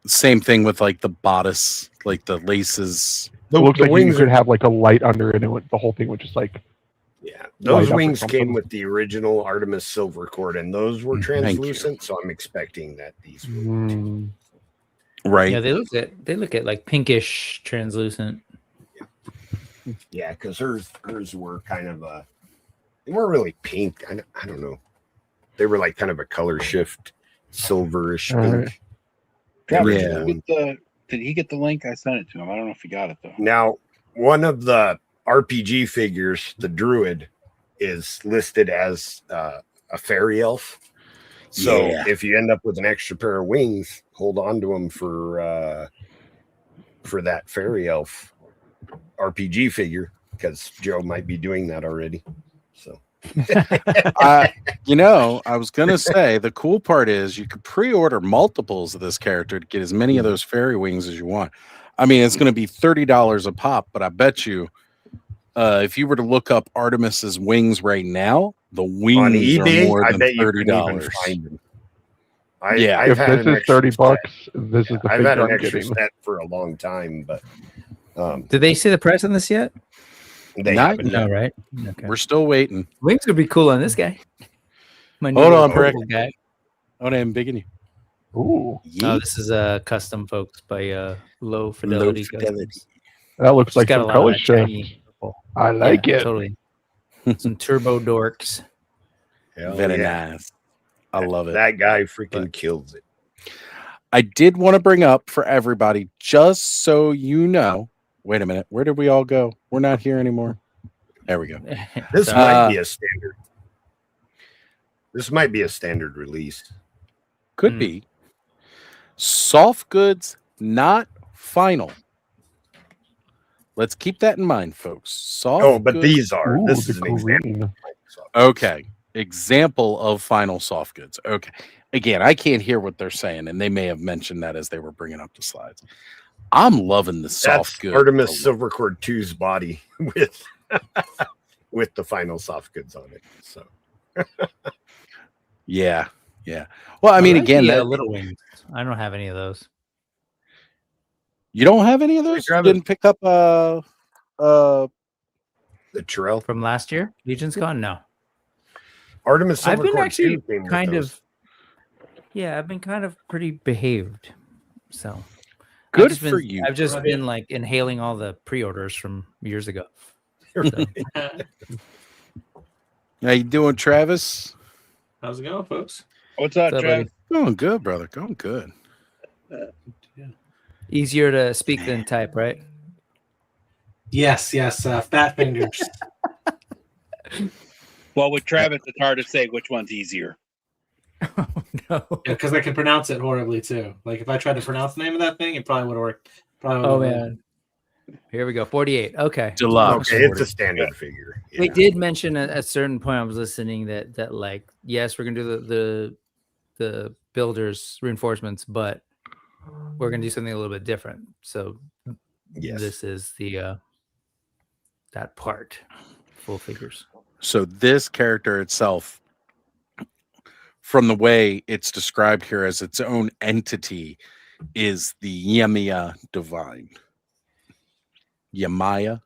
Same thing with like the bodice, like the laces. It looks like you wings could are, have like a light under it, and the whole thing would just like. yeah. Those light up or wings something. came with the original Artemis silver cord, and those were Thank you. translucent. So I'm expecting that these will. Mm, Right. Yeah, they look at like pinkish translucent. Yeah, because hers were kind of a They weren't really pink. I don't know. They were like kind of a color shift, silverish pink. Travis, did he get the link? I sent it to him. I don't know if he got it though. Now, one of the RPG figures, the Druid, is listed as a fairy elf. So if you end up with an extra pair of wings, hold on to them for that fairy elf RPG figure, because Joe might be doing that already. So, I was gonna say the cool part is you could pre-order multiples of this character to get as many of those fairy wings as you want. I mean, it's going to be $30 a pop, but I bet you, if you were to look up Artemis's wings right now, the wings on eBay, are more I than bet you $30. find them. If this is $30, this is the I've figure had an I'm extra getting. set for a long time, but Did they see the price on this yet? they Not haven't. No, right? Okay. We're still waiting. Wings would be cool on this guy. My new Hold on, purple Brick. guy. Oh, I'm bigging you. Ooh, Oh, this is custom folks by Low Fidelity. Customs. that looks It's like got a some lot color of that shift. shiny purple. I like it. Totally. Some turbo dorks. Hell Very yeah. nice. I love it. That guy freaking kills it. I did want to bring up for everybody, just so you know. Wait a minute. Where did we all go? We're not here anymore. There we go. This So- might be a standard. This might be a standard release. Could be. Soft goods, not final. Let's keep that in mind, folks. Soft But goods. these are. Ooh, This the is an example. green. Okay. Example of final soft goods. Okay. Again, I can't hear what they're saying, and they may have mentioned that as they were bringing up the slides. I'm loving the soft That's goods. Artemis Silvercord 2's body with with the final soft goods on it. So Yeah. Well, I mean, like again, the, that little wings. I don't have any of those. you don't have any of those. You Travis. didn't pick up the Terrell From last year? Legion's gone? No. Artemis I've been Silvercord actually 2 came with kind those. of, I've been kind of pretty behaved. So good I've just for been- you. I've just brother. been like inhaling all the pre-orders from years ago. How you doing, Travis? How's it going, folks? What's up, What's up, Travis? Going good, brother. Going good. Easier to speak than type, right? Yes, fat fingers. Well, with Travis, it's hard to say which one's easier. Oh no. Yeah, because I can pronounce it horribly too. Like if I tried to pronounce the name of that thing, it probably would work. Oh man. Here we go. 48. Okay. Deluxe. Okay, it's a standard figure. They Yeah. did mention at a certain point I was listening that like, yes, we're gonna do the builders reinforcements, but we're gonna do something a little bit different. So Yes. this is the that part. Full figures. So this character itself, from the way it's described here as its own entity, is the Yemaya divine. Yemaya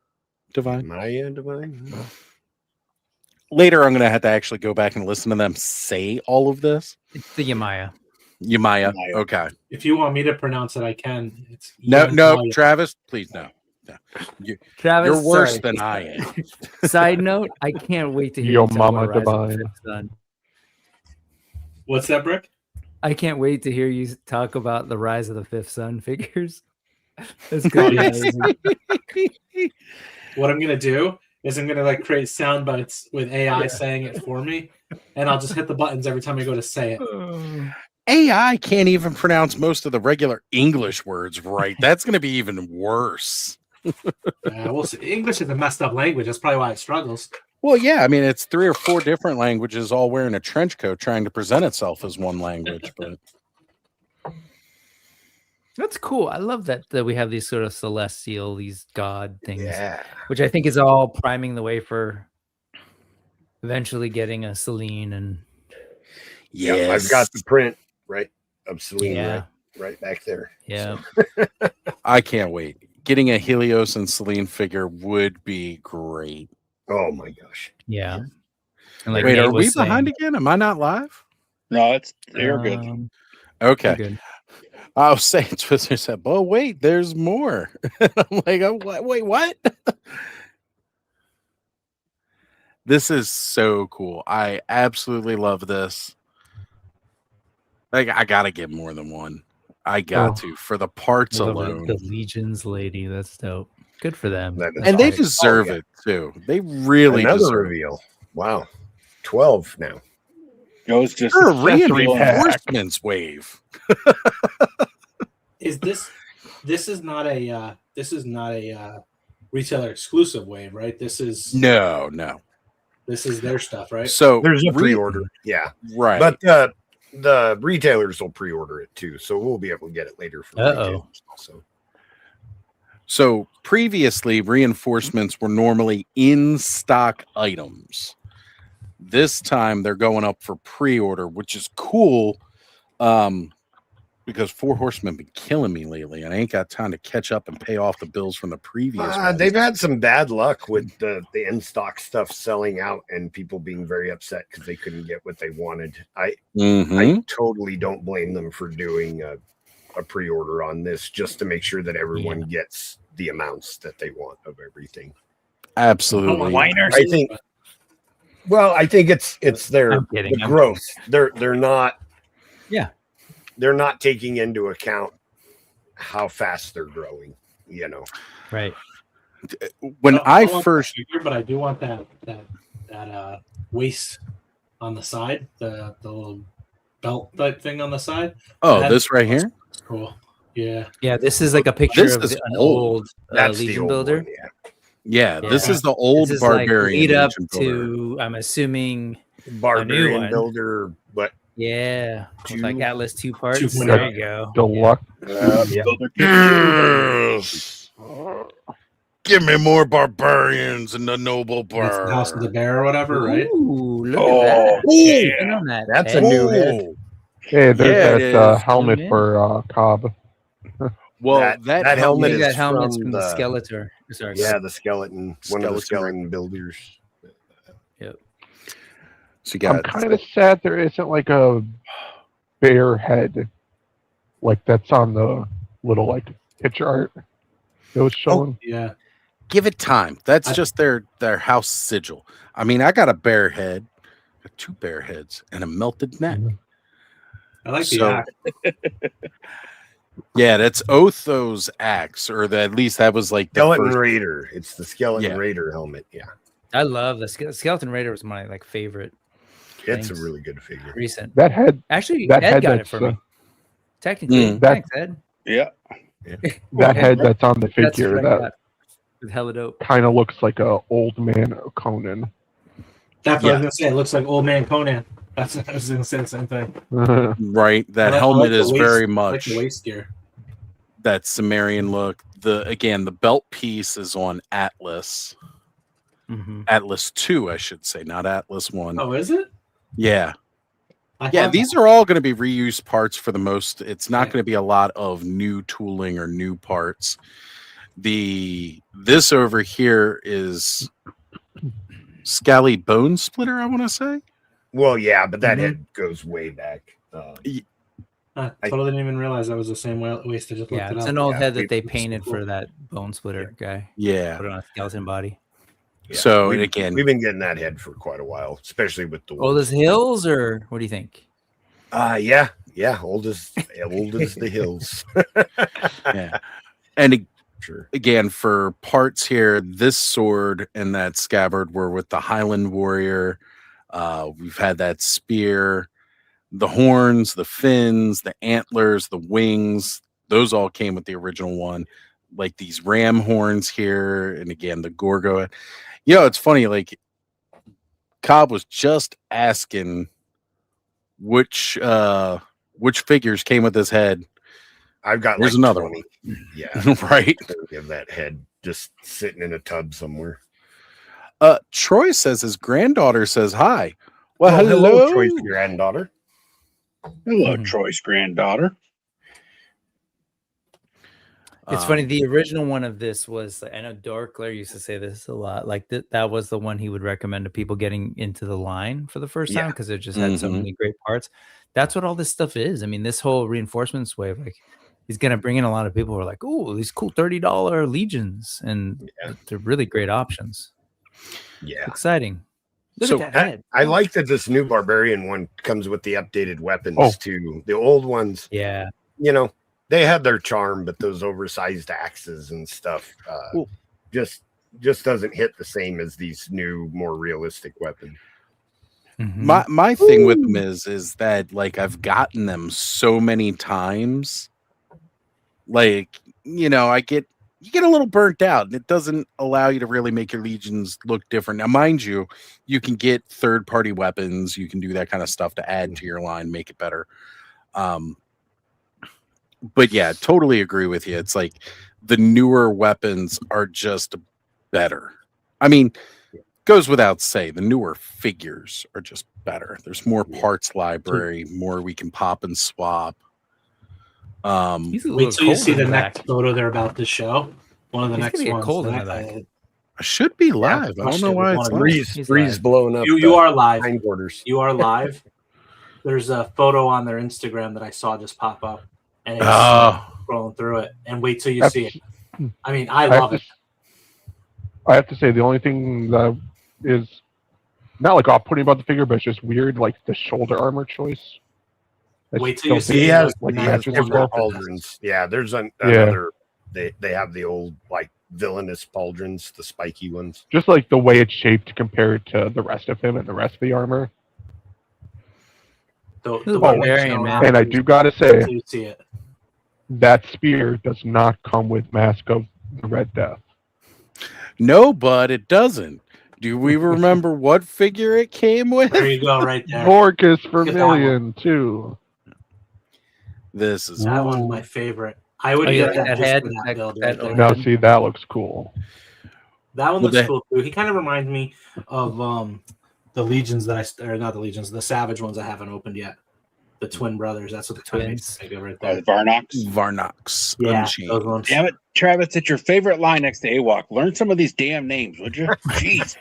divine. Maya Divine. Later, I'm going to have to actually go back and listen to them say all of this. It's the Yemaya. Yemaya. Yemaya. Okay. If you want me to pronounce it, I can. It's No, Yemaya. Travis, please no. Travis, You're worse sorry. than I am. Side note, I can't wait to hear Yo you talk mama about Rise of the divine. Fifth Son. What's that, Brick? I can't wait to hear you talk about the Rise of the Fifth Son figures. That's Oh, good. yes. What I'm gonna do is I'm gonna like create sound bites with AI saying it for me, and I'll just hit the buttons every time I go to say it. AI can't even pronounce most of the regular English words right. That's going to be even worse. We'll see. English is a messed up language. That's probably why it struggles. Well, yeah, I mean, it's 3 or 4 different languages all wearing a trench coat trying to present itself as one language. But That's cool. I love that we have these sort of celestial, these god things, Yeah. which I think is all priming the way for eventually getting a Celine and Yeah, I've got the print right of Celine Yeah. right back there. yeah. I can't wait. Getting a Helios and Celine figure would be great. Oh my gosh. Yeah. And like Wait, Nate are was we behind saying, again? Am I not live? No, you're good. Okay. Good. I was saying, Twister said, "Oh, wait, there's more." I'm like, oh, wait, what? This is so cool. I absolutely love this. Like, I gotta get more than one. I got to for the parts alone. The Legions lady, that's dope. Good for them. And they deserve it too. They really Another deserve reveal. Wow. 12 now. Goes just a reinforcements wave. Is this is not a retailer exclusive wave, right? This is no. This is their stuff, right? So there's a pre-order. Yeah. Right. But the retailers will pre-order it too, so we'll be able to get it later for retailers also. So previously, reinforcements were normally in stock items. This time, they're going up for pre-order, which is cool, because Four Horsemen been killing me lately, and I ain't got time to catch up and pay off the bills from the previous ones. They've had some bad luck with the in-stock stuff selling out and people being very upset because they couldn't get what they wanted. I totally don't blame them for doing a pre-order on this just to make sure that everyone gets the amounts that they want of everything. Absolutely. I think. Well, I think it's their growth. They're not. Yeah. They're not taking into account how fast they're growing. You know. Right. When I first, but I do want that waist on the side, the little belt type thing on the side. Oh, this right here. Cool. Yeah. Yeah. This is like a picture of an old Legion builder. One, yeah, this is the old barbarian. Lead up to, I'm assuming, barbarian builder, but with like Atlas 2 parts. There you go. Deluxe. Give me more barbarians and the noble bird. The House of the Bear or whatever, right? Ooh, look at that. Yeah. That's a new head. Hey, there's that helmet for Cobb. Well, that helmet is from the Skeletor. Sorry. Yeah, the skeleton. One of the skeleton builders. Yep. So I'm kind of sad there isn't like a bear head, like that's on the little like picture art it was showing. Yeah. Give it time. That's just their house sigil. I mean, I got a bear head, 2 bear heads, and a melted neck. I like the axe. Yeah, that's Otho's axe, or at least that was like the Skeleton Raider. It's the Skeleton Raider helmet. Yeah, I love the Skeleton Raider. Was my favorite. It's a really good figure. Recent that head. Actually, Ed got it for me. Technically, thanks, Ed. Yeah. That head that's on the figure that with hella dope. Kind of looks like a old man Conan. That's what I was gonna say. It looks like old man Conan. That's I was gonna say the same thing. Right. That helmet is very much like the waist gear. That Sumerian look. The belt piece is on Atlas. Atlas 2, I should say, not Atlas 1. Oh, is it? Yeah. These are all going to be reused parts for the most. It's not going to be a lot of new tooling or new parts. This over here is Scally Bone Splitter, I want to say. Well, yeah, but that head goes way back. I totally didn't even realize that was the same waist. I just looked it up. It's an old head that they painted for that Bone Splitter guy. Yeah. Put it on a skeleton body. Yeah, so we've been getting that head for quite a while, especially with the old as hills, or what do you think? Yeah, old as the hills. Yeah, and again for parts here, this sword and that scabbard were with the Highland Warrior. We've had that spear, the horns, the fins, the antlers, the wings. Those all came with the original one. Like these ram horns here, and again the Gorgo. You know, it's funny. Like Cobb was just asking which figures came with his head. I've got There's another 20. One. Yeah, right. Have that head just sitting in a tub somewhere. Troy says his granddaughter says hi. Well, hello, Troy's granddaughter. Hello, Troy's granddaughter. It's funny. The original one of this was, I know Dorkler used to say this a lot. Like that was the one he would recommend to people getting into the line for the first time because it just had so many great parts. That's what all this stuff is. I mean, this whole reinforcements wave, like he's gonna bring in a lot of people who are like, "Oh, these cool $30 Legions," and they're really great options. Yeah, it's exciting. Look So, at that head. I like that this new barbarian one comes with the updated weapons Oh. too. The old ones, Yeah. you know, they had their charm, but those oversized axes and stuff Well- just doesn't hit the same as these new, more realistic weapons. My thing with them is that like I've gotten them so many times, like you get a little burnt out, and it doesn't allow you to really make your legions look different. Now, mind you, you can get third-party weapons, you can do that kind of stuff to add to your line, make it better. But yeah, totally agree with you. It's like the newer weapons are just better. I mean, goes without say, the newer figures are just better. There's more parts library, more we can pop and swap. He's a Wait little till you cold see in the the next back. photo they're about to show. One of the He's next gonna get ones. cold in the That- back. I should be live. I don't know why it's live. He's Breeze live. blowing up. You are live. hindquarters. You are live. There's a photo on their Instagram that I saw just pop up, and it's Oh, scrolling through it. And wait till you That's- see it. I mean, I I have love to it. I have to say the only thing that is not like off-putting about the figure, but it's just weird, like the shoulder armor choice. I Wait just till you don't see think He it. has, like he the has matches different as well. pauldrons. Yeah, there's another. They have the old like villainous pauldrons, the spiky ones. Just like the way it's shaped compared to the rest of him and the rest of the armor. The He's a one barbarian, that's man. And I do gotta Wait say, till you see it. that spear does not come with Mask of the Red Death. no, but it doesn't. Do we remember what figure it came with? There you go, right there. Vorkus Look at that one. Vermilion, too. This is That one's my favorite. I would Oh, get yeah, that that just head, for that that- build that right there. overhead. Now, see, that looks cool. That one Well, looks they- cool too. He kind of reminds me of the legions or not the legions, the savage ones I haven't opened yet. The twin brothers. That's what the twins Twins. think of right Oh, there. the Varnox. Varnox. Yeah, Unchained. those ones. Damn it, Travis! It's your favorite line next to AWOC. Learn some of these damn names, would you? Jeez,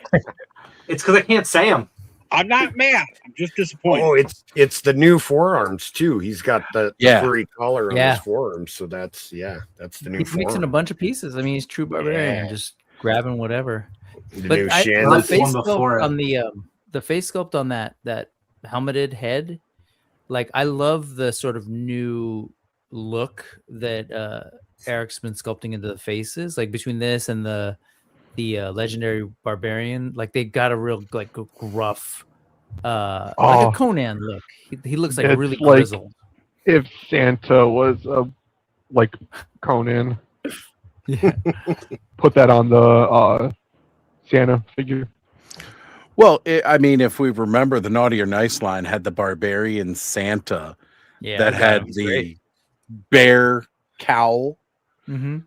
It's because I can't say them. I'm not mad. I'm just disappointed. Oh, it's the new forearms too. He's got the Yeah. furry collar on Yeah. his forearms, so that's the new He's mixing a forearm. bunch of pieces. I mean, he's true barbarian, Yeah. just grabbing whatever. The But new I, shin. the That's the face one before sculpt it. on the face sculpt on that helmeted head, like I love the sort of new look that Eric's been sculpting into the faces. Like between this and the legendary barbarian, like they got a real like gruff, like Oh. a Conan look. He looks like It's really like- grizzled. If Santa was like Conan, Yeah. put that on the Santa figure. Well, I mean, if we remember, the Naughty or Nice line had the Barbarian Santa Yeah, that had was the great. bear cowl. Mhm.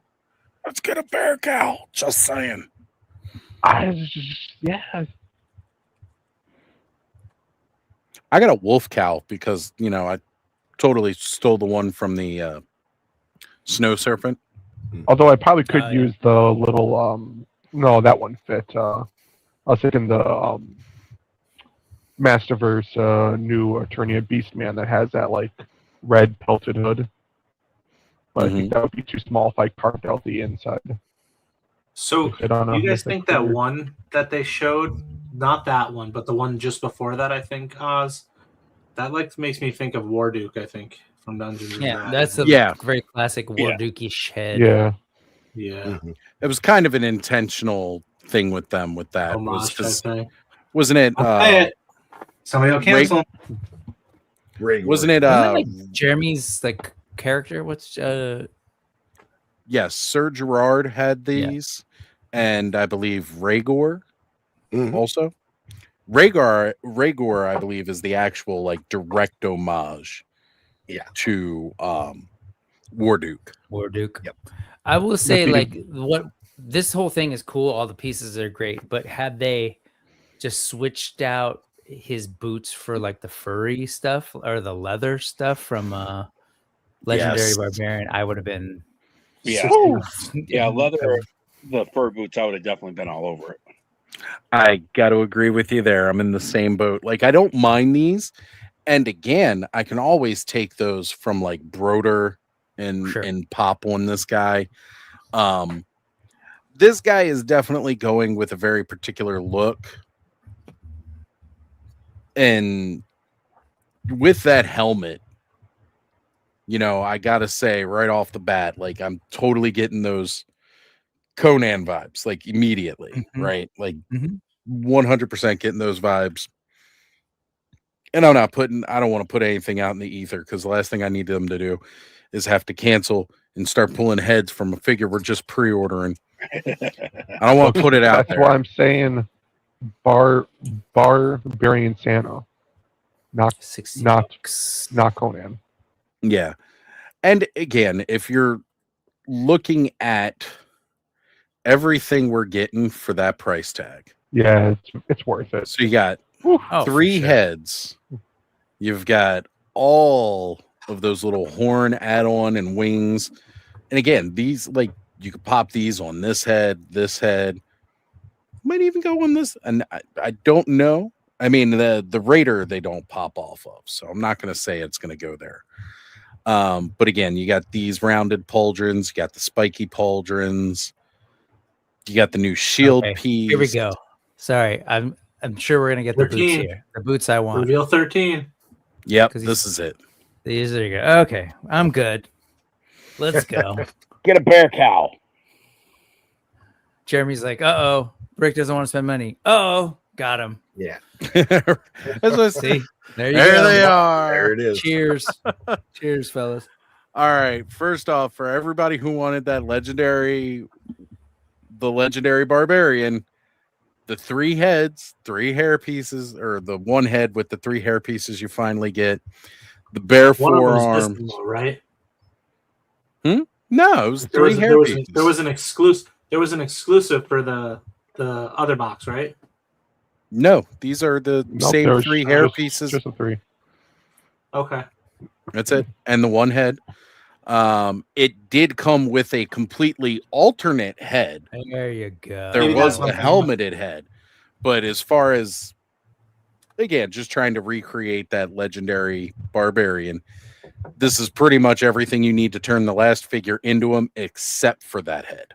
Let's get a bear cowl. Just saying. Yeah. I got a wolf cowl because I totally stole the one from the Snow Serpent. Although I probably could Yeah. use the little no, that one fit. I was thinking the Masterverse new Attorney of Beastman that has that like red pelted hood. But I think that would be too small if I carved out the inside. So Fit on a you guys mythic think that figure. one that they showed, not that one, but the one just before that, I think, Oz, that like makes me think of Warduke, I think, from Dungeons and Yeah, Dragons. that's a Yeah. very classic Yeah. Wardukish head. Yeah. yeah. It was kind of an intentional thing with them with that. Was Homage type 'cause- thing. wasn't it? I'll say it. Somebody will cancel. Ring Wasn't it? Wasn't that, like Jeremy's like character? What's Yes, Sir Gerard had Yeah. these, and I believe Rhaegor Mhm. also. Rhaegor, I believe, is the actual like direct homage, to Warduke. Warduke? Yep. I will say, Defeated- like, what this whole thing is cool. All the pieces are great, but had they just switched out his boots for like the furry stuff or the leather stuff from Legendary Yes. Barbarian, I would have been. Yeah. so- Yeah, leather, the fur boots, I would have definitely been all over it. I got to agree with you there. I'm in the same boat. Like, I don't mind these, and again, I can always take those from like Broder and Sure. pop on this guy. This guy is definitely going with a very particular look. And with that helmet, you know, I gotta say right off the bat, like I'm totally getting those Conan vibes, like immediately, right? Like 100% getting those vibes. And I don't want to put anything out in the ether because the last thing I need them to do is have to cancel and start pulling heads from a figure we're just pre-ordering. I don't want to put it out That's why I'm saying Barbarian Santa, not Conan. Yeah. And again, if you're looking at everything we're getting for that price tag. Yeah, it's worth it. So you got Oh, 3 for sure. heads. You've got all of those little horn add-on and wings. And again, these, like, you could pop these on this head, might even go on this. And I don't know. I mean, the Raider, they don't pop off of. So I'm not going to say it's going to go there. But again, you got these rounded pauldrons. You got the spiky pauldrons. You got the new shield piece. Here we go. Sorry, I'm sure we're gonna get the 13. boots here. The boots I want. Reveal 13. Yep, this is it. These there you go. Okay, I'm good. Let's go. Get a bear cow. Jeremy's like, uh-oh, Rick doesn't want to spend money. Uh-oh, got him. Yeah. That's what See, there you there go. they are. There it is. Cheers. Cheers, fellas. All right. First off, for everybody who wanted the legendary barbarian, the 3 heads, 3 hair pieces, or the 1 head with the 3 hair pieces you finally get. The bare One of them is forearms. missing, though, right? No, it was 3 hair pieces. There was an exclusive for the other box, right? No, these are the same there's 3 hair pieces. Just a 3. Okay. That's it. And the 1 head. It did come with a completely alternate head. There you go. There Maybe was that's a what- helmeted head. But as far as, again, just trying to recreate that legendary barbarian, this is pretty much everything you need to turn the last figure into him, except for that head.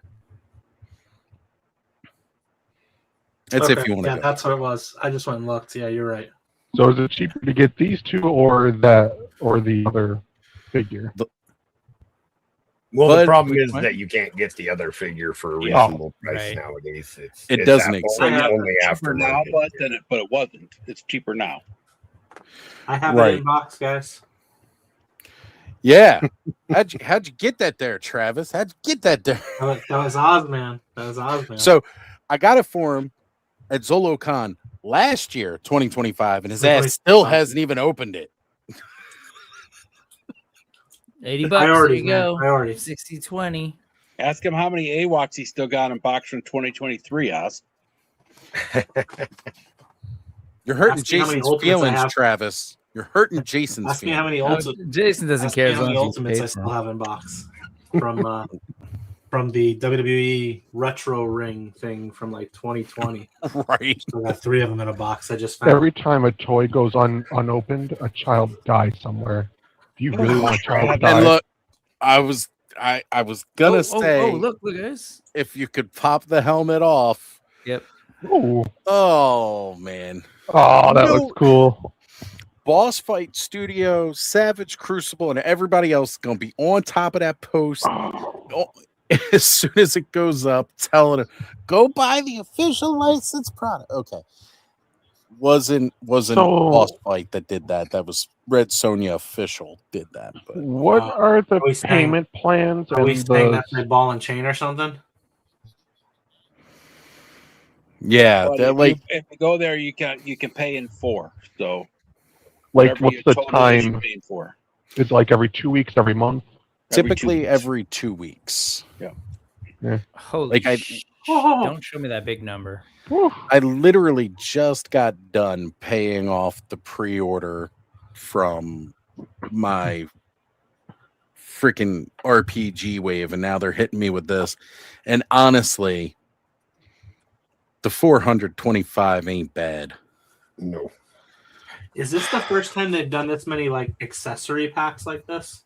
That's if you want to go. That's what it was. I just went and looked. Yeah, you're right. So is it cheaper to get these 2 or the other figure? Well, But- the problem is that you can't get the other figure for a reasonable price right. nowadays. It it's doesn't Apple exist. only Cheaper now, aftermarket. but it wasn't. It's cheaper now. I have Right. it in box, guys. Yeah. How'd you get that there, Travis? How'd you get that there? That was Ozman. That was Ozman. So I got it for him at ZoloCon last year, 2025, and his ass still hasn't even opened it. $80. Priorities, There you go. man. Priorities. 60-20. Ask him how many AWOCs he still got in box from 2023, Oz. You're hurting Ask me how many Jason's ultimates I feelings, have. Travis. You're hurting Jason's Ask me how feelings. many Oh, ultimates. Jason doesn't care as How long many as ultimates I he's still have in box from the WWE retro ring thing from like 2020. Right. I got 3 of them in a box. I just found. Every time a toy goes unopened, a child dies somewhere. Do you really want a child to die? And look, I was gonna say, look, guys. if you could pop the helmet off. Yep. Ooh. Oh man. Oh, that No. looks cool. Boss Fight Studio, Savage Crucible, and everybody else is gonna be on top of that post as soon as it goes up, telling them, go buy the official licensed product. Okay. Wasn't So- Boss Fight that did that. That was Red Sonja official did that. But What are the Are we saying- payment plans Are we and saying the that's like ball and chain or something? yeah, But they're like if you go there, you can pay in 4. So like whatever what's your the total is, you're time? paying for. It's like every 2 weeks, every month. typically 2 weeks. every 2 weeks. Holy Like, I- sh- Oh, Don't show me that big number. Whew. I literally just got done paying off the pre-order from my freaking RPG wave, and now they're hitting me with this. And honestly, the 425 ain't bad. No. is this the first time they've done this many like accessory packs like this?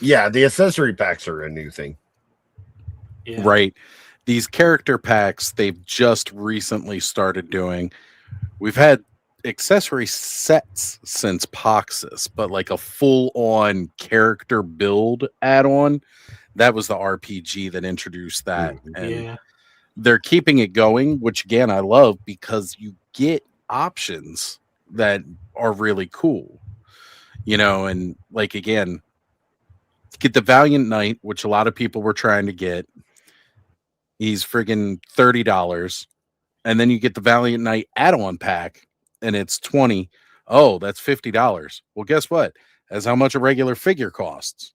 Yeah, the accessory packs are a new thing. Yeah. Right? These character packs they've just recently started doing. We've had accessory sets since Poxus, but like a full-on character build add-on, that was the RPG that introduced that. And Yeah. they're keeping it going, which again I love because you get options that are really cool. You know, and like again, get the Valiant Knight, which a lot of people were trying to get. He's friggin' $30. And then you get the Valiant Knight add-on pack, and it's 20. Oh, that's $50. Well, guess what? That's how much a regular figure costs.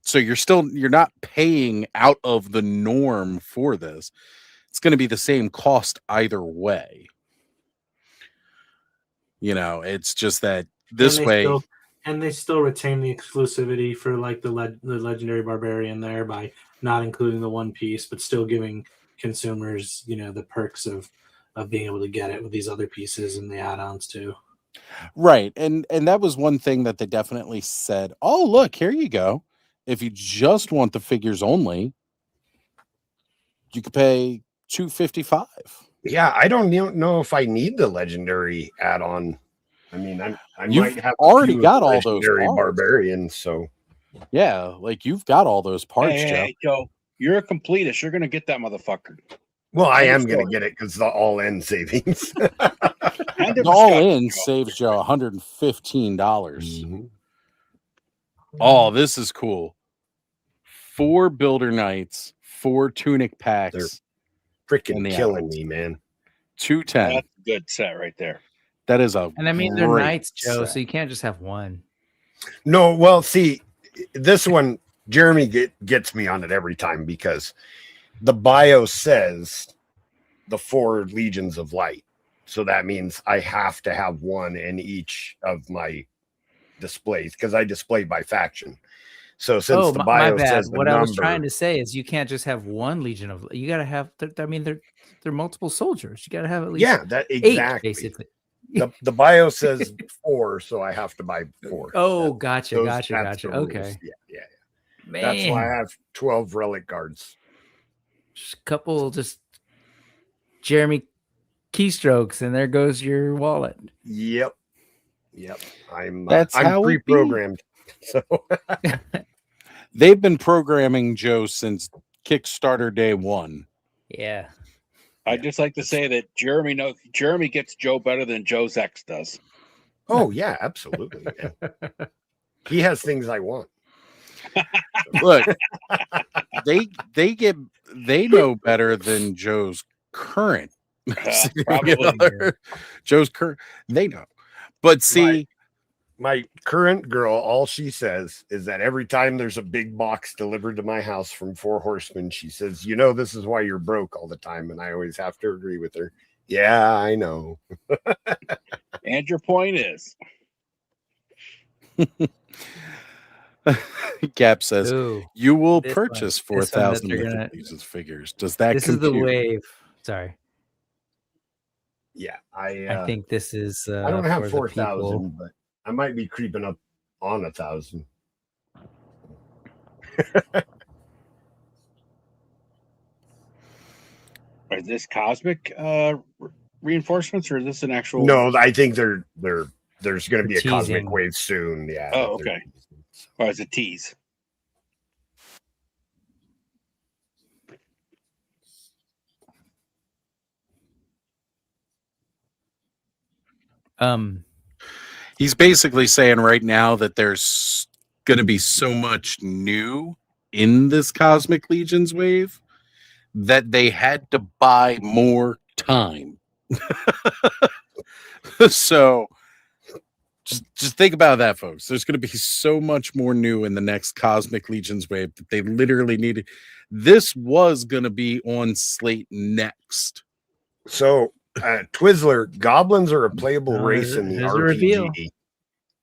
So you're not paying out of the norm for this. It's going to be the same cost either way. You know, it's just that this way. And they still retain the exclusivity for like the legendary barbarian there by not including the one piece, but still giving consumers, you know, the perks of being able to get it with these other pieces and the add-ons too. Right. And that was one thing that they definitely said, oh, look, here you go. If you just want the figures only, you could pay $255. Yeah, I don't know if I need the legendary add-on. I mean, I You've might have already got all those legendary parts. barbarians, so yeah, like you've got all those parts, hey, Joe. You're a completist. You're gonna get that motherfucker. Well, I am going to get it because the all-in savings. The all-in saves Joe $115. Mm-hmm. Oh, this is cool. 4 Builder Knights, 4 Tunic packs. They're freaking killing me, man. 210. That's a good set right there. That is a And I mean, they're knights, Joe, so you can't just have one. No, well, see, this one, Jeremy gets me on it every time because the bio says the 4 legions of light. So that means I have to have one in each of my displays because I display by faction. So since the bio says the what number, I was trying to say is you can't just have one legion of. You got to have. I mean, they're multiple soldiers. You got to have at least that exactly. 8, basically. The bio says 4, so I have to buy 4. Oh, gotcha. Okay. Yeah. Man. That's why I have 12 relic guards. Just a couple, just Jeremy keystrokes, and there goes your wallet. Yep. I'm pre-programmed. So they've been programming Joe since Kickstarter day 1. Yeah. I'd just like to say that Jeremy gets Joe better than Joe's ex does. Oh yeah, absolutely. He has things I want. Look, they know better than Joe's current. Probably. Joe's current, they know. But see, my current girl, all she says is that every time there's a big box delivered to my house from 4 Horsemen, she says, you know, this is why you're broke all the time. And I always have to agree with her. Yeah, I know. And your point is. Gap says, you will this purchase 4,000 Mythic figures. Does that This compute? is the wave. Sorry. Yeah, I think this is. I don't have 4,000, but I might be creeping up on 1,000. Is this cosmic reinforcements, or is this an actual? No, I think there's going to be a teasing. cosmic wave soon. Yeah. Oh, okay. Oh, it's a tease. He's basically saying right now that there's going to be so much new in this Cosmic Legions wave that they had to buy more time. So just think about that, folks. There's going to be so much more new in the next Cosmic Legions wave that they literally needed. This was going to be on slate next. So, Twizzler, goblins are a playable race in the RPG.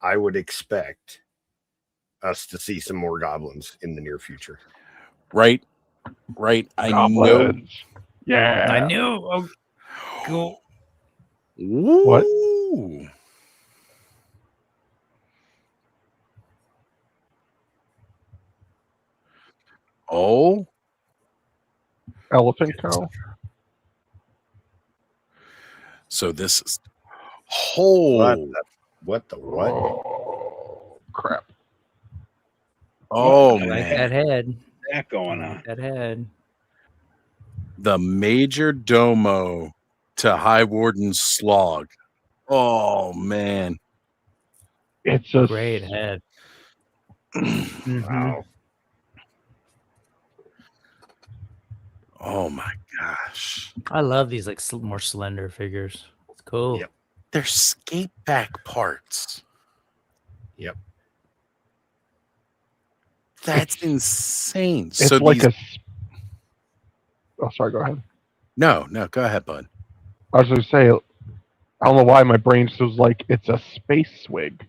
I would expect us to see some more goblins in the near future. Right. Goblins. I know. Yeah. I knew. Oh, cool. What? Oh. Elephant cow. So this is. Oh, What? Oh, crap. oh I like man. that head. That going on. That head. The Major Domo to High Warden Slog. Oh man. It's a Great head. Mhm. Wow. Oh my gosh. I love these like more slender figures. It's cool. Yep. They're skate back parts. Yep. That's insane. It's So like these, Oh, sorry. Go ahead. no, go ahead, bud. I was going to say, I don't know why my brain just was like, it's a space swig.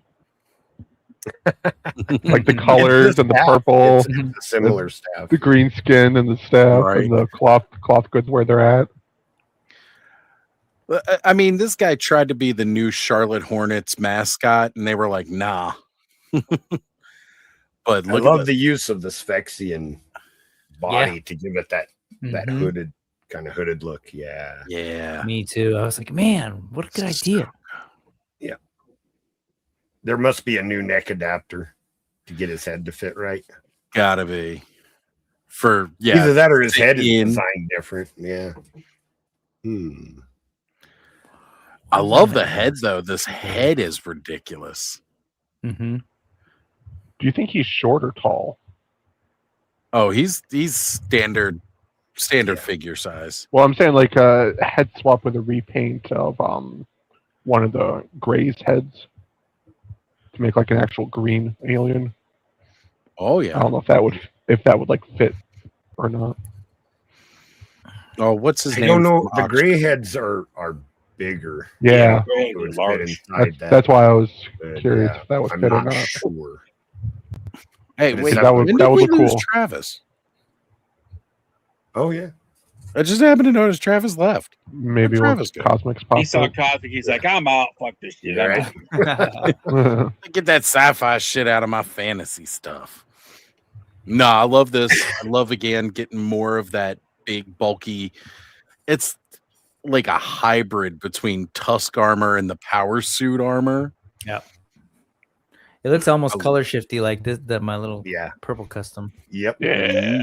Like the colors It's the and the staff. purple, It's a similar staff. the green skin and the staff Right. and the cloth goods where they're at. Well, I mean, this guy tried to be the new Charlotte Hornets mascot, and they were like, nah. But I look love at the use of the Sphexian body to give it that Mhm. hooded kind of hooded look. Yeah. yeah. Me too. I was like, man, what a good idea. There must be a new neck adapter to get his head to fit right. Gotta be. For yeah. Either that or his head is in. designed different. Yeah. I love the head though. This head is ridiculous. Mm-hmm. Do you think he's short or tall? Oh, he's standard Yeah. figure size. Well, I'm saying like a head swap with a repaint of one of the Gray's heads to make like an actual green alien. Oh I yeah. don't know if that would like fit or not. Oh, what's his I name? don't know. from The Oxford? gray heads are bigger. Yeah, Great, It would fit large. inside that. that's why I was but, curious yeah, if that would I'm fit or not not. sure. Hey, But wait, that would- when that did would we look lose cool. Travis? Oh yeah. I just happened to notice Travis left. Maybe Where'd once Travis go? Cosmics He pops saw up. Cosmic. He's like, I'm out. Fuck this shit. I'm Right. out. Get that sci-fi shit out of my fantasy stuff. No, I love this. I love again getting more of that big bulky. It's like a hybrid between Tusk armor and the power suit armor. It looks almost I- color shifty like this. My little Yeah. purple custom. Yep. Yeah.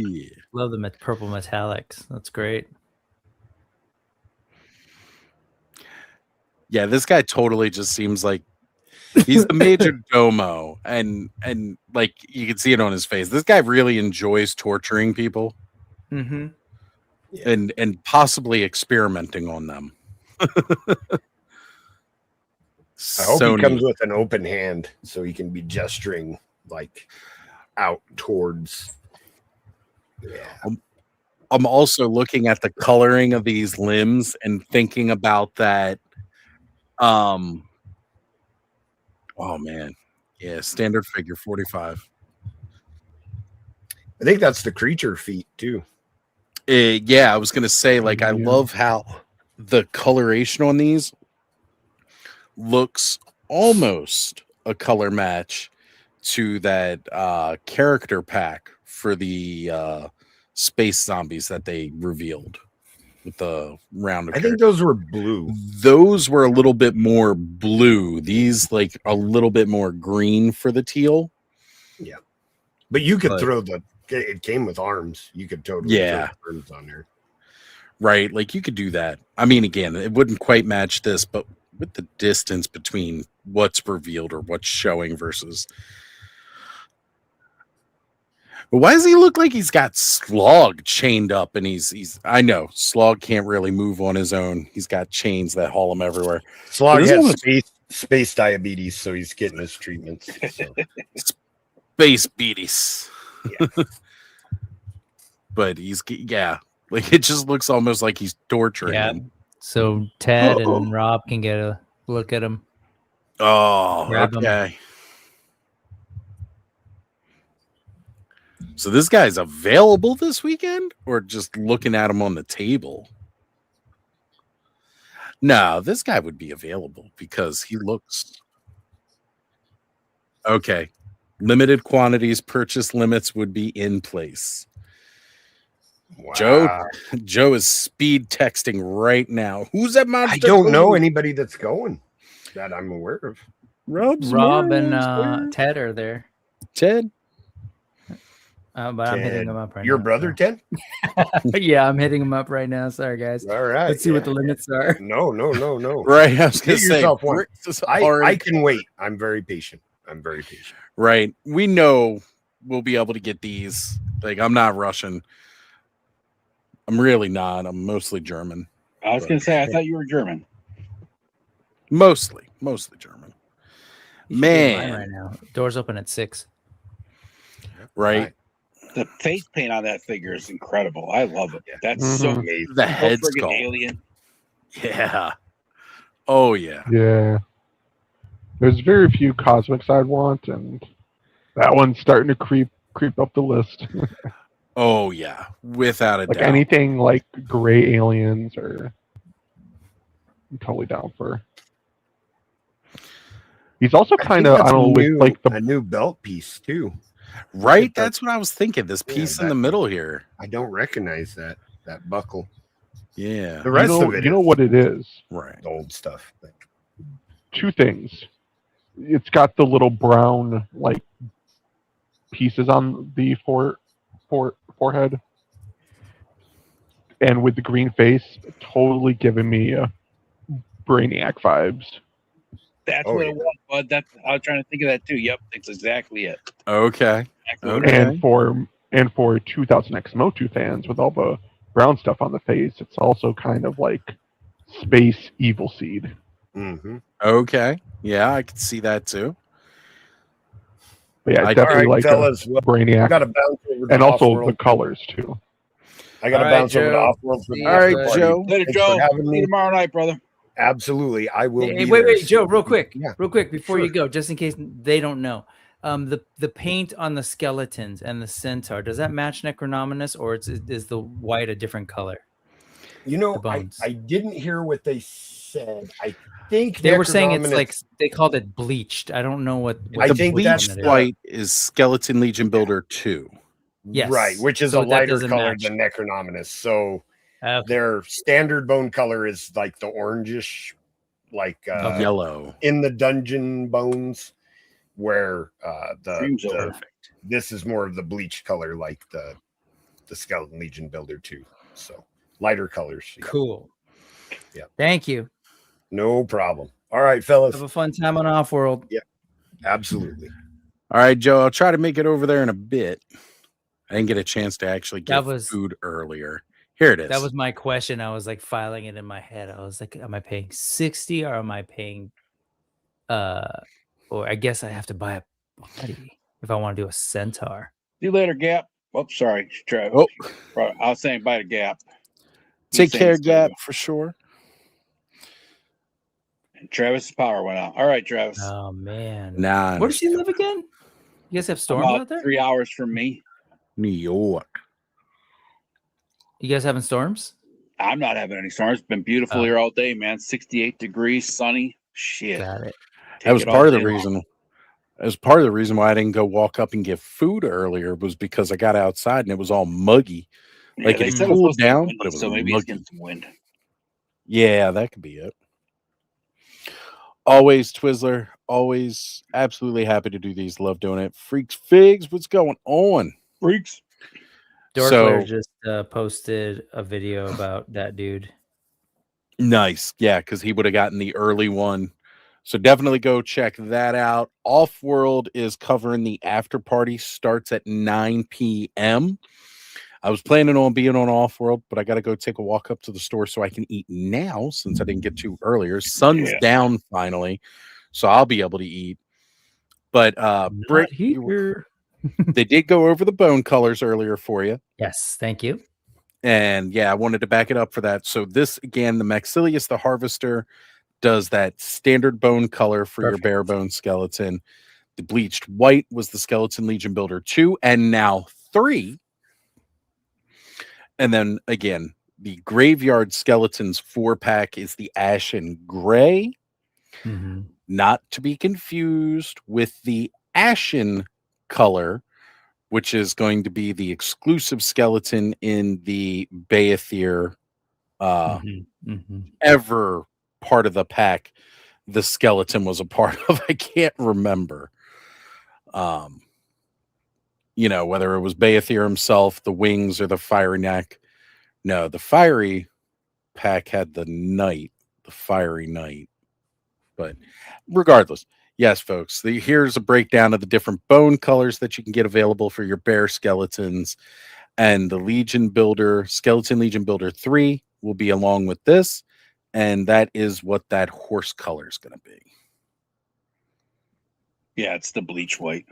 Love the purple metallics. That's great. Yeah, this guy totally just seems like he's the major domo, and like you can see it on his face. This guy really enjoys torturing people Mm-hmm. and possibly experimenting on them. I hope So he comes neat. with an open hand so he can be gesturing like out towards. Yeah. I'm also looking at the coloring of these limbs and thinking about that. Oh man, yeah, standard figure 45. I think that's the creature feet too. Yeah, I was gonna say, like, I Yeah. love how the coloration on these looks almost a color match to that character pack for the space zombies that they revealed with the round of I think those were blue. those were a little bit more blue. These like a little bit more green for the teal. But you could But- throw it came with arms. You could totally Yeah. throw arms on there. Right, like you could do that. I mean, again, it wouldn't quite match this, but with the distance between what's revealed or what's showing versus. But why does he look like he's got Slog chained up and he's I know Slog can't really move on his own. He's got chains that haul him everywhere. Slog this has one space diabetes, so he's getting his treatments. So. Space beaties. Yeah. But like it just looks almost like he's torturing Yeah. him. So Ted and Rob can get a look at him. Oh, Grab 'em. okay. So this guy's available this weekend, or just looking at him on the table? No, this guy would be available because he looks okay. Limited quantities, purchase limits would be in place. Wow. Joe is speed texting right now. Who's that monster? I don't know anybody that's going. that I'm aware of. Rob and Ted are there. Ted? But I'm hitting him up right Your now. brother, Ted? Yeah, I'm hitting him up right now. Sorry, guys. All right. Let's see what the limits are. No. Right. I was going Get to say, yourself one. Bricks is I already- can wait. I'm very patient. Right. We know we'll be able to get these. Like, I'm not Russian. I'm really not. I'm mostly German. I was going to say, I thought you were German. Mostly German. You should get mine Man. right now. Doors open at 6. Right. The face paint on that figure is incredible. I love it. That's so amazing. The head friggin' sculpt. alien. Yeah. Oh, yeah. Yeah. There's very few cosmics I'd want, and that one's starting to creep up the list. Oh, yeah. Without a Like doubt. anything like gray aliens or I'm totally down for. He's also kind of, I don't know, with like a new belt piece too. Right? That's what I was thinking. This piece in the middle here. I don't recognize that buckle. Yeah. The rest of it, you know what it is? Right. The old stuff. But... 2 things. It's got the little brown like pieces on the forehead, and with the green face, totally giving me Brainiac vibes. That's what it was, bud. I was trying to think of that too. Yep, that's exactly it. Okay. And for 2000X Motu fans, with all the brown stuff on the face, it's also kind of like space evil seed. Mm-hmm. Okay. Yeah, I can see that too. But yeah, definitely like fellas, Brainiac. I got to bounce over to and also Off-World. the colors too. I got to bounce over to Off-World. All right, Joe. Later, Joe. See you tomorrow night, brother. Absolutely, I will. Hey, wait, Joe, real quick, before Sure. you go, just in case they don't know, the paint on the skeletons and the centaur, does that match Necronominus, or is the white a different color? You know, I didn't hear what they said. I think they were saying it's like they called it bleached. I don't know what I the think bleached white is Skeleton Legion Builder 2. Yes, right, which is so a lighter doesn't color match. than Necronominus. So Okay. their standard bone color is like the orangish, like yellow in the dungeon bones, where this is more of the bleach color, like the Skeleton Legion Builder 2. So lighter colors. Cool. Yeah. Thank you. No problem. All right, fellas. Have a fun time on Off-World. Yeah, absolutely. All right, Joe, I'll try to make it over there in a bit. I didn't get a chance to actually get food earlier. Here it is. That was my question. I was like filing it in my head. I was like, am I paying 60 or am I paying or I guess I have to buy a body if I want to do a centaur. See you later, Gap. Oh, sorry, Travis. I was saying buy a Gap. Take care, Gap, for sure. And Travis' power went out. All right, Travis. Oh man. Nah. Where does she live again? You guys have storms out there? 3 hours from me. New York. You guys having storms? I'm not having any storms. It's been beautiful here all day, man. 68 degrees, sunny. Shit. Got it. That was part of the reason. That was part of the reason why I didn't go walk up and get food earlier, was because I got outside and it was all muggy. Like it cooled down, but it was so maybe muggy. it's getting some wind. Yeah, that could be it. Always Twizzler. Always absolutely happy to do these. Love doing it. Freaks Figs, what's going on? Freaks. Dorkler just posted a video about that dude. Nice. Yeah, because he would have gotten the early one. So definitely go check that out. Off-World is covering the after party. Starts at 9 p.m. I was planning on being on Off-World, but I got to go take a walk up to the store so I can eat now since I didn't get to earlier. Sun's down finally, so I'll be able to eat. But Britt, they did go over the bone colors earlier for you. Yes, thank you. And yeah, I wanted to back it up for that. So this, again, the Maxilius, the Harvester, does that standard bone color for your bare bone skeleton. The bleached white was the Skeleton Legion Builder 2, and now 3. And then again, the Graveyard Skeletons 4-pack is the Ashen Gray. Mm-hmm. Not to be confused with the Ashen color, which is going to be the exclusive skeleton in the Baethier ever part of the pack the skeleton was a part of. I can't remember. Whether it was Baethir himself, the wings, or the fiery neck. No, the fiery pack had the fiery knight. But regardless, yes, folks, here's a breakdown of the different bone colors that you can get available for your bear skeletons. And the Skeleton Legion Builder 3 will be along with this. And that is what that horse color is going to be. Yeah, it's the bleach white.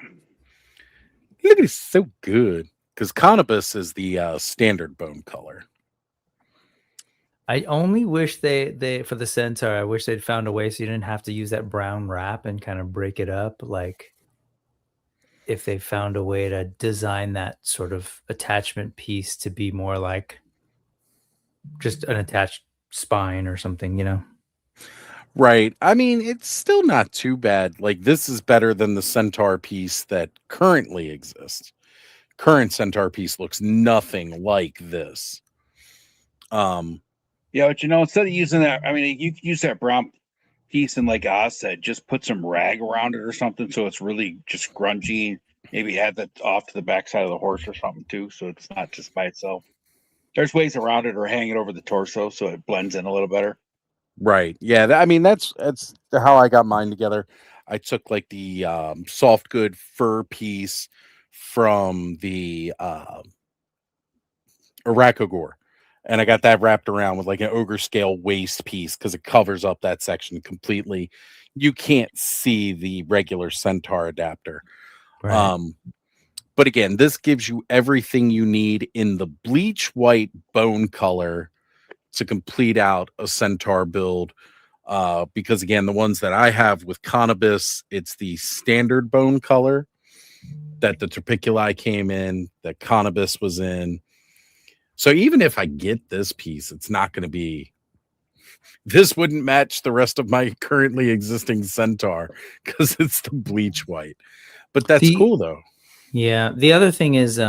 Look, it's so good. Because Cannabis is the standard bone color. I only wish they for the centaur, I wish they'd found a way so you didn't have to use that brown wrap and kind of break it up. Like if they found a way to design that sort of attachment piece to be more like just an attached spine or something, Right. I mean, it's still not too bad. Like this is better than the centaur piece that currently exists. Current centaur piece looks nothing like this. Yeah, but instead of using that, I mean, you could use that brown piece and like Oz said, just put some rag around it or something so it's really just grungy. Maybe add that off to the backside of the horse or something too, so it's not just by itself. There's ways around it, or hang it over the torso so it blends in a little better. Right. Yeah. That's how I got mine together. I took like the soft good fur piece from the Arakogor. And I got that wrapped around with like an ogre scale waist piece because it covers up that section completely. You can't see the regular centaur adapter. Right. But again, this gives you everything you need in the bleach white bone color to complete out a centaur build. Because again, the ones that I have with Cannabis, it's the standard bone color that the Trapiculi came in, that Cannabis was in. So even if I get this piece, it's not going to be. This wouldn't match the rest of my currently existing centaur because it's the bleach white. But that's cool though. Yeah. The other thing is,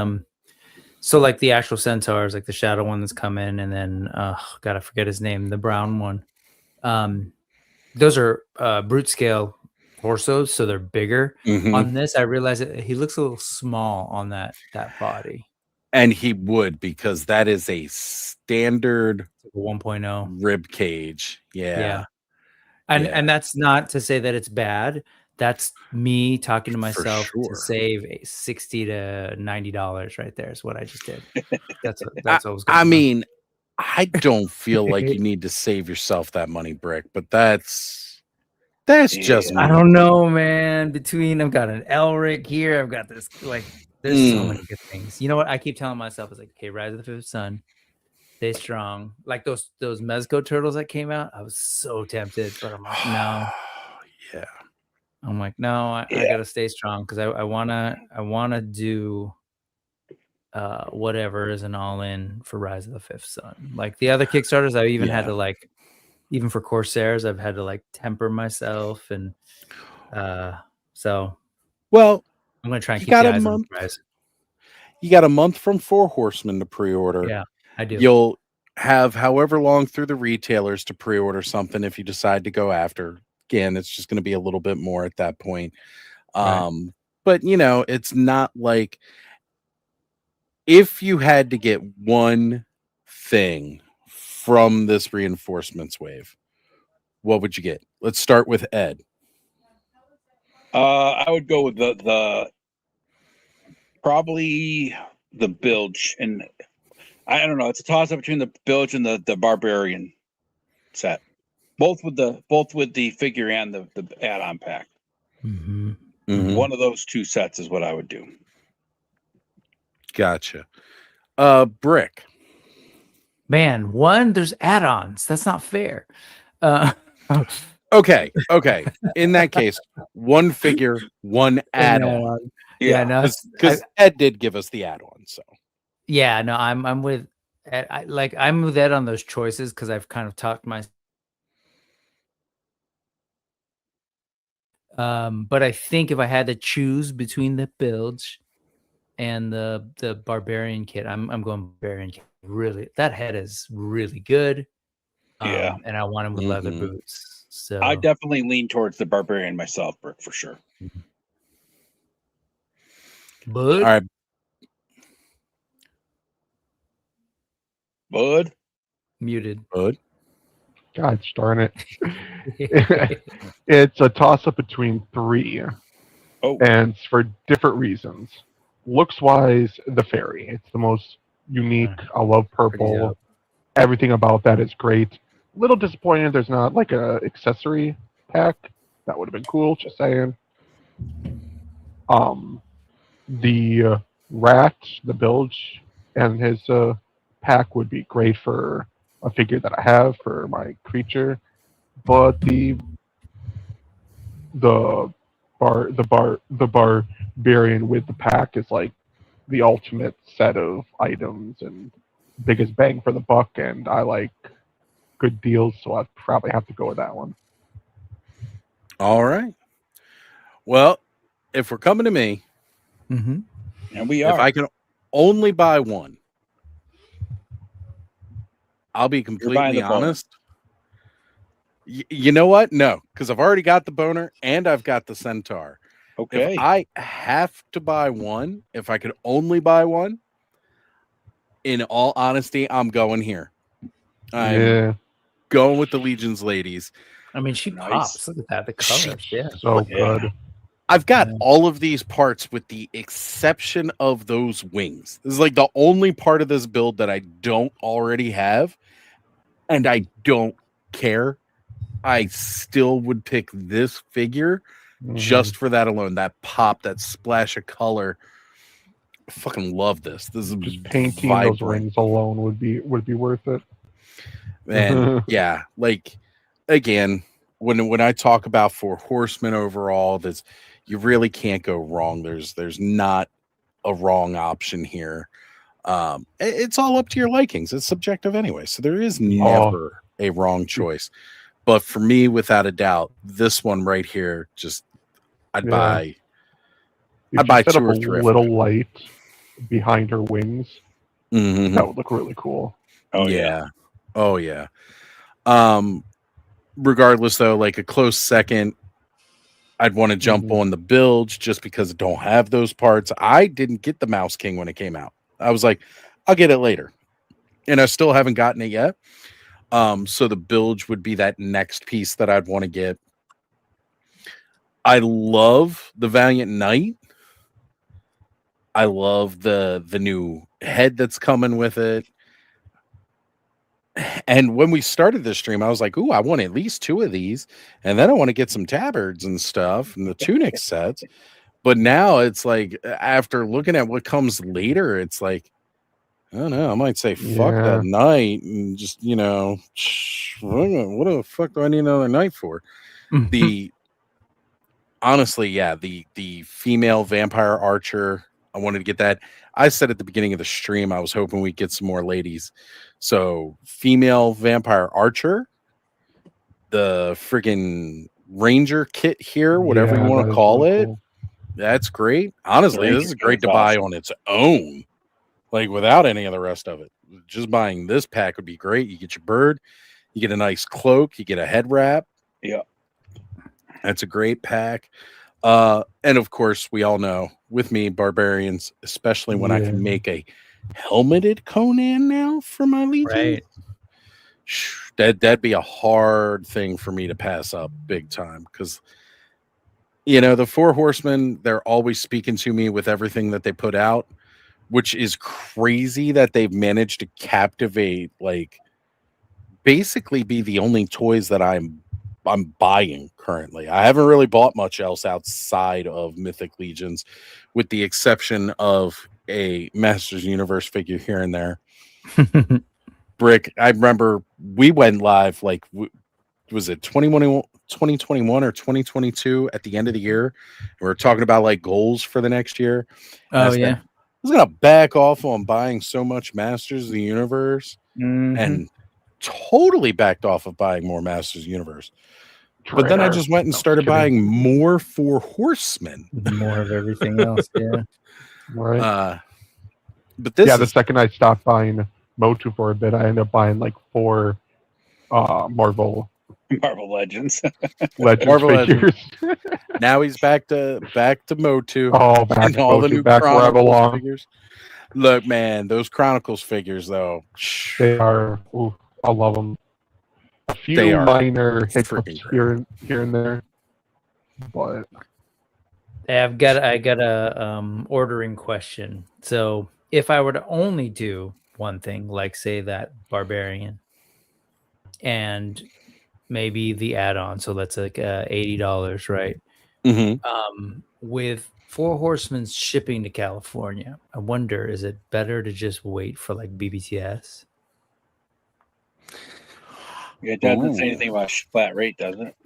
so like the actual centaurs, like the shadow one that's come in, and then gotta forget his name, the brown one. Those are brute scale horsos, so they're bigger. Mm-hmm. On this, I realize that he looks a little small on that body. And he would, because that is a standard 1.0 rib cage. Yeah. And that's not to say that it's bad. That's me talking to myself sure. to save $60 to $90 right there is what I just did. That's what was going on. I mean, I don't feel like you need to save yourself that money, Brick, but that's just me. I don't know, man. I've got an Elric here. I've got this there's so many good things. You know what? I keep telling myself, it's like, okay, Rise of the Fifth Sun, stay strong. Like those Mezco turtles that came out, I was so tempted, but I'm like, no. Yeah. I'm like, no, I gotta stay strong because I wanna do whatever is an all-in for Rise of the Fifth Sun. Like the other Kickstarters, I even had to even for Corsairs, I've had to temper myself, and so well, I'm gonna try and keep the eyes on the prize. You got a month from 4 Horsemen to pre-order. Yeah, I do. You'll have however long through the retailers to pre-order something if you decide to go after. Again, it's just going to be a little bit more at that point. Right. But it's not like if you had to get one thing from this reinforcements wave, what would you get? Let's start with Ed. I would go with the probably the bilge, and I don't know. It's a toss up between the bilge and the barbarian set, both with the figure and the add-on pack. Mm-hmm. Mm-hmm. One of those two sets is what I would do. Gotcha. Brick. Man, there's add-ons. That's not fair. Okay. In that case, one figure, one add-on. Yeah, no, because Ed did give us the add-on. So yeah, no, I'm with Ed. I'm with Ed on those choices because I've kind of talked my. But I think if I had to choose between the bilge and the barbarian kit, I'm going barbarian kit. Really, that head is really good. Yeah, and I want him with leather boots. So I definitely lean towards the barbarian myself, Brick, for sure. but All right. Bud. muted. Bud. God darn it. It's a toss-up between 3, Oh, and it's for different reasons. Looks-wise, the fairy. It's the most unique. I love Pretty purple. dope. Everything about that is great. Little disappointed there's not like a accessory pack. That would have been cool, just saying. The rat, the bilge, and his pack would be great for a figure that I have for my creature. But the barbarian with the pack is like the ultimate set of items and biggest bang for the buck, and I like good deals, so I'd probably have to go with that one. All right. Well, if we're coming to me, Mm-hmm. and we if are. I can only buy one, I'll be buying completely the boner. honest. You know what? No, because I've already got the boner and I've got the centaur. Okay. If I have to buy one, if I could only buy one, in all honesty, I'm going here. I'm going with the Legion's ladies. I mean, she Nice. pops. Look at that. The colors. Yeah. So Yeah. good. I've got Yeah. all of these parts with the exception of those wings. This is like the only part of this build that I don't already have, and I don't care. I still would pick this figure just for that alone. That pop, that splash of color. I fucking love this. This is Just painting those vibrant. rings alone would be worth it. And yeah, like again, when I talk about 4 Horsemen overall, that's you really can't go wrong. There's not a wrong option here. It's all up to your likings. It's subjective anyway, so there is never a wrong choice. But for me, without a doubt, this one right here, just I'd buy. If I'd buy you set 2 up or a 3. little light behind her wings, Mhm. that would look really cool. Oh yeah. Oh yeah. Regardless though, like a close second, I'd want to jump on the bilge just because I don't have those parts. I didn't get the Mouse King when it came out. I was like, I'll get it later. And I still haven't gotten it yet. So the bilge would be that next piece that I'd want to get. I love the Valiant Knight. I love the new head that's coming with it. And when we started this stream, I was like, ooh, I want at least 2 of these. And then I want to get some tabards and stuff and the tunic sets. But now it's like, after looking at what comes later, it's like, I don't know. I might say, fuck that knight and just, what the fuck do I need another knight for? Honestly, yeah, the female vampire archer, I wanted to get that. I said at the beginning of the stream, I was hoping we'd get some more ladies. So, female vampire archer, the friggin' ranger kit here, whatever you want to call it. Cool. That's great. Honestly, this is great to buy on its own, like without any of the rest of it. Just buying this pack would be great. You get your bird, you get a nice cloak, you get a head wrap. Yeah. That's a great pack. And of course, we all know with me, barbarians, especially when I can make a helmeted Conan now for my Legion. Right. That'd be a hard thing for me to pass up big time because, the 4 Horsemen, they're always speaking to me with everything that they put out, which is crazy that they've managed to captivate, like, basically be the only toys that I'm buying currently. I haven't really bought much else outside of Mythic Legions, with the exception of a Masters Universe figure here and there. Brick, I remember we went live, like, was it 2021 or 2022 at the end of the year? We were talking about, like, goals for the next year. Oh, yeah. I was going to back off on buying so much Masters of the Universe and totally backed off of buying more Masters Universe. But then I just went and started buying more 4 Horsemen. More of everything else, yeah. Right. But this the second I stopped buying Motu for a bit, I ended up buying like 4 Marvel Marvel Legends. Legends Marvel figures. Now he's back to Motu Oh, back and all the Motu, new back where I Chronicles belong. figures. Look, man, those Chronicles figures though, They are. Ooh, I love them. A few They are minor freaking hiccups great. here and there, but I got a ordering question. So if I were to only do one thing, like say that barbarian, and maybe the add-on, so that's like $80, right? Mm-hmm. With Four Horsemen shipping to California, I wonder, is it better to just wait for like BBTS? It doesn't say anything about flat rate, does it?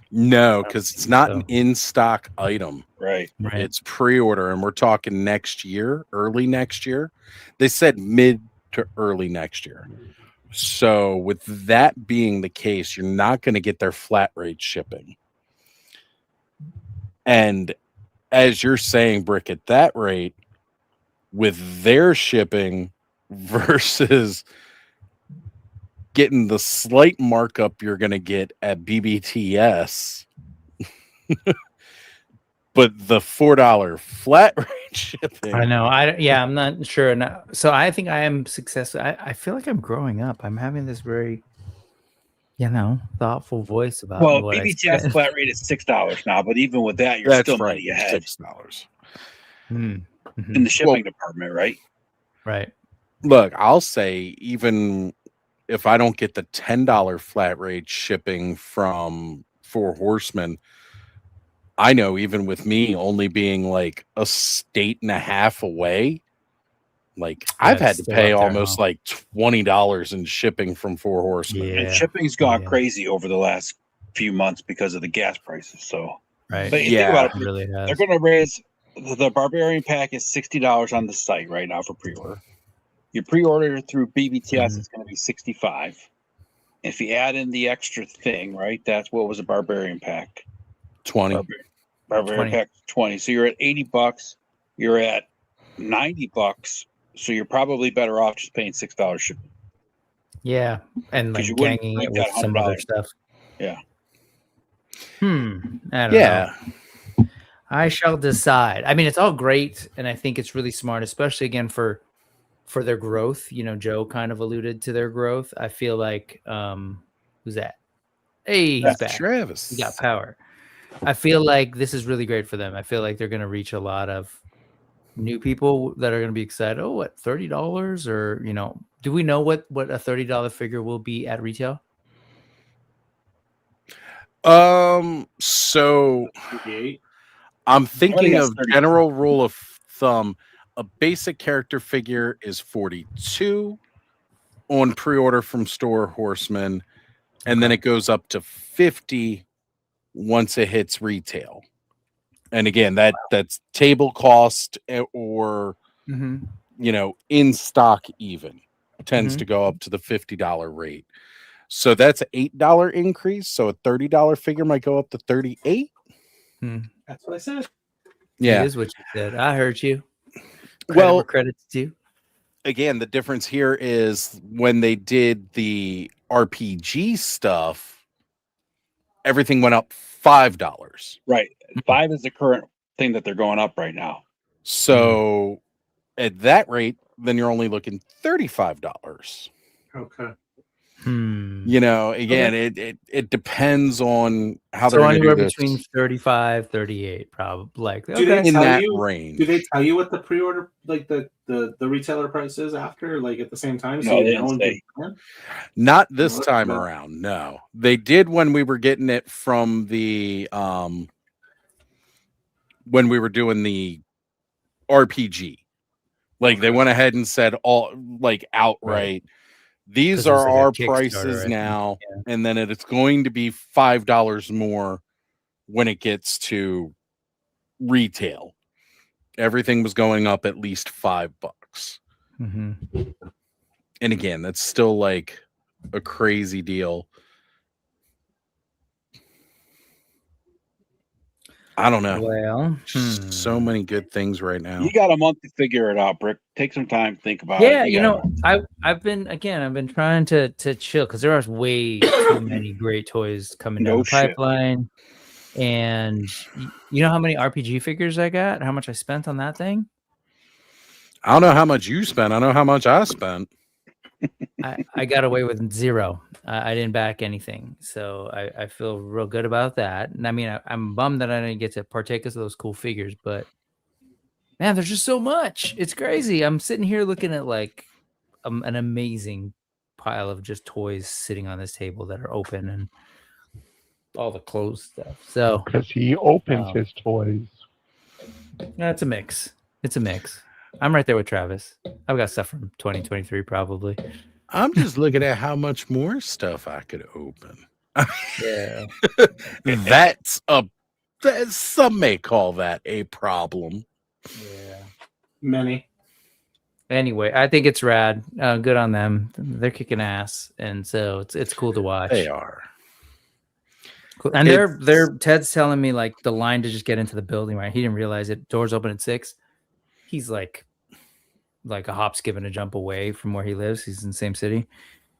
No, because it's not an So. in-stock item. Right. It's pre-order, and we're talking next year, early next year. They said mid to early next year. So with that being the case, you're not going to get their flat rate shipping. And as you're saying, Brick, at that rate, with their shipping versus getting the slight markup you're going to get at BBTS, but the $4 flat rate shipping. I know. I'm not sure. So I think I am successful. I feel like I'm growing up. I'm having this very, thoughtful voice about Well, what BBTS flat rate is $6 now, but even with that, you're That's still right, money ahead $6 in the shipping department, right? Right. Look, I'll say even if I don't get the $10 flat rate shipping from Four Horsemen, I know even with me only being like a state and a half away, like I've had to pay almost like $20 in shipping from Four Horsemen. And shipping's gone crazy over the last few months because of the gas prices. So, right. But think about it, really has. they're going to raise the Barbarian pack is $60 on the site right now for pre-order. Your pre-order through BBTS is going to be $65. If you add in the extra thing, right? That's what was a Barbarian pack. 20. Barbarian pack 20. So you're at $80. You're at $90. So you're probably better off just paying $6 shipping. Yeah, and like ganging it with some other stuff. Yeah. I don't know. I shall decide. I mean, it's all great, and I think it's really smart, especially again for their growth. Joe kind of alluded to their growth. I feel like who's that? Hey, he's back. Travis. He got power. I feel like this is really great for them. I feel like they're going to reach a lot of new people that are going to be excited. Oh, what, $30? Or, do we know what a $30 figure will be at retail? So I'm thinking of general rule of thumb. A basic character figure is $42 on pre-order from Store Horsemen, and then it goes up to $50 once it hits retail. And again, that's table cost or in stock even tends to go up to the $50 rate. So that's an $8 increase. So a $30 figure might go up to $38. That's what I said. Yeah, it is what you said. I heard you. Credit's due. Again, the difference here is when they did the RPG stuff, everything went up $5. Right. 5 is the current thing that they're going up right now. So at that rate, then you're only looking $35. Okay. Again, it depends on how they're anywhere do this. Between 35, 38, probably. Like in that range. Do they tell you what the pre-order, like the retailer price is after, like at the same time? No, they didn't say. Not this time around. No, they did when we were getting it from the when we were doing the RPG. Like they went ahead and said all like outright. Right. These are our prices now, and then it's going to be $5 more when it gets to retail. Everything was going up at least $5. And again, that's still like a crazy deal. I don't know. Well, Just so many good things right now. You got a month to figure it out, Brick. Take some time, think about yeah, it. you know, I've been trying to chill because there are way too many great toys coming down No the shit. pipeline. And you know how many RPG figures I got? How much I spent on that thing? I don't know how much you spent. I know how much I spent. I got away with zero. I didn't back anything, so I feel real good about that. And I mean, I'm bummed that I didn't get to partake of those cool figures, but man, there's just so much. It's crazy. I'm sitting here looking at like an amazing pile of just toys sitting on this table that are open and all the closed stuff. So because he opens his toys. no, it's a mix. It's a mix. I'm right there with Travis. I've got stuff from 2023 probably. I'm just looking at how much more stuff I could open. Yeah. Some may call that a problem. Yeah. Many. Anyway, I think it's rad. Good on them. They're kicking ass, and so it's cool to watch. They are. Cool. And they're Ted's telling me like the line to just get into the building, right? He didn't realize it. Doors open at 6. He's like a hop, skip, and a jump away from where he lives. He's in the same city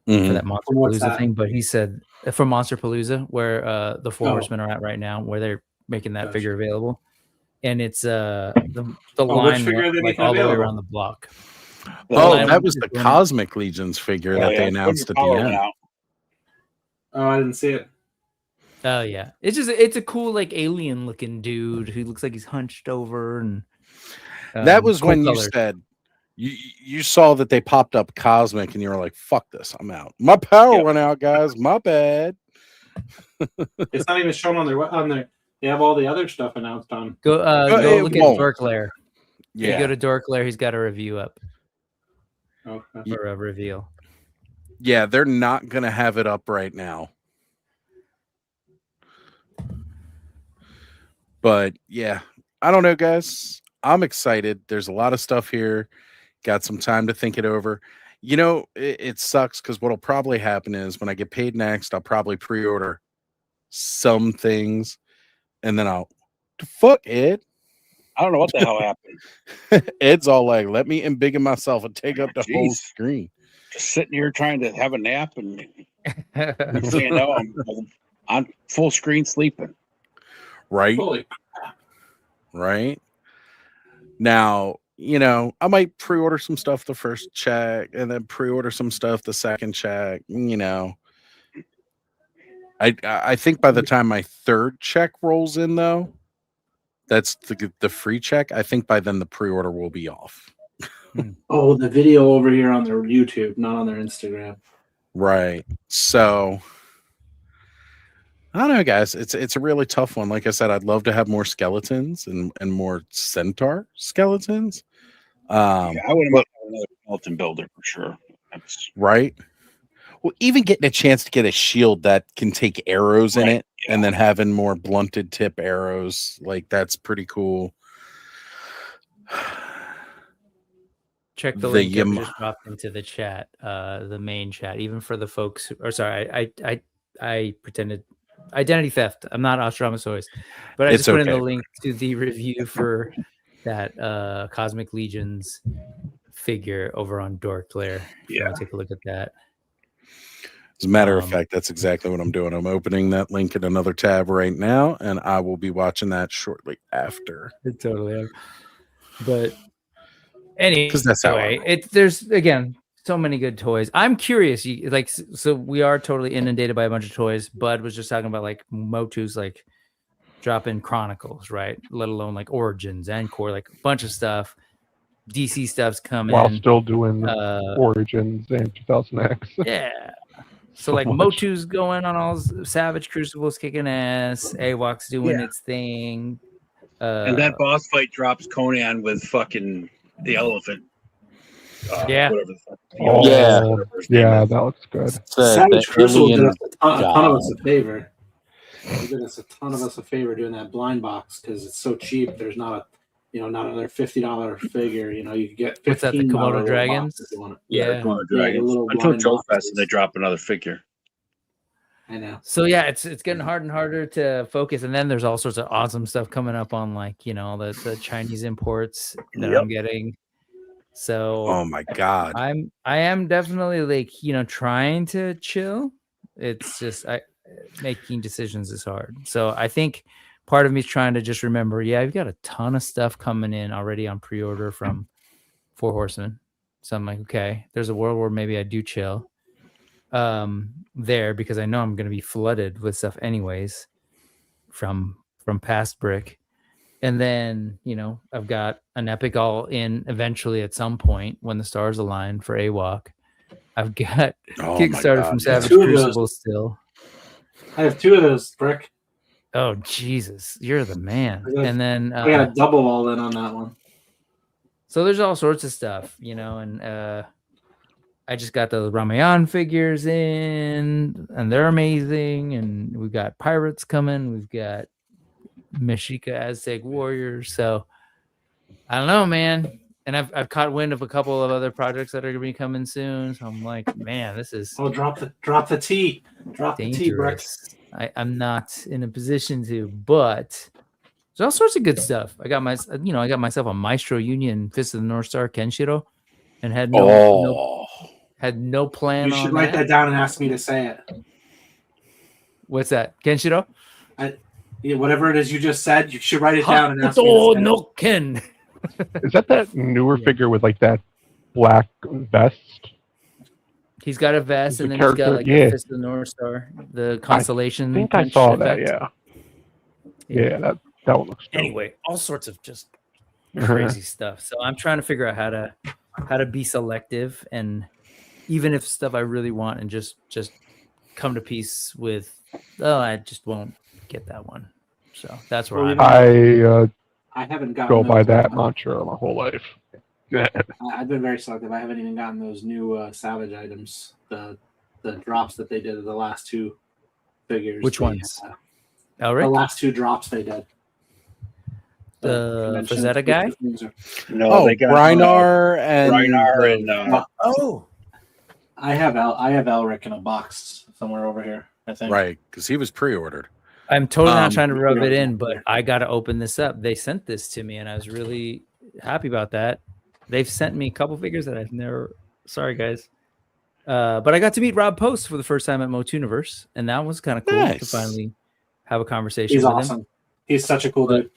for that Monster Palooza thing. But he said from Monster Palooza, where the Four Horsemen are at right now, where they're making that figure available. And it's the line went, like all the way around the block. That was the Cosmic Legions figure that they announced at the end. Oh, I didn't see it. Oh yeah, it's a cool like alien looking dude who looks like he's hunched over, and that was cool when colors. you said you saw that they popped up Cosmic and you were like, fuck this, I'm out. My power went out, guys. My bad. It's not even shown on their. They have all the other stuff announced on. Go look at Dork Lair. Yeah. You go to Dork Lair, he's got a review up. Okay. Or a reveal. Yeah, they're not gonna have it up right now. But yeah, I don't know, guys. I'm excited. There's a lot of stuff here. Got some time to think it over. You know, it sucks because what'll probably happen is when I get paid next, I'll probably pre-order some things, and then I'll fuck Ed. I don't know what the hell happened. Ed's all like, let me embiggen myself and take up the whole screen. Just sitting here trying to have a nap, and you know, I'm on full screen sleeping. Right. Right. Now, you know, I might pre-order some stuff the first check and then pre-order some stuff the second check. You know, I think by the time my third check rolls in, though, that's the free check. I think by then the pre-order will be off. Oh, the video over here on their YouTube, not on their Instagram. Right. So I don't know, guys. It's a really tough one. Like I said, I'd love to have more skeletons and more centaur skeletons. I would have another skeleton builder for sure. Right. Well, even getting a chance to get a shield that can take arrows in it, and then having more blunted tip arrows, like that's pretty cool. Check the link I just dropped into the chat, the main chat. Even for the folks I pretended identity theft. I'm not Ostramasaurus, but I just put in the link to the review for that Cosmic Legions figure over on Dork Lair. Yeah, take a look at that. As a matter of fact, that's exactly what I'm doing. I'm opening that link in another tab right now, and I will be watching that shortly after. It totally is. But anyway, because that's how there's again so many good toys. I'm curious, so we are totally inundated by a bunch of toys. Bud was just talking about like Motu's like drop-in Chronicles, right? Let alone like Origins, Encore, like a bunch of stuff. DC stuff's coming while still doing Origins and 2000X. Yeah. So like Motu's going on all Savage Crucible's kicking ass. AWOC's doing its thing. And that boss fight drops Conan with fucking the elephant. Yeah. Yeah, that looks good. Savage Crucible did a ton of us a favor. He did us a ton of us a favor doing that blind box because it's so cheap. There's not another $50 figure. You know, you could get $15. What's that, the Komodo dragons? Yeah, the Komodo dragons. Until Joe Fest and they drop another figure. I know. So yeah, it's getting harder and harder to focus, and then there's all sorts of awesome stuff coming up on like the Chinese imports that I'm getting. So Oh my God. I am definitely like trying to chill. It's just making decisions is hard. So I think part of me is trying to just remember, I've got a ton of stuff coming in already on pre-order from Four Horsemen. So I'm like, okay, there's a world where maybe I do chill there, because I know I'm going to be flooded with stuff anyways from past Brick. And then, I've got an epic all in eventually at some point when the stars align for AWOC. I've got Kickstarter from Savage Crucible still. I have 2 of those, Brick. Oh, Jesus. You're the man. And then I got a double all in on that one. So there's all sorts of stuff, and I just got the Ramayan figures in, and they're amazing. And we've got pirates coming. We've got Mexica Aztec warriors. So I don't know, man. And I've caught wind of a couple of other projects that are going to be coming soon. So I'm like, man, this is drop the T. Drop the T, Brick. I'm not in a position to, but there's all sorts of good stuff. I got myself a Maestro Union Fist of the North Star Kenshiro, and had no plan. You should write that down and ask me to say it. What's that? Kenshiro? Whatever it is you just said, you should write it down and ask me to say no Ken. Is that newer figure with like that black vest? He's got a vest, and then he's got like the Fist of the North Star, the constellation. I think I saw that. Yeah, that one looks dope. Anyway, all sorts of just crazy stuff. So I'm trying to figure out how to be selective, and even if stuff I really want, and just come to peace with, I just won't get that one. So that's where I haven't gotten go by that mantra my whole life. I've been very selective. I haven't even gotten those new Savage items, the drops that they did of the last 2 figures. Which ones? The last 2 drops they did. The Frazetta guy? No, they got Reinar and I have Elric in a box somewhere over here, I think. Right, because he was pre-ordered. I'm totally not trying to rub it in, but I got to open this up. They sent this to me, and I was really happy about that. They've sent me a couple figures that I've never. Sorry, guys. But I got to meet Rob Post for the first time at Motuniverse, and that was kind of cool to finally have a conversation He's with awesome. him. He's such a cool dude.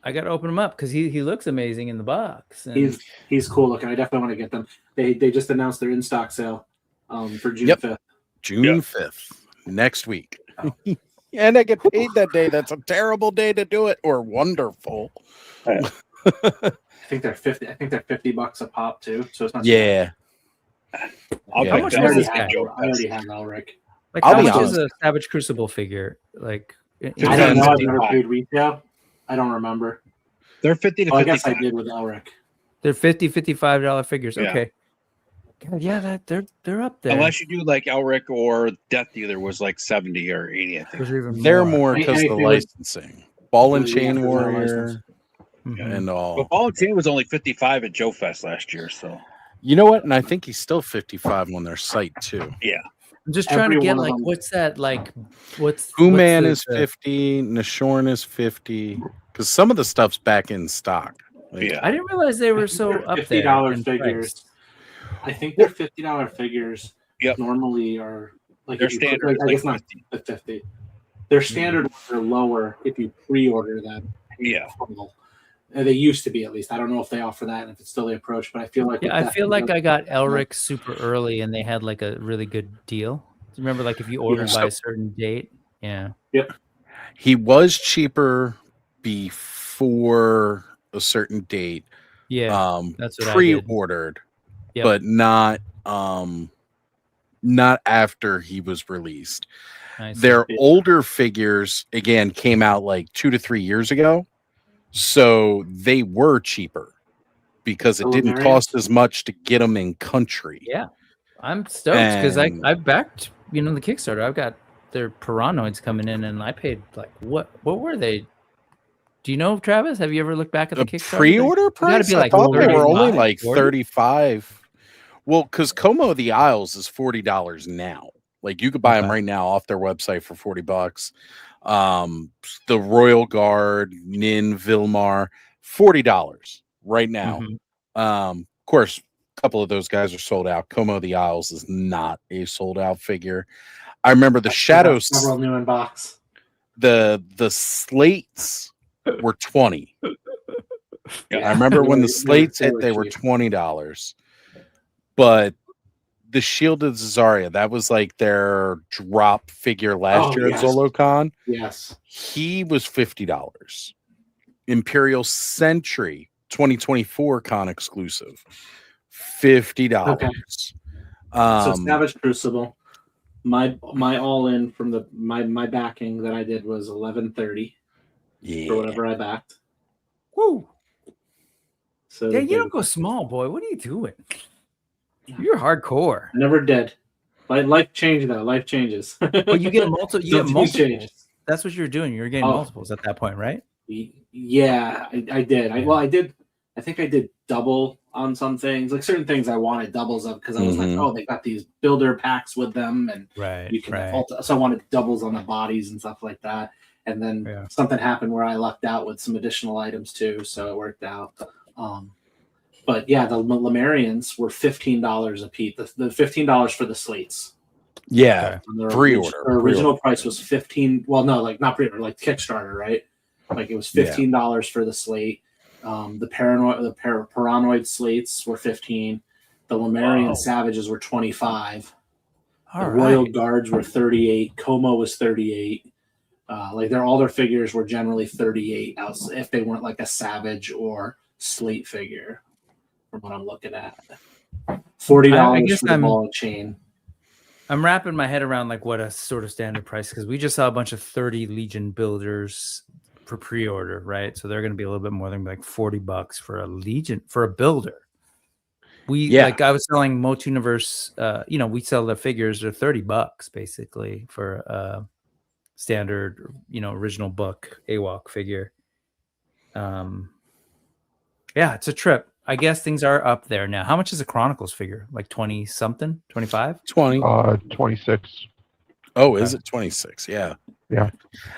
I got to open him up because he looks amazing in the box. And he's cool looking. I definitely want to get them. They just announced their in-stock sale for June 5th. June 5th, next week. And I get paid that day. That's a terrible day to do it, or wonderful. I think they're $50 a pop too. So it's not. Yeah. How much was this guy? I already have Elric. Like, how much is a Savage Crucible figure? Like, I don't know. I've never paid retail. I don't remember. They're 50 to 55. I guess I did with Elric. They're $55 figures. Yeah. Okay. God, yeah, they're up there. Unless you do like Elric or Death Dealer was like 70 or 80, I think. They're more because of the licensing. Ball and Chain Warrior and all. But Ball and Chain was only 55 at Joe Fest last year, so. You know what? And I think he's still 55 on their site too. Yeah. I'm just trying to get like, what's that like? What's Uman is 50, Nashorn is 50, because some of the stuff's back in stock. Yeah, I didn't realize they were so up there. $50 figures. I think they're $50 figures. Yep. Normally are like their standard. I guess not the 50. Their standard ones are lower if you pre-order them. Yeah. They used to be, at least. I don't know if they offer that and if it's still the approach, but I feel like I feel like I got Elric super early and they had like a really good deal. Remember, like if you ordered by a certain date, Yep. He was cheaper before a certain date. Yeah, that's what pre-ordered, but not after he was released. Their older figures again came out like 2 to 3 years ago. So they were cheaper because it didn't cost as much to get them in country. Yeah, I'm stoked because I backed the Kickstarter. I've got their Piranoids coming in, and I paid like what were they? Do you know, Travis? Have you ever looked back at the Kickstarter pre-order price? I thought they were only like 40? 35. Well, because Como of the Isles is $40 now. Like you could buy them Okay. right now off their website for $40. The Royal Guard, Nin Vilmar, $40 right now. Mhm. Of course, a couple of those guys are sold out. Como of the Isles is not a sold out figure. I remember the Shadow, several new in box. the slates were 20. Yeah. I remember when the They slates were hit, they were cheap. $20. But the Shielded Zazaria, that was like their drop figure last year at yes. ZoloCon. Yes. He was $50. Imperial Sentry 2024 con exclusive, $50. Okay. So Savage Crucible, my all in from my backing that I did was $11.30 yeah. for whatever I backed. Woo. So Yeah, you don't go small, boy. What are you doing? You're hardcore. I never did. Life changed though. Life changes. But you get multiple. You get Something multiples. changed. That's what you're doing. You're getting multiples at that point, right? Yeah, I did. I did. I think I did double on some things. Like certain things I wanted doubles of because I was like, oh, they got these builder packs with them, and you can so I wanted doubles on the bodies and stuff like that. And then something happened where I lucked out with some additional items too, so it worked out. But yeah, the Lemurians were $15 a piece. The $15 for the slates. Yeah, pre-order. Their original price was $15. Well, no, like not pre-order, like Kickstarter, right? Like it was $15 for the slate. The paranoid slates were $15. The Lemurian Savages were $25. The Royal Guards were $38. Como was $38. Like all their figures were generally $38 if they weren't like a Savage or slate figure. From what I'm looking at, $40 for the ball and chain. I'm wrapping my head around like what a sort of standard price because we just saw a bunch of 30 Legion builders for pre-order, right? So they're going to be a little bit more than like $40 for a Legion for a builder. Like I was selling Motu Universe. We sell the figures are $30 basically for a standard, original book AWOC figure. Yeah, it's a trip. I guess things are up there now. How much is a Chronicles figure? Like 20 something? 25? 20. 26. Oh, is it 26? Yeah. Yeah.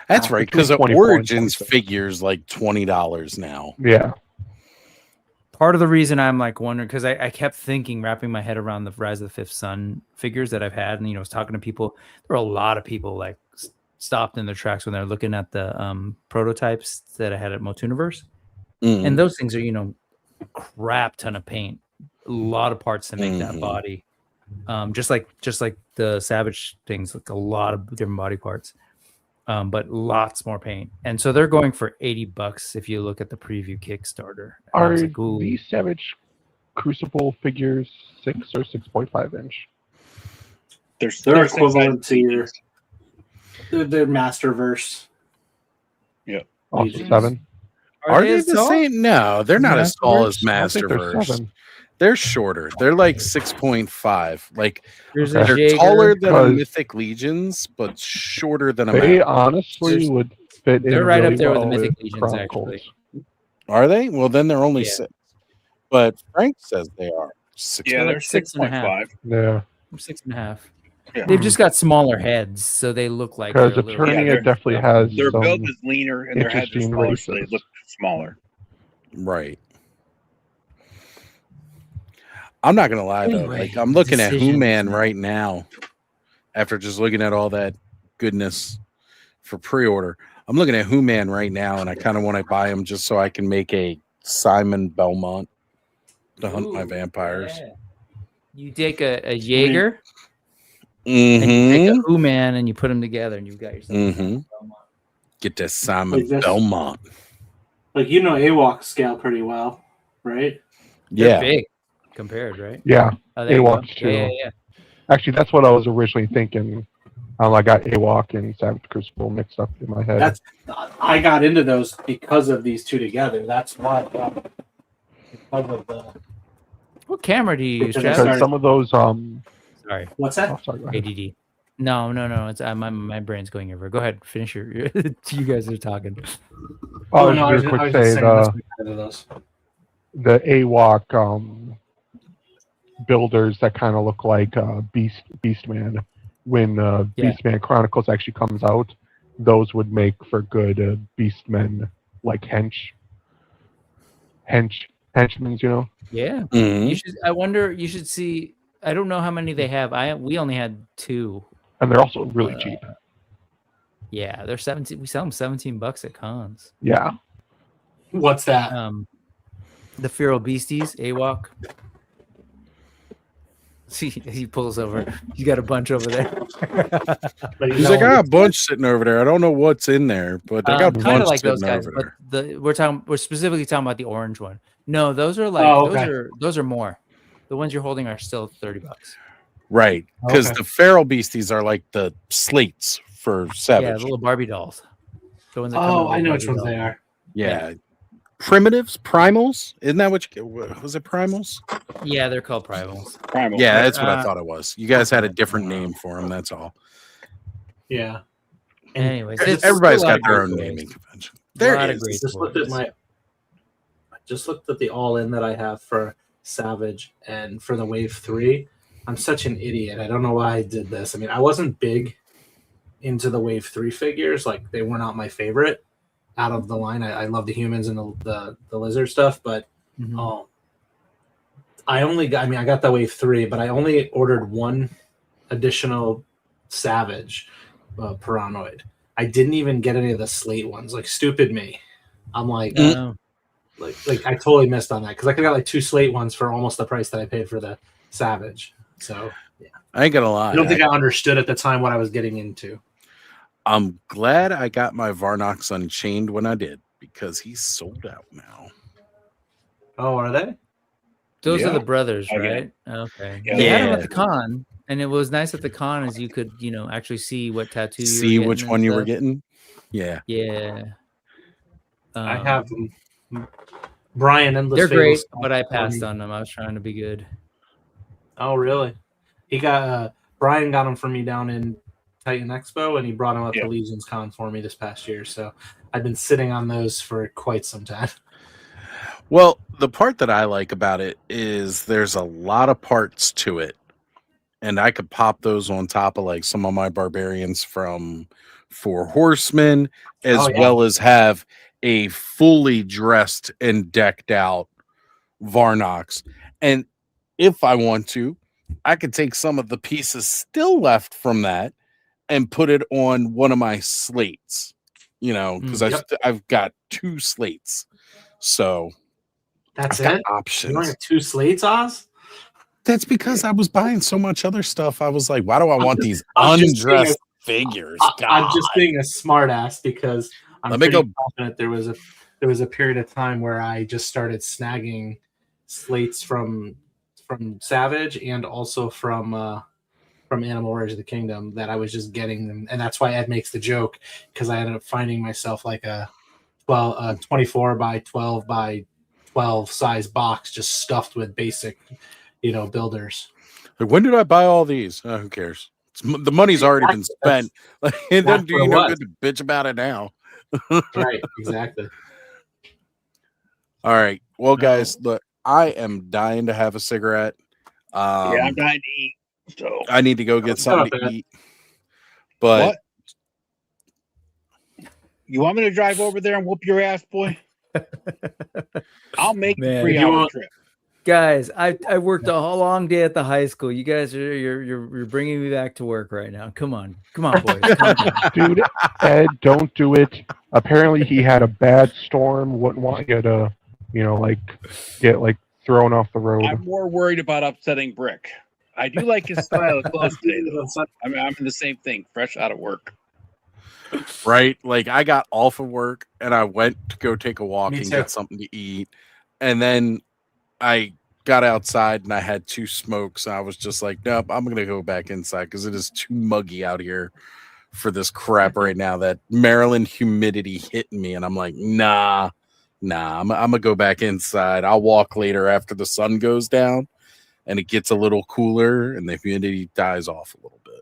That's right, because Origins figures like $20 now. Yeah. Part of the reason I'm like wondering, because I kept thinking, wrapping my head around the Rise of the Fifth Sun figures that I've had, and was talking to people. There were a lot of people like stopped in their tracks when they're looking at the prototypes that I had at Motuniverse. And those things are, crap ton of paint, a lot of parts to make that body. Just like the Savage things, like a lot of different body parts. But lots more paint. And so they're going for $80 if you look at the preview Kickstarter. Are these Savage Crucible figures 6 or 6.5 inch? They're equivalent to your their Masterverse. Yeah. Also 7. Are they the same? No, they're not as tall as Masterverse. They're shorter. They're like 6.5. Like they're taller than a Mythic Legions, but shorter than a. They honestly would fit. They're right up there with the Mythic Legions, actually. Are they? Well, then they're only 6. But Frank says they are 6. Yeah, they're 6.5. Yeah, 6.5. Yeah. They've just got smaller heads, so they look like. Because Eternia definitely has. Their build is leaner and their heads are smaller, so they look smaller. Right. I'm not gonna lie though. Like I'm looking at Who-Man right now, after just looking at all that goodness for pre-order. I'm looking at Who-Man right now, and I kind of want to buy him just so I can make a Simon Belmont to hunt my vampires. Yeah. You take a Jaeger, and you take a Who-Man, and you put them together, and you've got yourself Belmont. Get that Simon Belmont. Like AWOC scale pretty well, right? They're big compared, right? Yeah, AWOC too. Yeah. Actually, that's what I was originally thinking. I got AWOC and Savage Crucible mixed up in my head. I got into those because of these two together. That's why. Because of the. What camera do you use, Chad? Because some of those. Sorry. What's that? Oh, sorry, ADD. No. It's my brain's going over. Go ahead, finish your. You guys are talking. Oh no! I was quick say the AWOC builders that kind of look like Beastman. when Beastman Chronicles actually comes out, those would make for good Beastmen, like henchmen, you know? Yeah. Mhm. You should. I wonder. You should see. I don't know how many they have. We only had 2. And they're also really cheap. Yeah, they're 17. We sell them $17 at cons. Yeah. What's that? The Feral Beasties, AWOC. See, he pulls over. He's got a bunch over there. But He's like, I got a bunch sitting over there. I don't know what's in there, but I got a kind bunch of like those sitting guys. over But there. we're specifically talking about the orange one. No, those are like those are more. The ones you're holding are still $30. Right, because Okay. the feral beasties are like the slates for Yeah, Savage. the little Barbie dolls. The ones that come in Oh, I know little which ones Barbie they dolls. are. Yeah. Primitives, primals. Isn't that what was it? Primals? Yeah, they're called primals. Primal. Yeah, that's what I Uh, thought it was. You guys had a different name for them. That's all. Yeah. Anyways, Everybody's a lot got of their great own toys. naming convention. A There lot of is. great Just looked at toys. I just looked at the all-in that I have for Savage and for the Wave 3. I'm such an idiot. I don't know why I did this. I mean, I wasn't big into the Wave 3 figures. Like, they were not my favorite out of the line. I love the humans and the lizard stuff, but Mhm. I got the Wave 3, but I only ordered one additional Savage Paranoid. I didn't even get any of the slate ones. Like, stupid me. I'm like, like I totally missed on that because I could have got like 2 slate ones for almost the price that I paid for the Savage. So yeah, I ain't gonna lie. I don't think I understood at the time what I was getting into. I'm glad I got my Varnox Unchained when I did because he's sold out now. Oh, are they? Those are Yeah. the brothers, Okay. right? Okay. Yeah. They had them Yeah. at the con, and it was nice at the con as you could, actually see what tattoo. See you were which getting one and you were stuff. getting? Yeah. Yeah. I have them. Brian and They're great, but I passed on them. I was trying to be good. Oh, really? He got Brian got them for me down in Titan Expo, and he brought them up Yeah. to Legions Con for me this past year. So I've been sitting on those for quite some time. Well, the part that I like about it is there's a lot of parts to it. And I could pop those on top of like some of my barbarians from Four Horsemen, as Oh, yeah. well as have a fully dressed and decked out Varnox. And if I want to, I could take some of the pieces still left from that and put it on one of my slates, because I've got 2 slates. So That's I've got it. You only options. have 2 slates, Oz? That's because I was buying so much other stuff. I was like, why do I want these I'm just undressed figures? I'm just being a smartass because I'm Let me pretty go. confident there was a period of time where I just started snagging slates from Savage and also from Animal Warriors of the Kingdom that I was just getting them, and that's why Ed makes the joke because I ended up finding myself like a 24 by 12 by 12 size box just stuffed with basic builders. Like, when did I buy all these? Who cares? The money's already been spent. Like, it doesn't do you no good to bitch about it now. Right, exactly. All right. Well, guys, look, I am dying to have a cigarette. Yeah, I'm dying to eat. So I need to go get something to eat. But what? You want me to drive over there and whoop your ass, boy? I'll make the 3-hour trip. Guys, I worked a whole long day at the high school. You guys you're bringing me back to work right now. Come on, boys. Calm down. Dude, Ed, don't do it. Apparently, he had a bad storm. Wouldn't want you to, get thrown off the road. I'm more worried about upsetting Brick. I do like his style of clothes today, though. I'm in the same thing, fresh out of work. right, like I got off of work and I went to go take a walk Me and too. get something to eat, and then I got outside and I had 2 smokes. And I was just like, nope, I'm gonna go back inside because it is too muggy out here for this crap right now. That Maryland humidity hitting me, and I'm like, nah. I'm gonna go back inside. I'll walk later after the sun goes down and it gets a little cooler and the humidity dies off a little bit.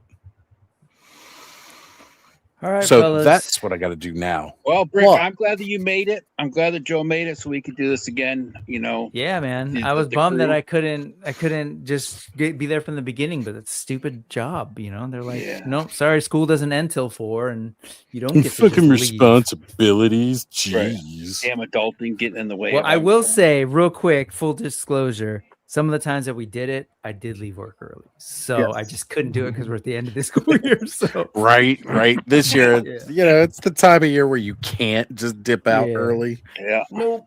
All right, So fellas. that's what I got to do now. Well, Brick, What? I'm glad that you made it. I'm glad that Joe made it, so we could do this again. You know, Yeah, man. The- I was the bummed that crew. I couldn't just be there from the beginning, but it's a stupid job, you know. They're like, Yeah. nope, sorry, school doesn't end till 4, and you don't get to Fucking just leave. responsibilities. Right. Jeez. damn adulting getting in the way. Well, of I will everything. say, real quick, full disclosure, some of the times that we did it, I did leave work early, so Yes. I just couldn't do it because we're at the end of the school year. So Right. This year, Yeah. you know, it's the time of year where you can't just dip out Yeah. early. Yeah. nope,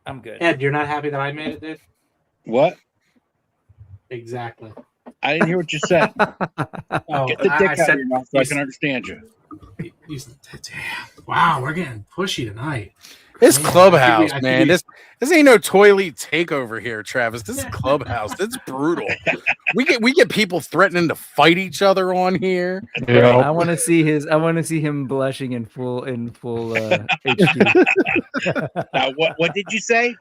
I'm good. Ed, you're not happy that I made it, Dave? What? Exactly. I didn't hear what you said. Oh, Get the I dick out said, of your mouth so I you can understand you. damn. Wow, we're getting pushy tonight. It's Yeah, Clubhouse, I think man. we- This ain't no toilet takeover here, Travis. This is Clubhouse. It's brutal. We get people threatening to fight each other on here. Yeah. I want to see him blushing in full HD. Now, what did you say?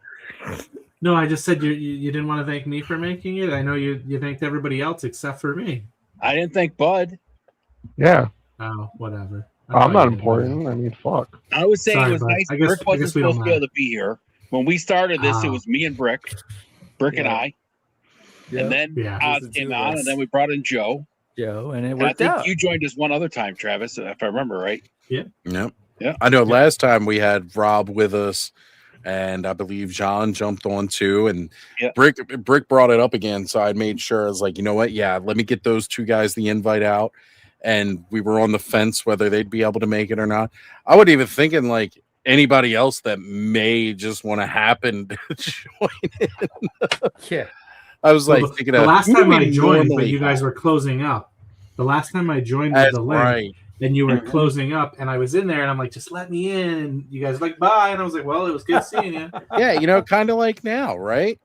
No, I just said you didn't want to thank me for making it. I know you thanked everybody else except for me. I didn't think Bud. Yeah. Oh, whatever. I I'm thought not you did. important. I mean, fuck. I was saying Sorry, it was Bud. nice. I guess- Brick I wasn't guess we don't supposed to be able mind. to be here. When we started this, it Ah. was me and Brick and Yeah. I. And then Yeah. Oz Just the came two of on, us. and then we brought in Joe. Joe, and it And I worked think out. you joined us one other time, Travis, if I remember right. Yep. Yeah. I know last time we had Rob with us, and I believe John jumped on too. And Yeah. Brick brought it up again. So I made sure I was like, you know what? Yeah, let me get those two guys the invite out. And we were on the fence whether they'd be able to make it or not. I wasn't even thinking like anybody else that may just want to happen to join in. Yeah. I was Well, like, the thinking the of, last who do time we I joined, but normally you guys have? were closing up. The last time I joined with That's the link, right. and you were Mhm. closing up, and I was in there, and I'm like, just let me in. And you guys were like, bye. And I was like, well, it was good seeing you. Yeah, you know, kind of like now, right?